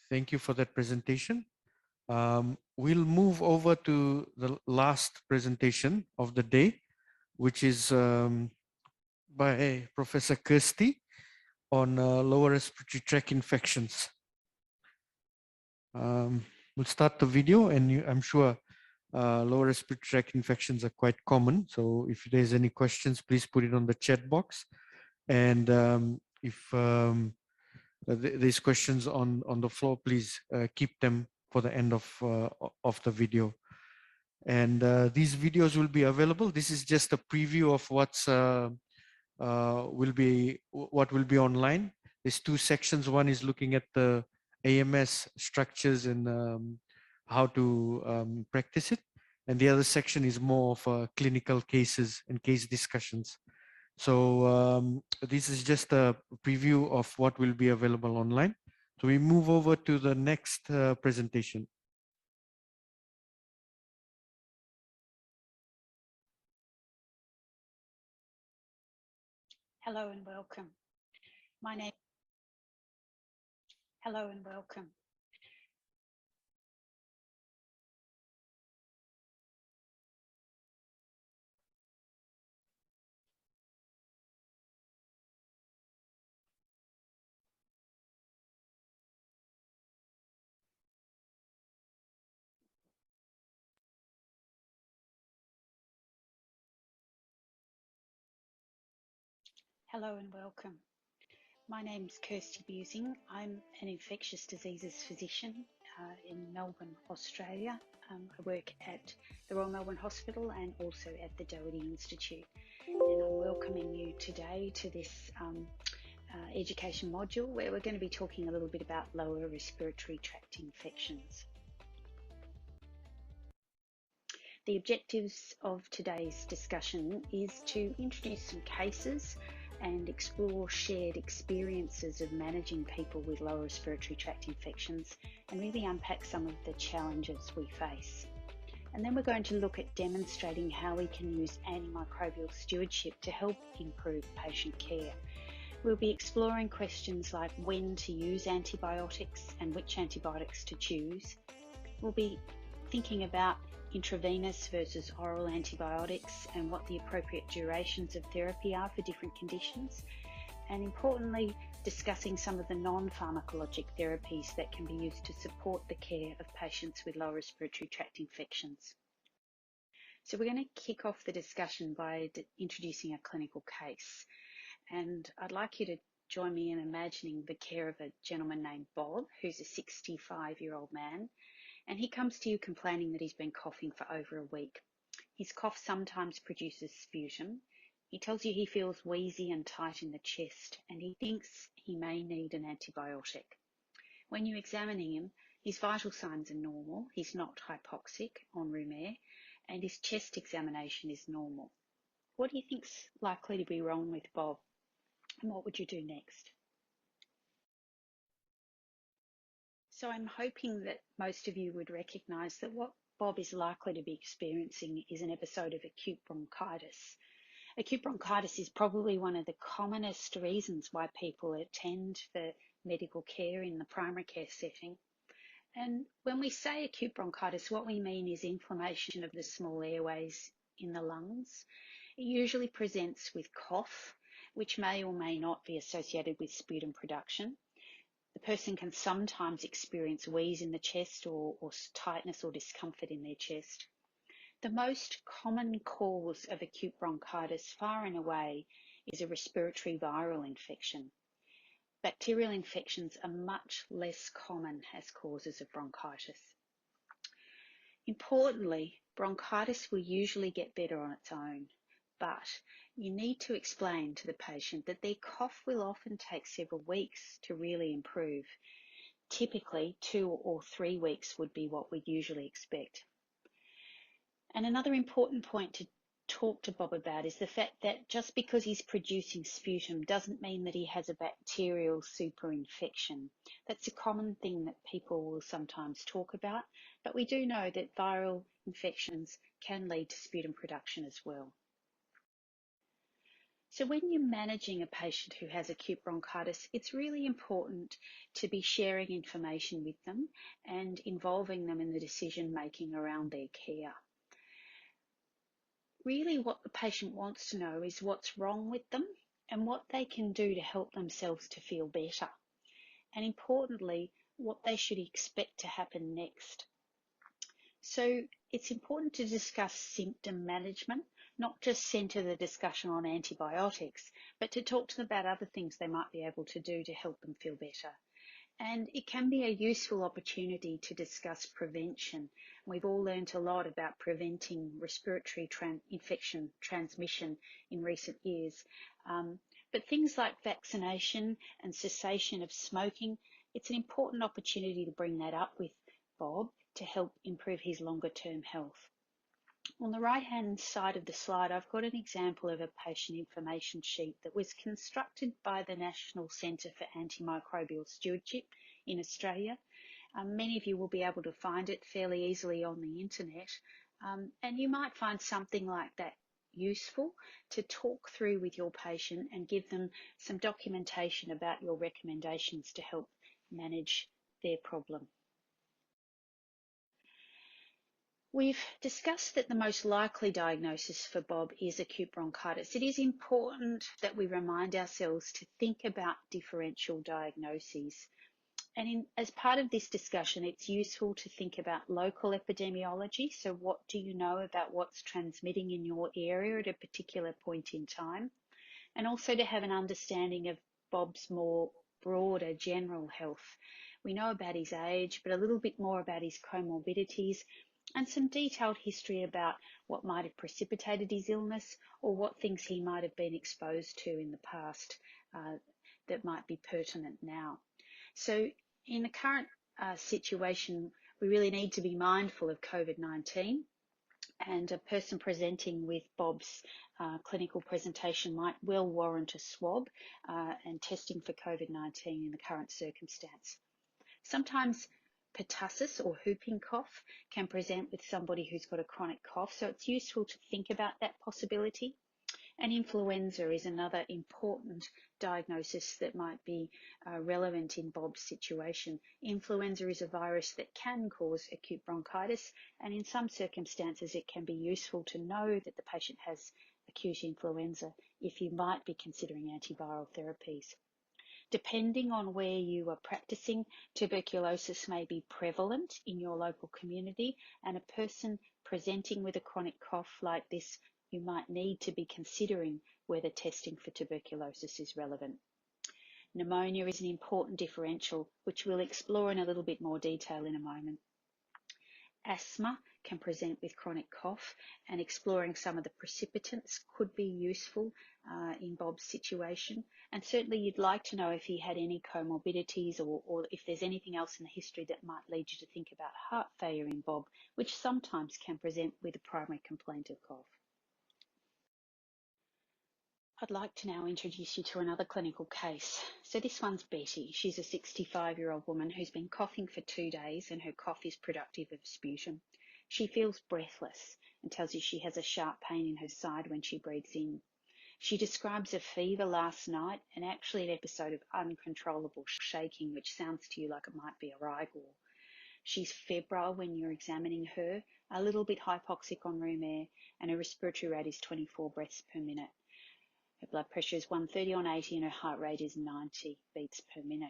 thank you for that presentation. We'll move over to the last presentation of the day, which is by Professor Kirsty on lower respiratory tract infections. We'll start the video, and I'm sure lower respiratory tract infections are quite common. So if there's any questions, please put it on the chat box. And if there's questions on the floor, please keep them for the end of the video. And these videos will be available. This is just a preview of what will be online. There's two sections. One is looking at the AMS structures and how to practice it. And the other section is more of clinical cases and case discussions. So this is just a preview of what will be available online. So we move over to the next presentation. Hello and welcome. Hello and welcome. Hello and welcome. My name's Kirsty Busing. I'm an infectious diseases physician in Melbourne, Australia. I work at the Royal Melbourne Hospital and also at the Doherty Institute. And I'm welcoming you today to this education module where we're going to be talking a little bit about lower respiratory tract infections. The objectives of today's discussion is to introduce some cases and explore shared experiences of managing people with lower respiratory tract infections and really unpack some of the challenges we face. And then we're going to look at demonstrating how we can use antimicrobial stewardship to help improve patient care. We'll be exploring questions like when to use antibiotics and which antibiotics to choose. We'll be thinking about intravenous versus oral antibiotics and what the appropriate durations of therapy are for different conditions. and importantly, discussing some of the non-pharmacologic therapies that can be used to support the care of patients with lower respiratory tract infections. So we're going to kick off the discussion by introducing a clinical case. And I'd like you to join me in imagining the care of a gentleman named Bob, who's a 65-year-old man, and he comes to you complaining that he's been coughing for over a week. His cough sometimes produces sputum. He tells you he feels wheezy and tight in the chest, and he thinks he may need an antibiotic. When you're examining him, his vital signs are normal. He's not hypoxic en room air, and his chest examination is normal. What do you think's likely to be wrong with Bob, and what would you do next? So I'm hoping that most of you would recognise that what Bob is likely to be experiencing is an episode of acute bronchitis. Acute bronchitis is probably one of the commonest reasons why people attend for medical care in the primary care setting. And when we say acute bronchitis, what we mean is inflammation of the small airways in the lungs. It usually presents with cough, which may or may not be associated with sputum production. The person can sometimes experience wheeze in the chest or tightness or discomfort in their chest. The most common cause of acute bronchitis, far and away, is a respiratory viral infection. Bacterial infections are much less common as causes of bronchitis. Importantly, bronchitis will usually get better on its own, but you need to explain to the patient that their cough will often take several weeks to really improve. Typically, 2 or 3 weeks would be what we'd usually expect. And another important point to talk to Bob about is the fact that just because he's producing sputum doesn't mean that he has a bacterial superinfection. That's a common thing that people will sometimes talk about, but we do know that viral infections can lead to sputum production as well. So when you're managing a patient who has acute bronchitis, it's really important to be sharing information with them and involving them in the decision making around their care. Really what the patient wants to know is what's wrong with them and what they can do to help themselves to feel better. And importantly, what they should expect to happen next. So it's important to discuss symptom management, not just centre the discussion on antibiotics, but to talk to them about other things they might be able to do to help them feel better. And it can be a useful opportunity to discuss prevention. We've all learned a lot about preventing respiratory infection transmission in recent years. But things like vaccination and cessation of smoking, it's an important opportunity to bring that up with Bob to help improve his longer term health. On the right-hand side of the slide, I've got an example of a patient information sheet that was constructed by the National Centre for Antimicrobial Stewardship in Australia. Many of you will be able to find it fairly easily on the internet, and you might find something like that useful to talk through with your patient and give them some documentation about your recommendations to help manage their problem. We've discussed that the most likely diagnosis for Bob is acute bronchitis. It is important that we remind ourselves to think about differential diagnoses. And as part of this discussion, it's useful to think about local epidemiology. So what do you know about what's transmitting in your area at a particular point in time? And also to have an understanding of Bob's more broader general health. We know about his age, but a little bit more about his comorbidities, and some detailed history about what might have precipitated his illness or what things he might have been exposed to in the past that might be pertinent now. So in the current situation, we really need to be mindful of COVID-19, and a person presenting with Bob's clinical presentation might well warrant a swab and testing for COVID-19 in the current circumstance. Sometimes pertussis or whooping cough can present with somebody who's got a chronic cough, so it's useful to think about that possibility. And influenza is another important diagnosis that might be relevant in Bob's situation. Influenza is a virus that can cause acute bronchitis, and in some circumstances it can be useful to know that the patient has acute influenza if you might be considering antiviral therapies. Depending on where you are practicing, tuberculosis may be prevalent in your local community, and a person presenting with a chronic cough like this, you might need to be considering whether testing for tuberculosis is relevant. Pneumonia is an important differential, which we'll explore in a little bit more detail in a moment. Asthma can present with chronic cough, and exploring some of the precipitants could be useful in Bob's situation. And certainly you'd like to know if he had any comorbidities or if there's anything else in the history that might lead you to think about heart failure in Bob, which sometimes can present with a primary complaint of cough. I'd like to now introduce you to another clinical case. So this one's Betty. She's a 65-year-old woman who's been coughing for 2 days, and her cough is productive of sputum. She feels breathless and tells you she has a sharp pain in her side when she breathes in. She describes a fever last night and actually an episode of uncontrollable shaking, which sounds to you like it might be a rigor. She's febrile when you're examining her, a little bit hypoxic on room air, and her respiratory rate is 24 breaths per minute. Her blood pressure is 130 on 80 and her heart rate is 90 beats per minute.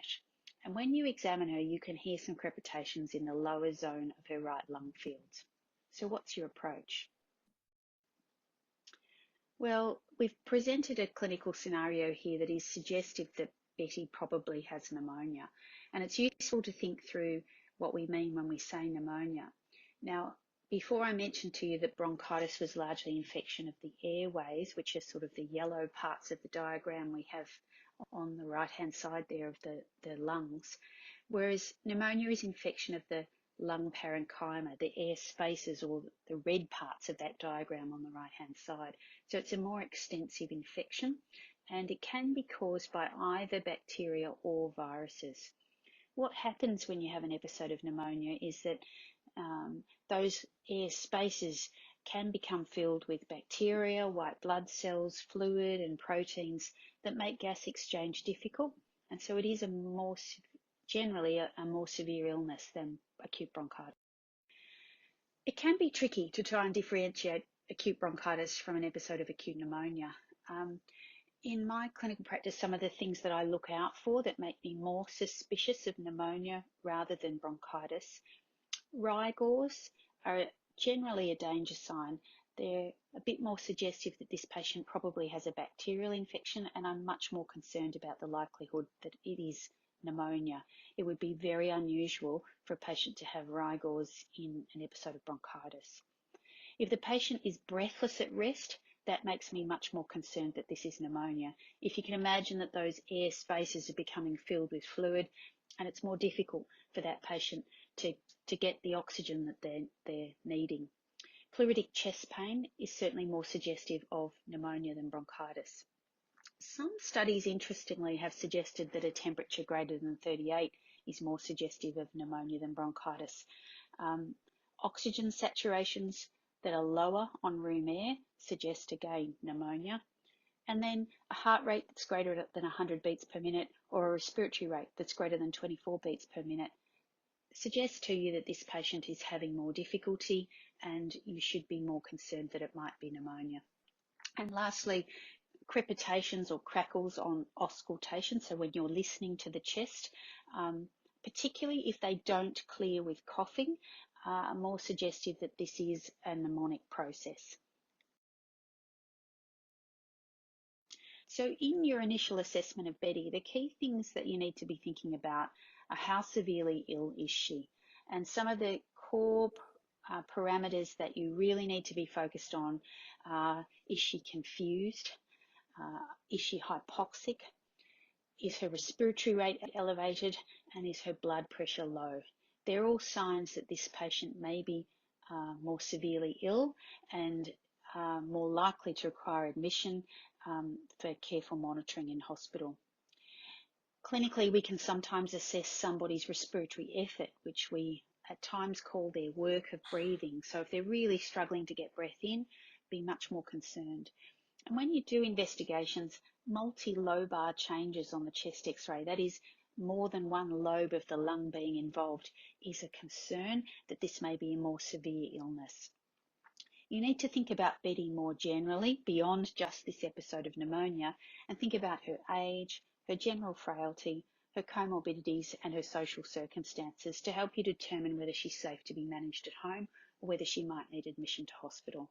And when you examine her, you can hear some crepitations in the lower zone of her right lung fields. So what's your approach? Well, we've presented a clinical scenario here that is suggestive that Betty probably has pneumonia. And it's useful to think through what we mean when we say pneumonia. Now, before I mentioned to you that bronchitis was largely infection of the airways, which are sort of the yellow parts of the diagram we have on the right-hand side there of the lungs, whereas pneumonia is infection of the lung parenchyma, the air spaces or the red parts of that diagram on the right-hand side. So it's a more extensive infection, and it can be caused by either bacteria or viruses. What happens when you have an episode of pneumonia is that those air spaces can become filled with bacteria, white blood cells, fluid and proteins that make gas exchange difficult. And so it is generally a more severe illness than acute bronchitis. It can be tricky to try and differentiate acute bronchitis from an episode of acute pneumonia. In my clinical practice, some of the things that I look out for that make me more suspicious of pneumonia rather than bronchitis. Rigors are generally a danger sign. They're a bit more suggestive that this patient probably has a bacterial infection, and I'm much more concerned about the likelihood that it is pneumonia. It would be very unusual for a patient to have rigors in an episode of bronchitis. If the patient is breathless at rest, that makes me much more concerned that this is pneumonia. If you can imagine that those air spaces are becoming filled with fluid, and it's more difficult for that patient to get the oxygen that they're needing. Pleuritic chest pain is certainly more suggestive of pneumonia than bronchitis. Some studies, interestingly, have suggested that a temperature greater than 38 is more suggestive of pneumonia than bronchitis. Oxygen saturations that are lower on room air suggest, again, pneumonia. And then a heart rate that's greater than 100 beats per minute or a respiratory rate that's greater than 24 beats per minute suggests to you that this patient is having more difficulty and you should be more concerned that it might be pneumonia. And lastly, crepitations or crackles on auscultation, so when you're listening to the chest, particularly if they don't clear with coughing, are more suggestive that this is a mnemonic process. So in your initial assessment of Betty, the key things that you need to be thinking about are how severely ill is she? And some of the core parameters that you really need to be focused on are, is she confused? Is she hypoxic? Is her respiratory rate elevated? And is her blood pressure low? They're all signs that this patient may be more severely ill and more likely to require admission for careful monitoring in hospital. Clinically, we can sometimes assess somebody's respiratory effort, which we at times call their work of breathing. So if they're really struggling to get breath in, be much more concerned. And when you do investigations, multi-lobar changes on the chest X-ray, that is more than one lobe of the lung being involved, is a concern that this may be a more severe illness. You need to think about Betty more generally, beyond just this episode of pneumonia, and think about her age, her general frailty, her comorbidities and her social circumstances to help you determine whether she's safe to be managed at home or whether she might need admission to hospital.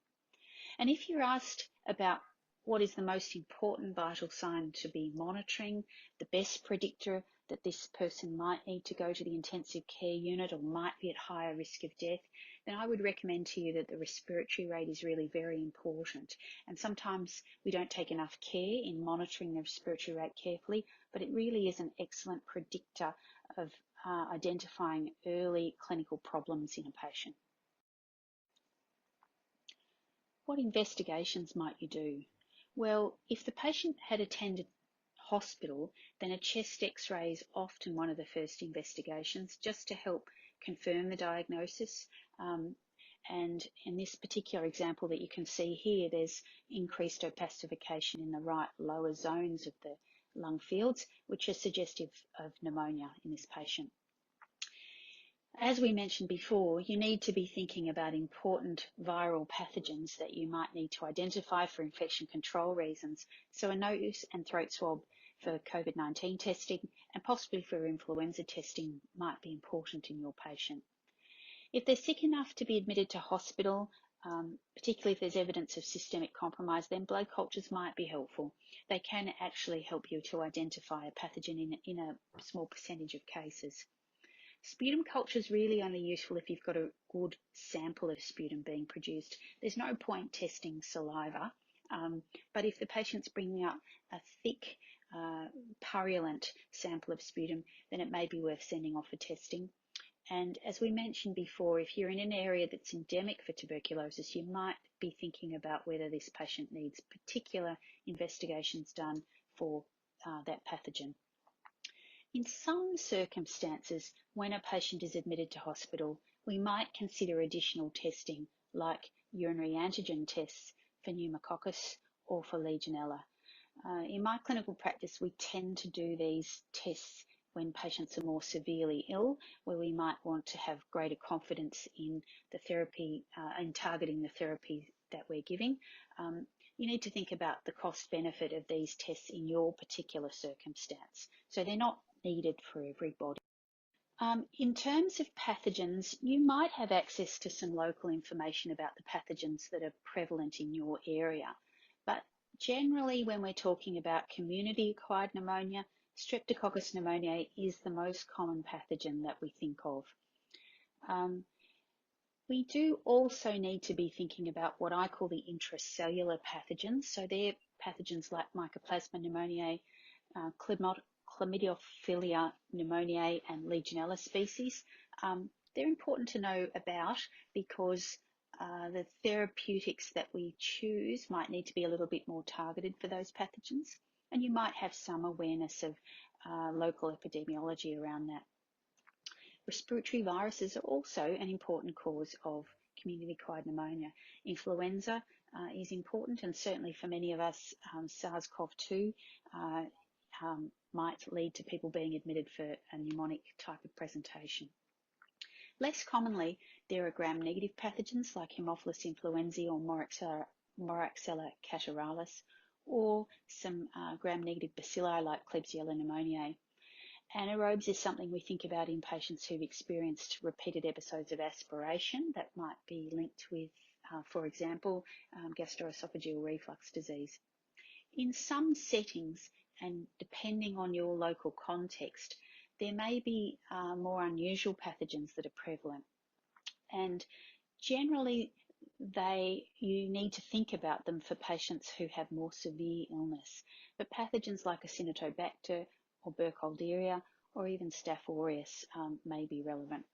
And if you're asked about what is the most important vital sign to be monitoring, the best predictor that this person might need to go to the intensive care unit or might be at higher risk of death, then I would recommend to you that the respiratory rate is really very important. And sometimes we don't take enough care in monitoring the respiratory rate carefully, but it really is an excellent predictor of identifying early clinical problems in a patient. What investigations might you do? Well, if the patient had attended hospital, then a chest x-ray is often one of the first investigations just to help confirm the diagnosis. And in this particular example that you can see here, there's increased opacification in the right lower zones of the lung fields, which are suggestive of pneumonia in this patient. As we mentioned before, you need to be thinking about important viral pathogens that you might need to identify for infection control reasons. So a nose and throat swab for COVID-19 testing and possibly for influenza testing might be important in your patient. If they're sick enough to be admitted to hospital, particularly if there's evidence of systemic compromise, then blood cultures might be helpful. They can actually help you to identify a pathogen in a small percentage of cases. Sputum culture is really only useful if you've got a good sample of sputum being produced. There's no point testing saliva, but if the patient's bringing up a thick, purulent sample of sputum, then it may be worth sending off for testing. And as we mentioned before, if you're in an area that's endemic for tuberculosis, you might be thinking about whether this patient needs particular investigations done for that pathogen. In some circumstances, when a patient is admitted to hospital, we might consider additional testing like urinary antigen tests for pneumococcus or for Legionella. In my clinical practice, we tend to do these tests when patients are more severely ill, where we might want to have greater confidence in the therapy and targeting the therapy that we're giving. You need to think about the cost benefit of these tests in your particular circumstance. So they're not needed for everybody. In terms of pathogens, you might have access to some local information about the pathogens that are prevalent in your area. But generally, when we're talking about community-acquired pneumonia, Streptococcus pneumoniae is the most common pathogen that we think of. We do also need to be thinking about what I call the intracellular pathogens. So they're pathogens like Mycoplasma pneumoniae, Chlamydophila pneumoniae and Legionella species. They're important to know about because the therapeutics that we choose might need to be a little bit more targeted for those pathogens, and you might have some awareness of local epidemiology around that. Respiratory viruses are also an important cause of community-acquired pneumonia. Influenza is important, and certainly for many of us, SARS-CoV-2 might lead to people being admitted for a pneumonic type of presentation. Less commonly, there are gram-negative pathogens like Haemophilus influenzae or Moraxella catarrhalis, or some gram-negative bacilli like Klebsiella pneumoniae. Anaerobes is something we think about in patients who've experienced repeated episodes of aspiration that might be linked with, for example, gastroesophageal reflux disease. In some settings, and depending on your local context, there may be more unusual pathogens that are prevalent. And generally, you need to think about them for patients who have more severe illness. But pathogens like Acinetobacter or Burkholderia or even Staph aureus may be relevant.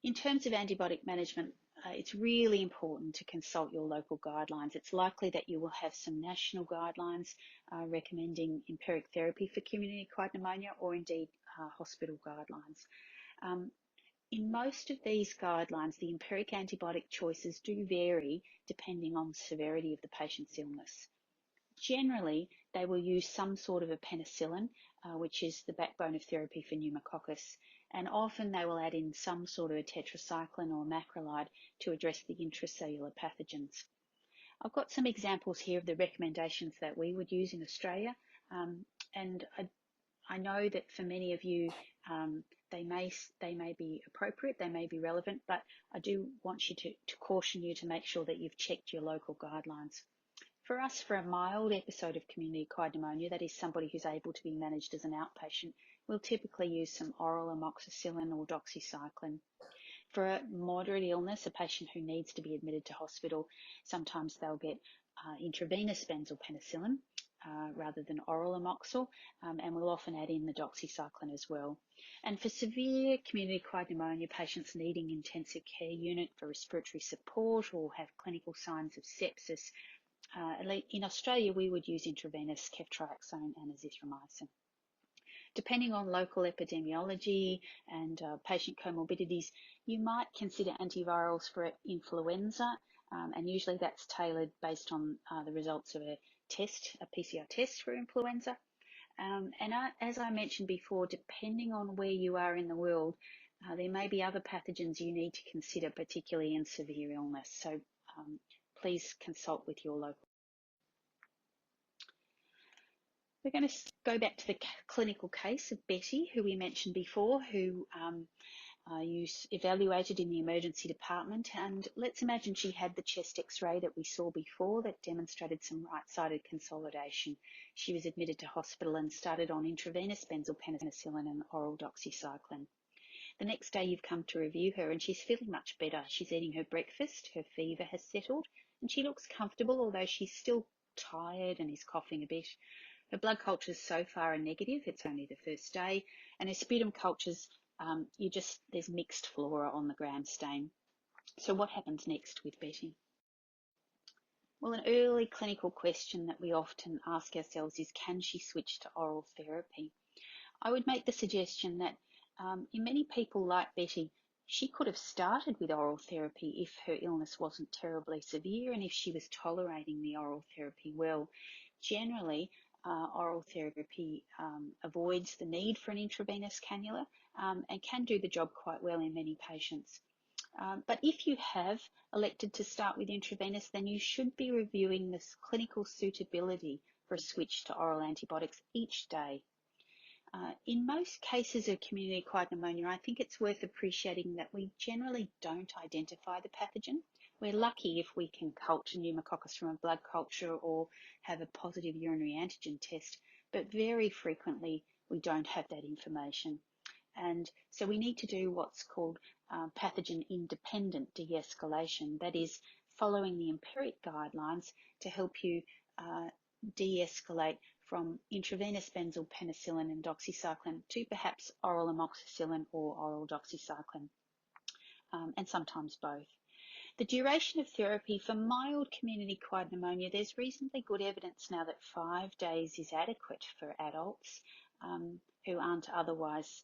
In terms of antibiotic management, it's really important to consult your local guidelines. It's likely that you will have some national guidelines recommending empiric therapy for community-acquired pneumonia or indeed hospital guidelines. In most of these guidelines, the empiric antibiotic choices do vary depending on the severity of the patient's illness. Generally, they will use some sort of a penicillin, which is the backbone of therapy for pneumococcus, and often they will add in some sort of a tetracycline or macrolide to address the intracellular pathogens. I've got some examples here of the recommendations that we would use in Australia, and I know that for many of you they may be appropriate, they may be relevant, but I do want you to caution you to make sure that you've checked your local guidelines. For us, for a mild episode of community-acquired pneumonia, that is somebody who's able to be managed as an outpatient, we'll typically use some oral amoxicillin or doxycycline. For a moderate illness, a patient who needs to be admitted to hospital, sometimes they'll get intravenous benzopenicillin rather than oral amoxil, and we'll often add in the doxycycline as well. And for severe community-acquired pneumonia, patients needing intensive care unit for respiratory support or have clinical signs of sepsis, in Australia, we would use intravenous ceftriaxone and azithromycin. Depending on local epidemiology and patient comorbidities, you might consider antivirals for influenza, and usually that's tailored based on the results of a PCR test for influenza. As I mentioned before, depending on where you are in the world, there may be other pathogens you need to consider, particularly in severe illness. So please consult with your local. We're going to go back to the clinical case of Betty, who we mentioned before, who you evaluated in the emergency department. And let's imagine she had the chest x-ray that we saw before that demonstrated some right-sided consolidation. She was admitted to hospital and started on intravenous benzopenicillin and oral doxycycline. The next day you've come to review her and she's feeling much better. She's eating her breakfast, her fever has settled, and she looks comfortable, although she's still tired and is coughing a bit. Her blood cultures so far are negative, it's only the first day, and her sputum cultures, there's mixed flora on the gram stain. So what happens next with Betty? Well, an early clinical question that we often ask ourselves is, can she switch to oral therapy? I would make the suggestion that in many people like Betty, she could have started with oral therapy if her illness wasn't terribly severe and if she was tolerating the oral therapy well. Generally, oral therapy avoids the need for an intravenous cannula and can do the job quite well in many patients. But if you have elected to start with intravenous, then you should be reviewing this clinical suitability for a switch to oral antibiotics each day. In most cases of community-acquired pneumonia, I think it's worth appreciating that we generally don't identify the pathogen. We're lucky if we can culture pneumococcus from a blood culture or have a positive urinary antigen test, but very frequently we don't have that information. And so we need to do what's called pathogen-independent de-escalation, that is, following the empiric guidelines to help you de-escalate from intravenous benzopenicillin and doxycycline to perhaps oral amoxicillin or oral doxycycline, and sometimes both. The duration of therapy for mild community-acquired pneumonia, there's reasonably good evidence now that 5 days is adequate for adults who aren't otherwise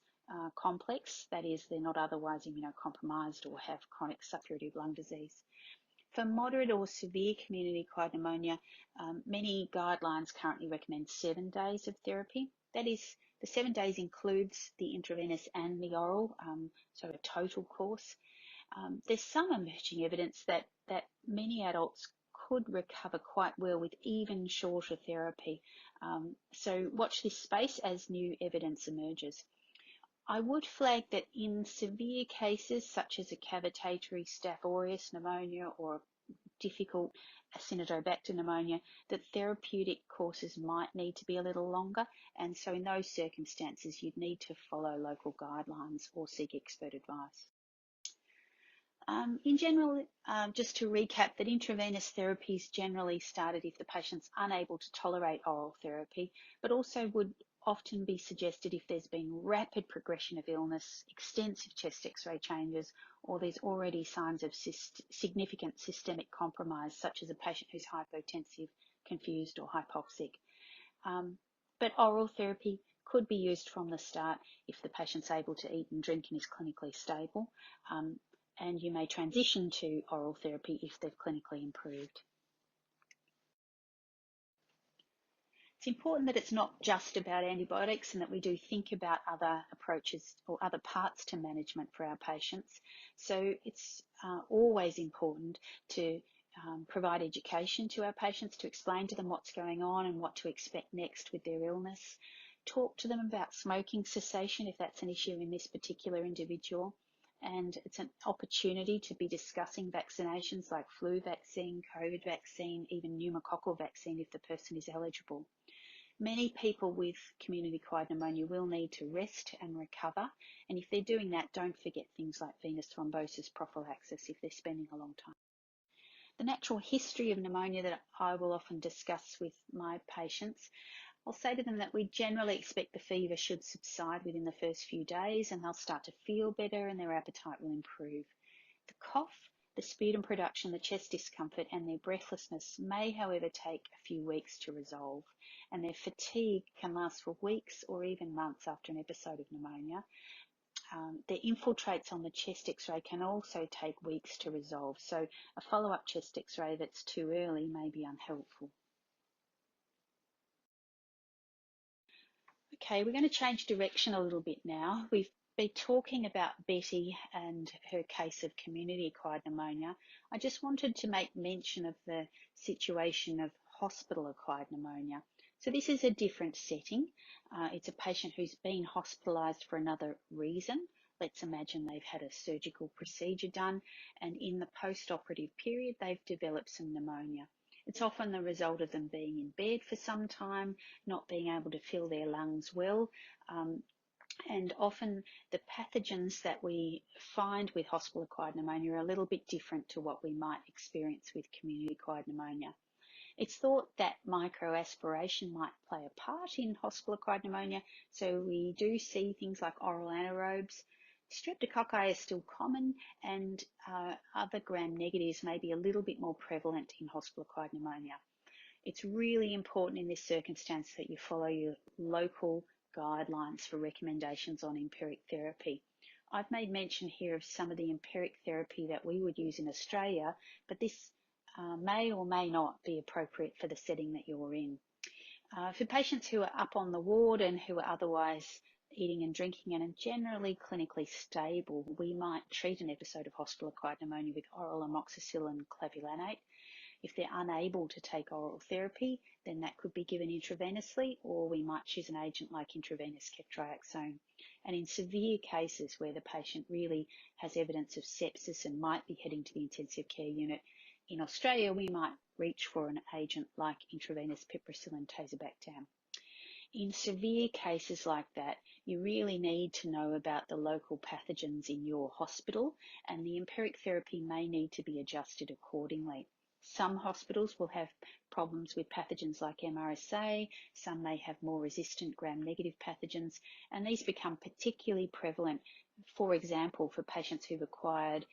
complex, that is, they're not otherwise immunocompromised or have chronic suppurative lung disease. For moderate or severe community-acquired pneumonia, many guidelines currently recommend 7 days of therapy. That is, the 7 days includes the intravenous and the oral, so a total course. There's some emerging evidence that many adults could recover quite well with even shorter therapy. So watch this space as new evidence emerges. I would flag that in severe cases such as a cavitatory Staph aureus pneumonia or a difficult Acinetobacter pneumonia, that therapeutic courses might need to be a little longer, and so in those circumstances you'd need to follow local guidelines or seek expert advice. In general, just to recap, that intravenous therapy is generally started if the patient's unable to tolerate oral therapy, but also would often be suggested if there's been rapid progression of illness, extensive chest x-ray changes, or there's already signs of significant systemic compromise, such as a patient who's hypotensive, confused, or hypoxic. But oral therapy could be used from the start if the patient's able to eat and drink and is clinically stable. And you may transition to oral therapy if they've clinically improved. It's important that it's not just about antibiotics and that we do think about other approaches or other parts to management for our patients. So it's always important to provide education to our patients, to explain to them what's going on and what to expect next with their illness. Talk to them about smoking cessation if that's an issue in this particular individual. And it's an opportunity to be discussing vaccinations like flu vaccine, COVID vaccine, even pneumococcal vaccine if the person is eligible. Many people with community-acquired pneumonia will need to rest and recover. And if they're doing that, don't forget things like venous thrombosis prophylaxis if they're spending a long time. The natural history of pneumonia that I will often discuss with my patients, I'll say to them that we generally expect the fever should subside within the first few days and they'll start to feel better and their appetite will improve. The cough, the sputum production, the chest discomfort and their breathlessness may, however, take a few weeks to resolve, and their fatigue can last for weeks or even months after an episode of pneumonia. Their infiltrates on the chest x-ray can also take weeks to resolve, so a follow-up chest x-ray that's too early may be unhelpful. Okay, we're going to change direction a little bit now. We've been talking about Betty and her case of community-acquired pneumonia. I just wanted to make mention of the situation of hospital-acquired pneumonia. So this is a different setting. It's a patient who's been hospitalised for another reason. Let's imagine they've had a surgical procedure done and in the post-operative period they've developed some pneumonia. It's often the result of them being in bed for some time, not being able to fill their lungs well, and often the pathogens that we find with hospital-acquired pneumonia are a little bit different to what we might experience with community-acquired pneumonia. It's thought that microaspiration might play a part in hospital-acquired pneumonia, so we do see things like oral anaerobes. Streptococci is still common, and other gram-negatives may be a little bit more prevalent in hospital-acquired pneumonia. It's really important in this circumstance that you follow your local guidelines for recommendations on empiric therapy. I've made mention here of some of the empiric therapy that we would use in Australia, but this may or may not be appropriate for the setting that you're in. For patients who are up on the ward and who are otherwise eating and drinking and are generally clinically stable, we might treat an episode of hospital-acquired pneumonia with oral amoxicillin clavulanate. If they're unable to take oral therapy, then that could be given intravenously, or we might choose an agent like intravenous ceftriaxone. And in severe cases where the patient really has evidence of sepsis and might be heading to the intensive care unit, in Australia, we might reach for an agent like intravenous piperacillin tazobactam. In severe cases like that, you really need to know about the local pathogens in your hospital, and the empiric therapy may need to be adjusted accordingly. Some hospitals will have problems with pathogens like MRSA, some may have more resistant gram-negative pathogens, and these become particularly prevalent, for example, for patients who've acquired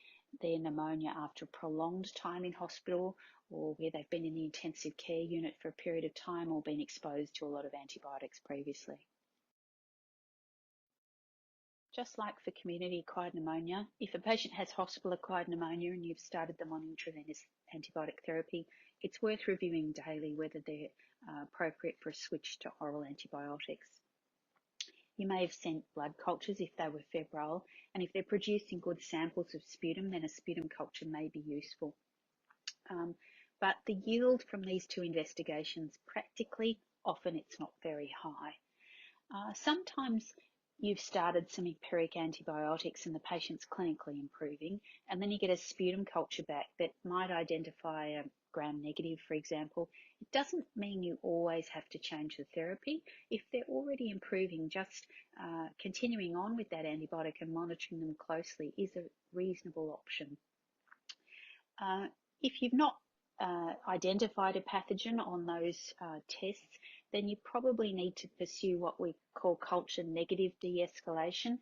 their pneumonia after a prolonged time in hospital, or where they've been in the intensive care unit for a period of time or been exposed to a lot of antibiotics previously. Just like for community-acquired pneumonia, if a patient has hospital-acquired pneumonia and you've started them on intravenous antibiotic therapy, it's worth reviewing daily whether they're appropriate for a switch to oral antibiotics. You may have sent blood cultures if they were febrile, and if they're producing good samples of sputum, then a sputum culture may be useful. But the yield from these two investigations, practically, often it's not very high. Sometimes you've started some empiric antibiotics and the patient's clinically improving, and then you get a sputum culture back that might identify a gram-negative, for example. It doesn't mean you always have to change the therapy. If they're already improving, just continuing on with that antibiotic and monitoring them closely is a reasonable option. If you've not identified a pathogen on those tests, then you probably need to pursue what we call culture negative de-escalation.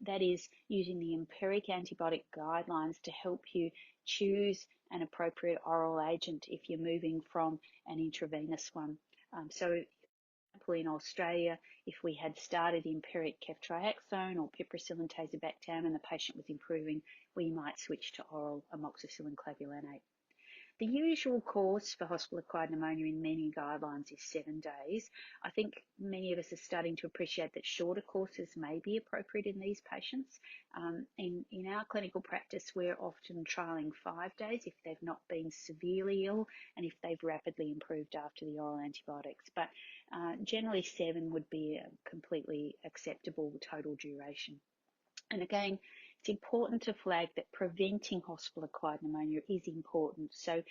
That is using the empiric antibiotic guidelines to help you choose an appropriate oral agent if you're moving from an intravenous one. So, for example, in Australia, if we had started empiric ceftriaxone or piperacillin tazobactam and the patient was improving, we might switch to oral amoxicillin clavulanate. The usual course for hospital-acquired pneumonia in many guidelines is 7 days. I think many of us are starting to appreciate that shorter courses may be appropriate in these patients. In our clinical practice, we're often trialling 5 days if they've not been severely ill and if they've rapidly improved after the oral antibiotics. But generally 7 would be a completely acceptable total duration. And again, it's important to flag that preventing hospital-acquired pneumonia is important. So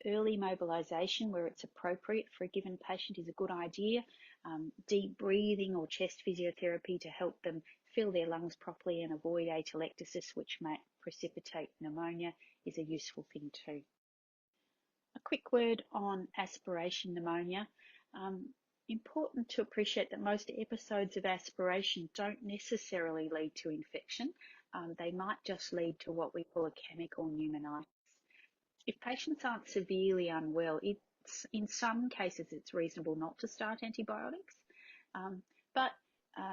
early mobilisation where it's appropriate for a given patient is a good idea. Deep breathing or chest physiotherapy to help them fill their lungs properly and avoid atelectasis, which might precipitate pneumonia, is a useful thing too. A quick word on aspiration pneumonia. Important to appreciate that most episodes of aspiration don't necessarily lead to infection. They might just lead to what we call a chemical pneumonitis. If patients aren't severely unwell, in some cases it's reasonable not to start antibiotics, but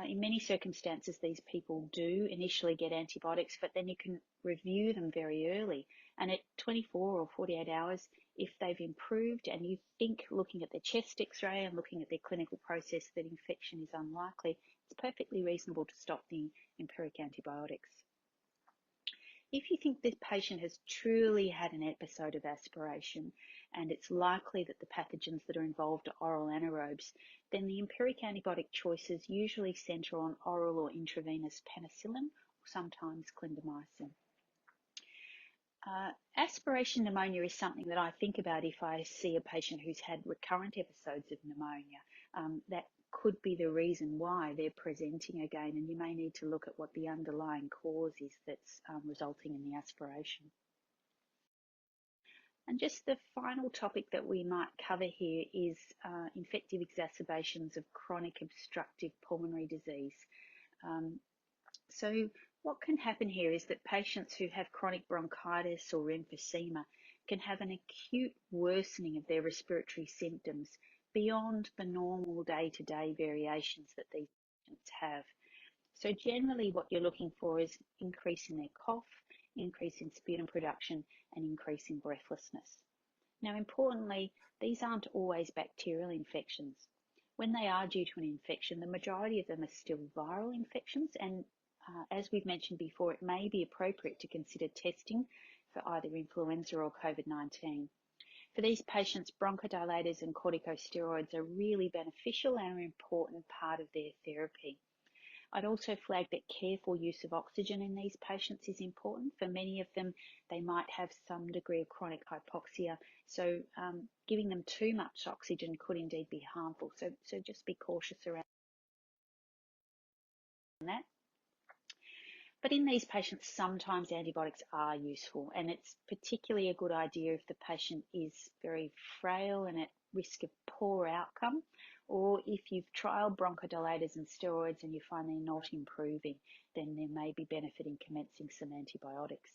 in many circumstances these people do initially get antibiotics, but then you can review them very early, and at 24 or 48 hours, if they've improved and you think, looking at their chest x-ray and looking at their clinical process, that infection is unlikely, it's perfectly reasonable to stop the empiric antibiotics. If you think this patient has truly had an episode of aspiration and it's likely that the pathogens that are involved are oral anaerobes, then the empiric antibiotic choices usually centre on oral or intravenous penicillin or sometimes clindamycin. Aspiration pneumonia is something that I think about if I see a patient who's had recurrent episodes of pneumonia. That could be the reason why they're presenting again, and you may need to look at what the underlying cause is that's resulting in the aspiration. And just the final topic that we might cover here is infective exacerbations of chronic obstructive pulmonary disease. So what can happen here is that patients who have chronic bronchitis or emphysema can have an acute worsening of their respiratory symptoms beyond the normal day-to-day variations that these patients have. So generally what you're looking for is increase in their cough, increase in sputum production, and increase in breathlessness. Now importantly, these aren't always bacterial infections. When they are due to an infection, the majority of them are still viral infections, and as we've mentioned before, it may be appropriate to consider testing for either influenza or COVID-19. For these patients, bronchodilators and corticosteroids are really beneficial and an important part of their therapy. I'd also flag that careful use of oxygen in these patients is important. For many of them, they might have some degree of chronic hypoxia, so giving them too much oxygen could indeed be harmful. So just be cautious around that. But in these patients, sometimes antibiotics are useful, and it's particularly a good idea if the patient is very frail and at risk of poor outcome, or if you've trialled bronchodilators and steroids and you find they're not improving, then there may be benefit in commencing some antibiotics.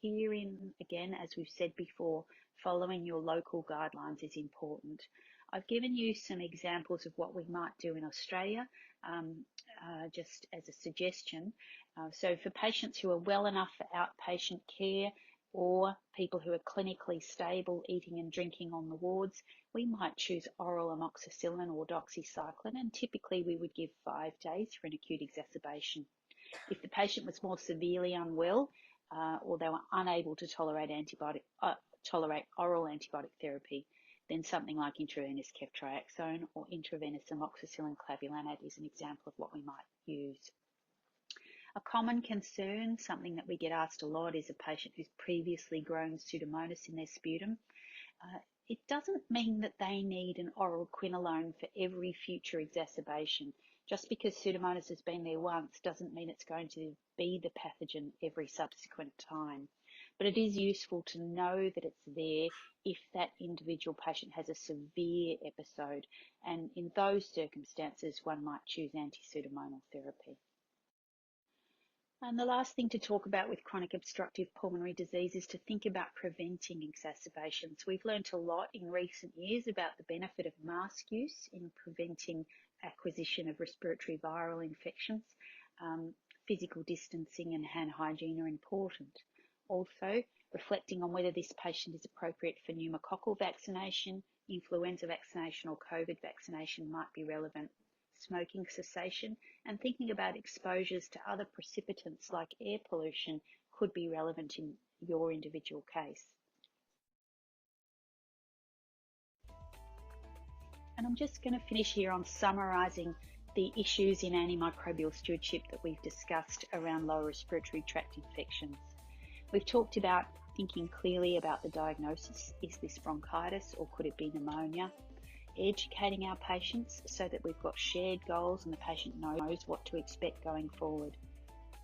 Herein, again, as we've said before, following your local guidelines is important. I've given you some examples of what we might do in Australia, just as a suggestion. So for patients who are well enough for outpatient care or people who are clinically stable eating and drinking on the wards, we might choose oral amoxicillin or doxycycline, and typically we would give 5 days for an acute exacerbation. If the patient was more severely unwell or they were unable to tolerate oral antibiotic therapy, then something like intravenous ceftriaxone or intravenous amoxicillin clavulanate is an example of what we might use. A common concern, something that we get asked a lot, is a patient who's previously grown Pseudomonas in their sputum. It doesn't mean that they need an oral quinolone for every future exacerbation. Just because Pseudomonas has been there once doesn't mean it's going to be the pathogen every subsequent time. But it is useful to know that it's there if that individual patient has a severe episode, and in those circumstances one might choose anti-pseudomonal therapy. And the last thing to talk about with chronic obstructive pulmonary disease is to think about preventing exacerbations. We've learnt a lot in recent years about the benefit of mask use in preventing acquisition of respiratory viral infections. Physical distancing and hand hygiene are important. Also, reflecting on whether this patient is appropriate for pneumococcal vaccination, influenza vaccination or COVID vaccination might be relevant, smoking cessation, and thinking about exposures to other precipitants like air pollution could be relevant in your individual case. And I'm just going to finish here on summarising the issues in antimicrobial stewardship that we've discussed around lower respiratory tract infections. We've talked about thinking clearly about the diagnosis. Is this bronchitis or could it be pneumonia? Educating our patients so that we've got shared goals and the patient knows what to expect going forward.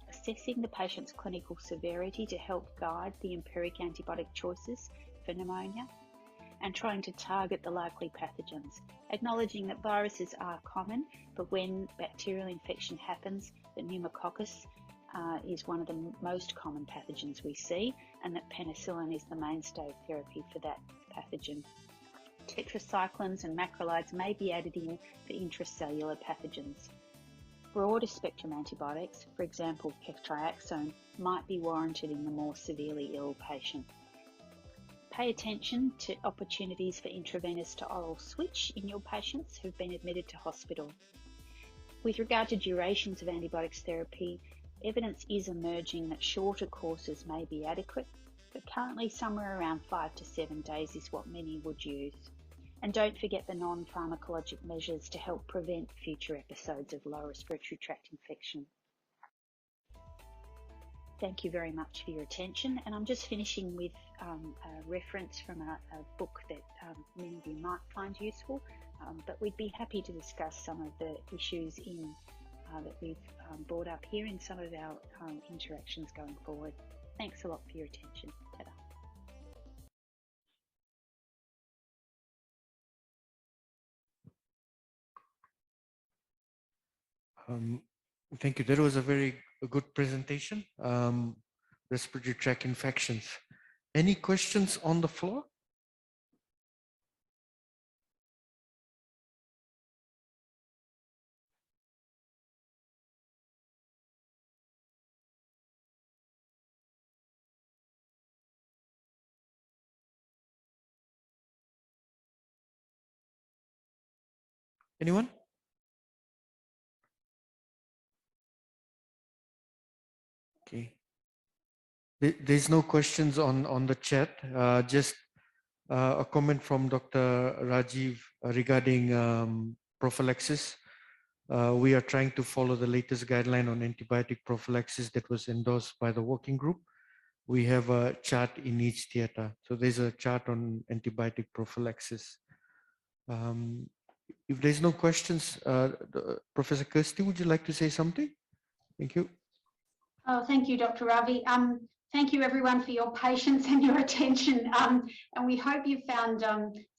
Assessing the patient's clinical severity to help guide the empiric antibiotic choices for pneumonia, and trying to target the likely pathogens, acknowledging that viruses are common, but when bacterial infection happens, the pneumococcus is one of the most common pathogens we see, and that penicillin is the mainstay of therapy for that pathogen. Tetracyclines and macrolides may be added in for intracellular pathogens. Broader spectrum antibiotics, for example ceftriaxone, might be warranted in the more severely ill patient. Pay attention to opportunities for intravenous to oral switch in your patients who've been admitted to hospital. With regard to durations of antibiotics therapy, evidence is emerging that shorter courses may be adequate, but currently somewhere around 5 to 7 days is what many would use. And don't forget the non-pharmacologic measures to help prevent future episodes of lower respiratory tract infection. Thank you very much for your attention, and I'm just finishing with a reference from a book that many of you might find useful, but we'd be happy to discuss some of the issues that we've brought up here in some of our interactions going forward. Thanks a lot for your attention. Ta-da. Thank you. That was a very good presentation. Respiratory tract infections. Any questions on the floor? Anyone? Okay. There's no questions on the chat. Just a comment from Dr. Rajiv regarding prophylaxis. We are trying to follow the latest guideline on antibiotic prophylaxis that was endorsed by the working group. We have a chart in each theater. So there's a chart on antibiotic prophylaxis. If there's no questions, Professor Kirsty, would you like to say something? Thank you. Oh, thank you, Dr. Ravi. Thank you everyone for your patience and your attention. And we hope you found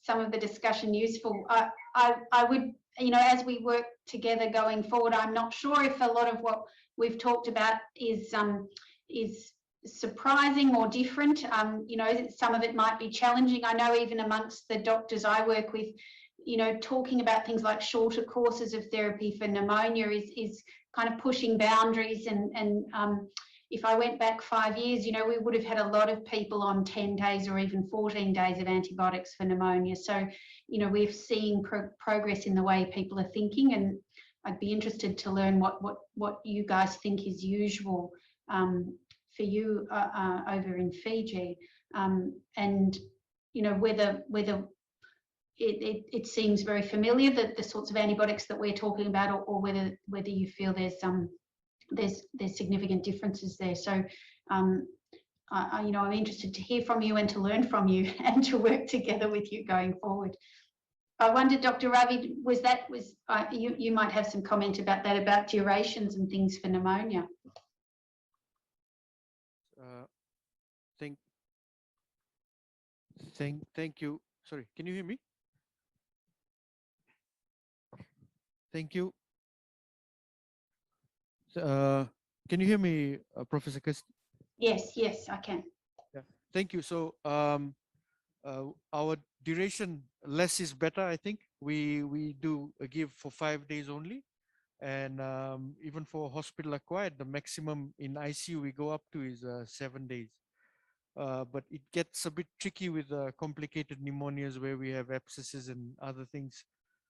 some of the discussion useful. I would, you know, as we work together going forward, I'm not sure if a lot of what we've talked about is surprising or different. You know, some of it might be challenging. I know even amongst the doctors I work with, you know, talking about things like shorter courses of therapy for pneumonia is kind of pushing boundaries. And if I went back 5 years, you know, we would have had a lot of people on 10 days or even 14 days of antibiotics for pneumonia. So, you know, we've seen progress in the way people are thinking, and I'd be interested to learn what you guys think is usual for you over in Fiji, and you know, whether it seems very familiar, that the sorts of antibiotics that we're talking about, or whether you feel there's significant differences there. So you know, I'm interested to hear from you and to learn from you and to work together with you going forward. I wonder, Dr. Ravi, you might have some comment about that, about durations and things for pneumonia. Thank you. Sorry, can you hear me? Thank you. Can you hear me, Professor Kirsty? Yes, I can. Yeah, thank you. So our duration, less is better, I think. We do give for 5 days only. And even for hospital acquired, the maximum in ICU we go up to is 7 days. but it gets a bit tricky with complicated pneumonias where we have abscesses and other things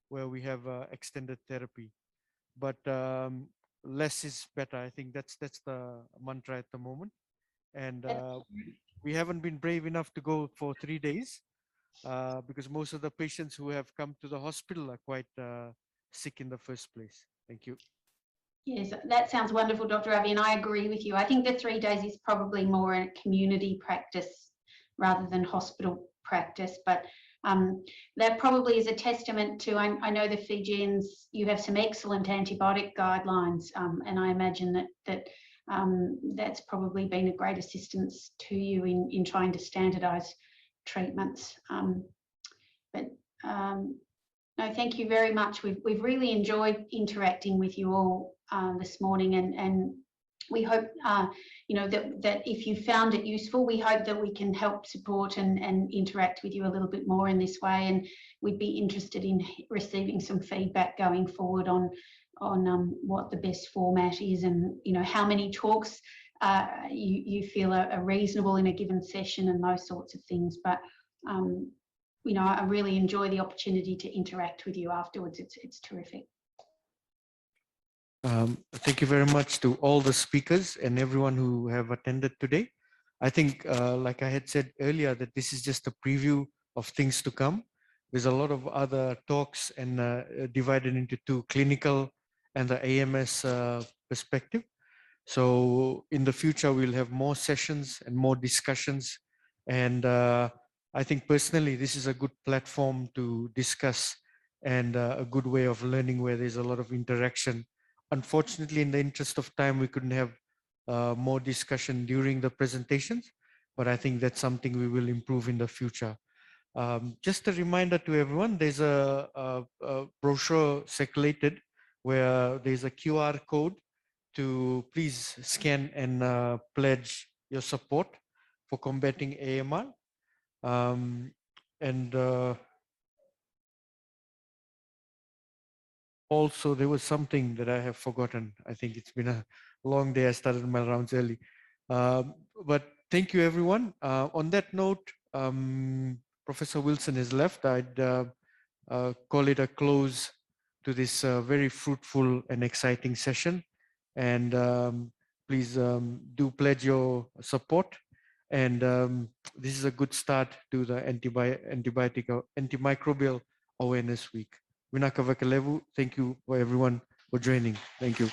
where we have extended therapy. But less is better. I think that's the mantra at the moment. And we haven't been brave enough to go for 3 days because most of the patients who have come to the hospital are quite sick in the first place. Thank you. Yes, that sounds wonderful, Dr. Avi, and I agree with you. I think the 3 days is probably more in community practice rather than hospital practice, but that probably is a testament to, I know the Fijians, you have some excellent antibiotic guidelines, and I imagine that's probably been a great assistance to you in trying to standardise treatments. No, thank you very much. We've really enjoyed interacting with you all this morning, and we hope you know that if you found it useful, we hope that we can help support and interact with you a little bit more in this way. And we'd be interested in receiving some feedback going forward on what the best format is, and you know how many talks you feel are reasonable in a given session and those sorts of things. But you know, I really enjoy the opportunity to interact with you afterwards. It's terrific. Thank you very much to all the speakers and everyone who have attended today. I think, like I had said earlier, that this is just a preview of things to come. There's a lot of other talks and divided into two, clinical and the AMS perspective. So in the future, we'll have more sessions and more discussions. And I think personally, this is a good platform to discuss and a good way of learning where there's a lot of interaction. Unfortunately, in the interest of time, we couldn't have more discussion during the presentations, but I think that's something we will improve in the future. Just a reminder to everyone, there's a brochure circulated where there's a QR code to please scan and pledge your support for combating AMR. Also, there was something that I have forgotten. I think it's been a long day. I started my rounds early. But thank you, everyone. On that note, Professor Wilson has left. I'd call it a close to this very fruitful and exciting session. And please do pledge your support. And this is a good start to the antimicrobial awareness week. Vinaka Vakalevu, thank you for everyone for joining. Thank you.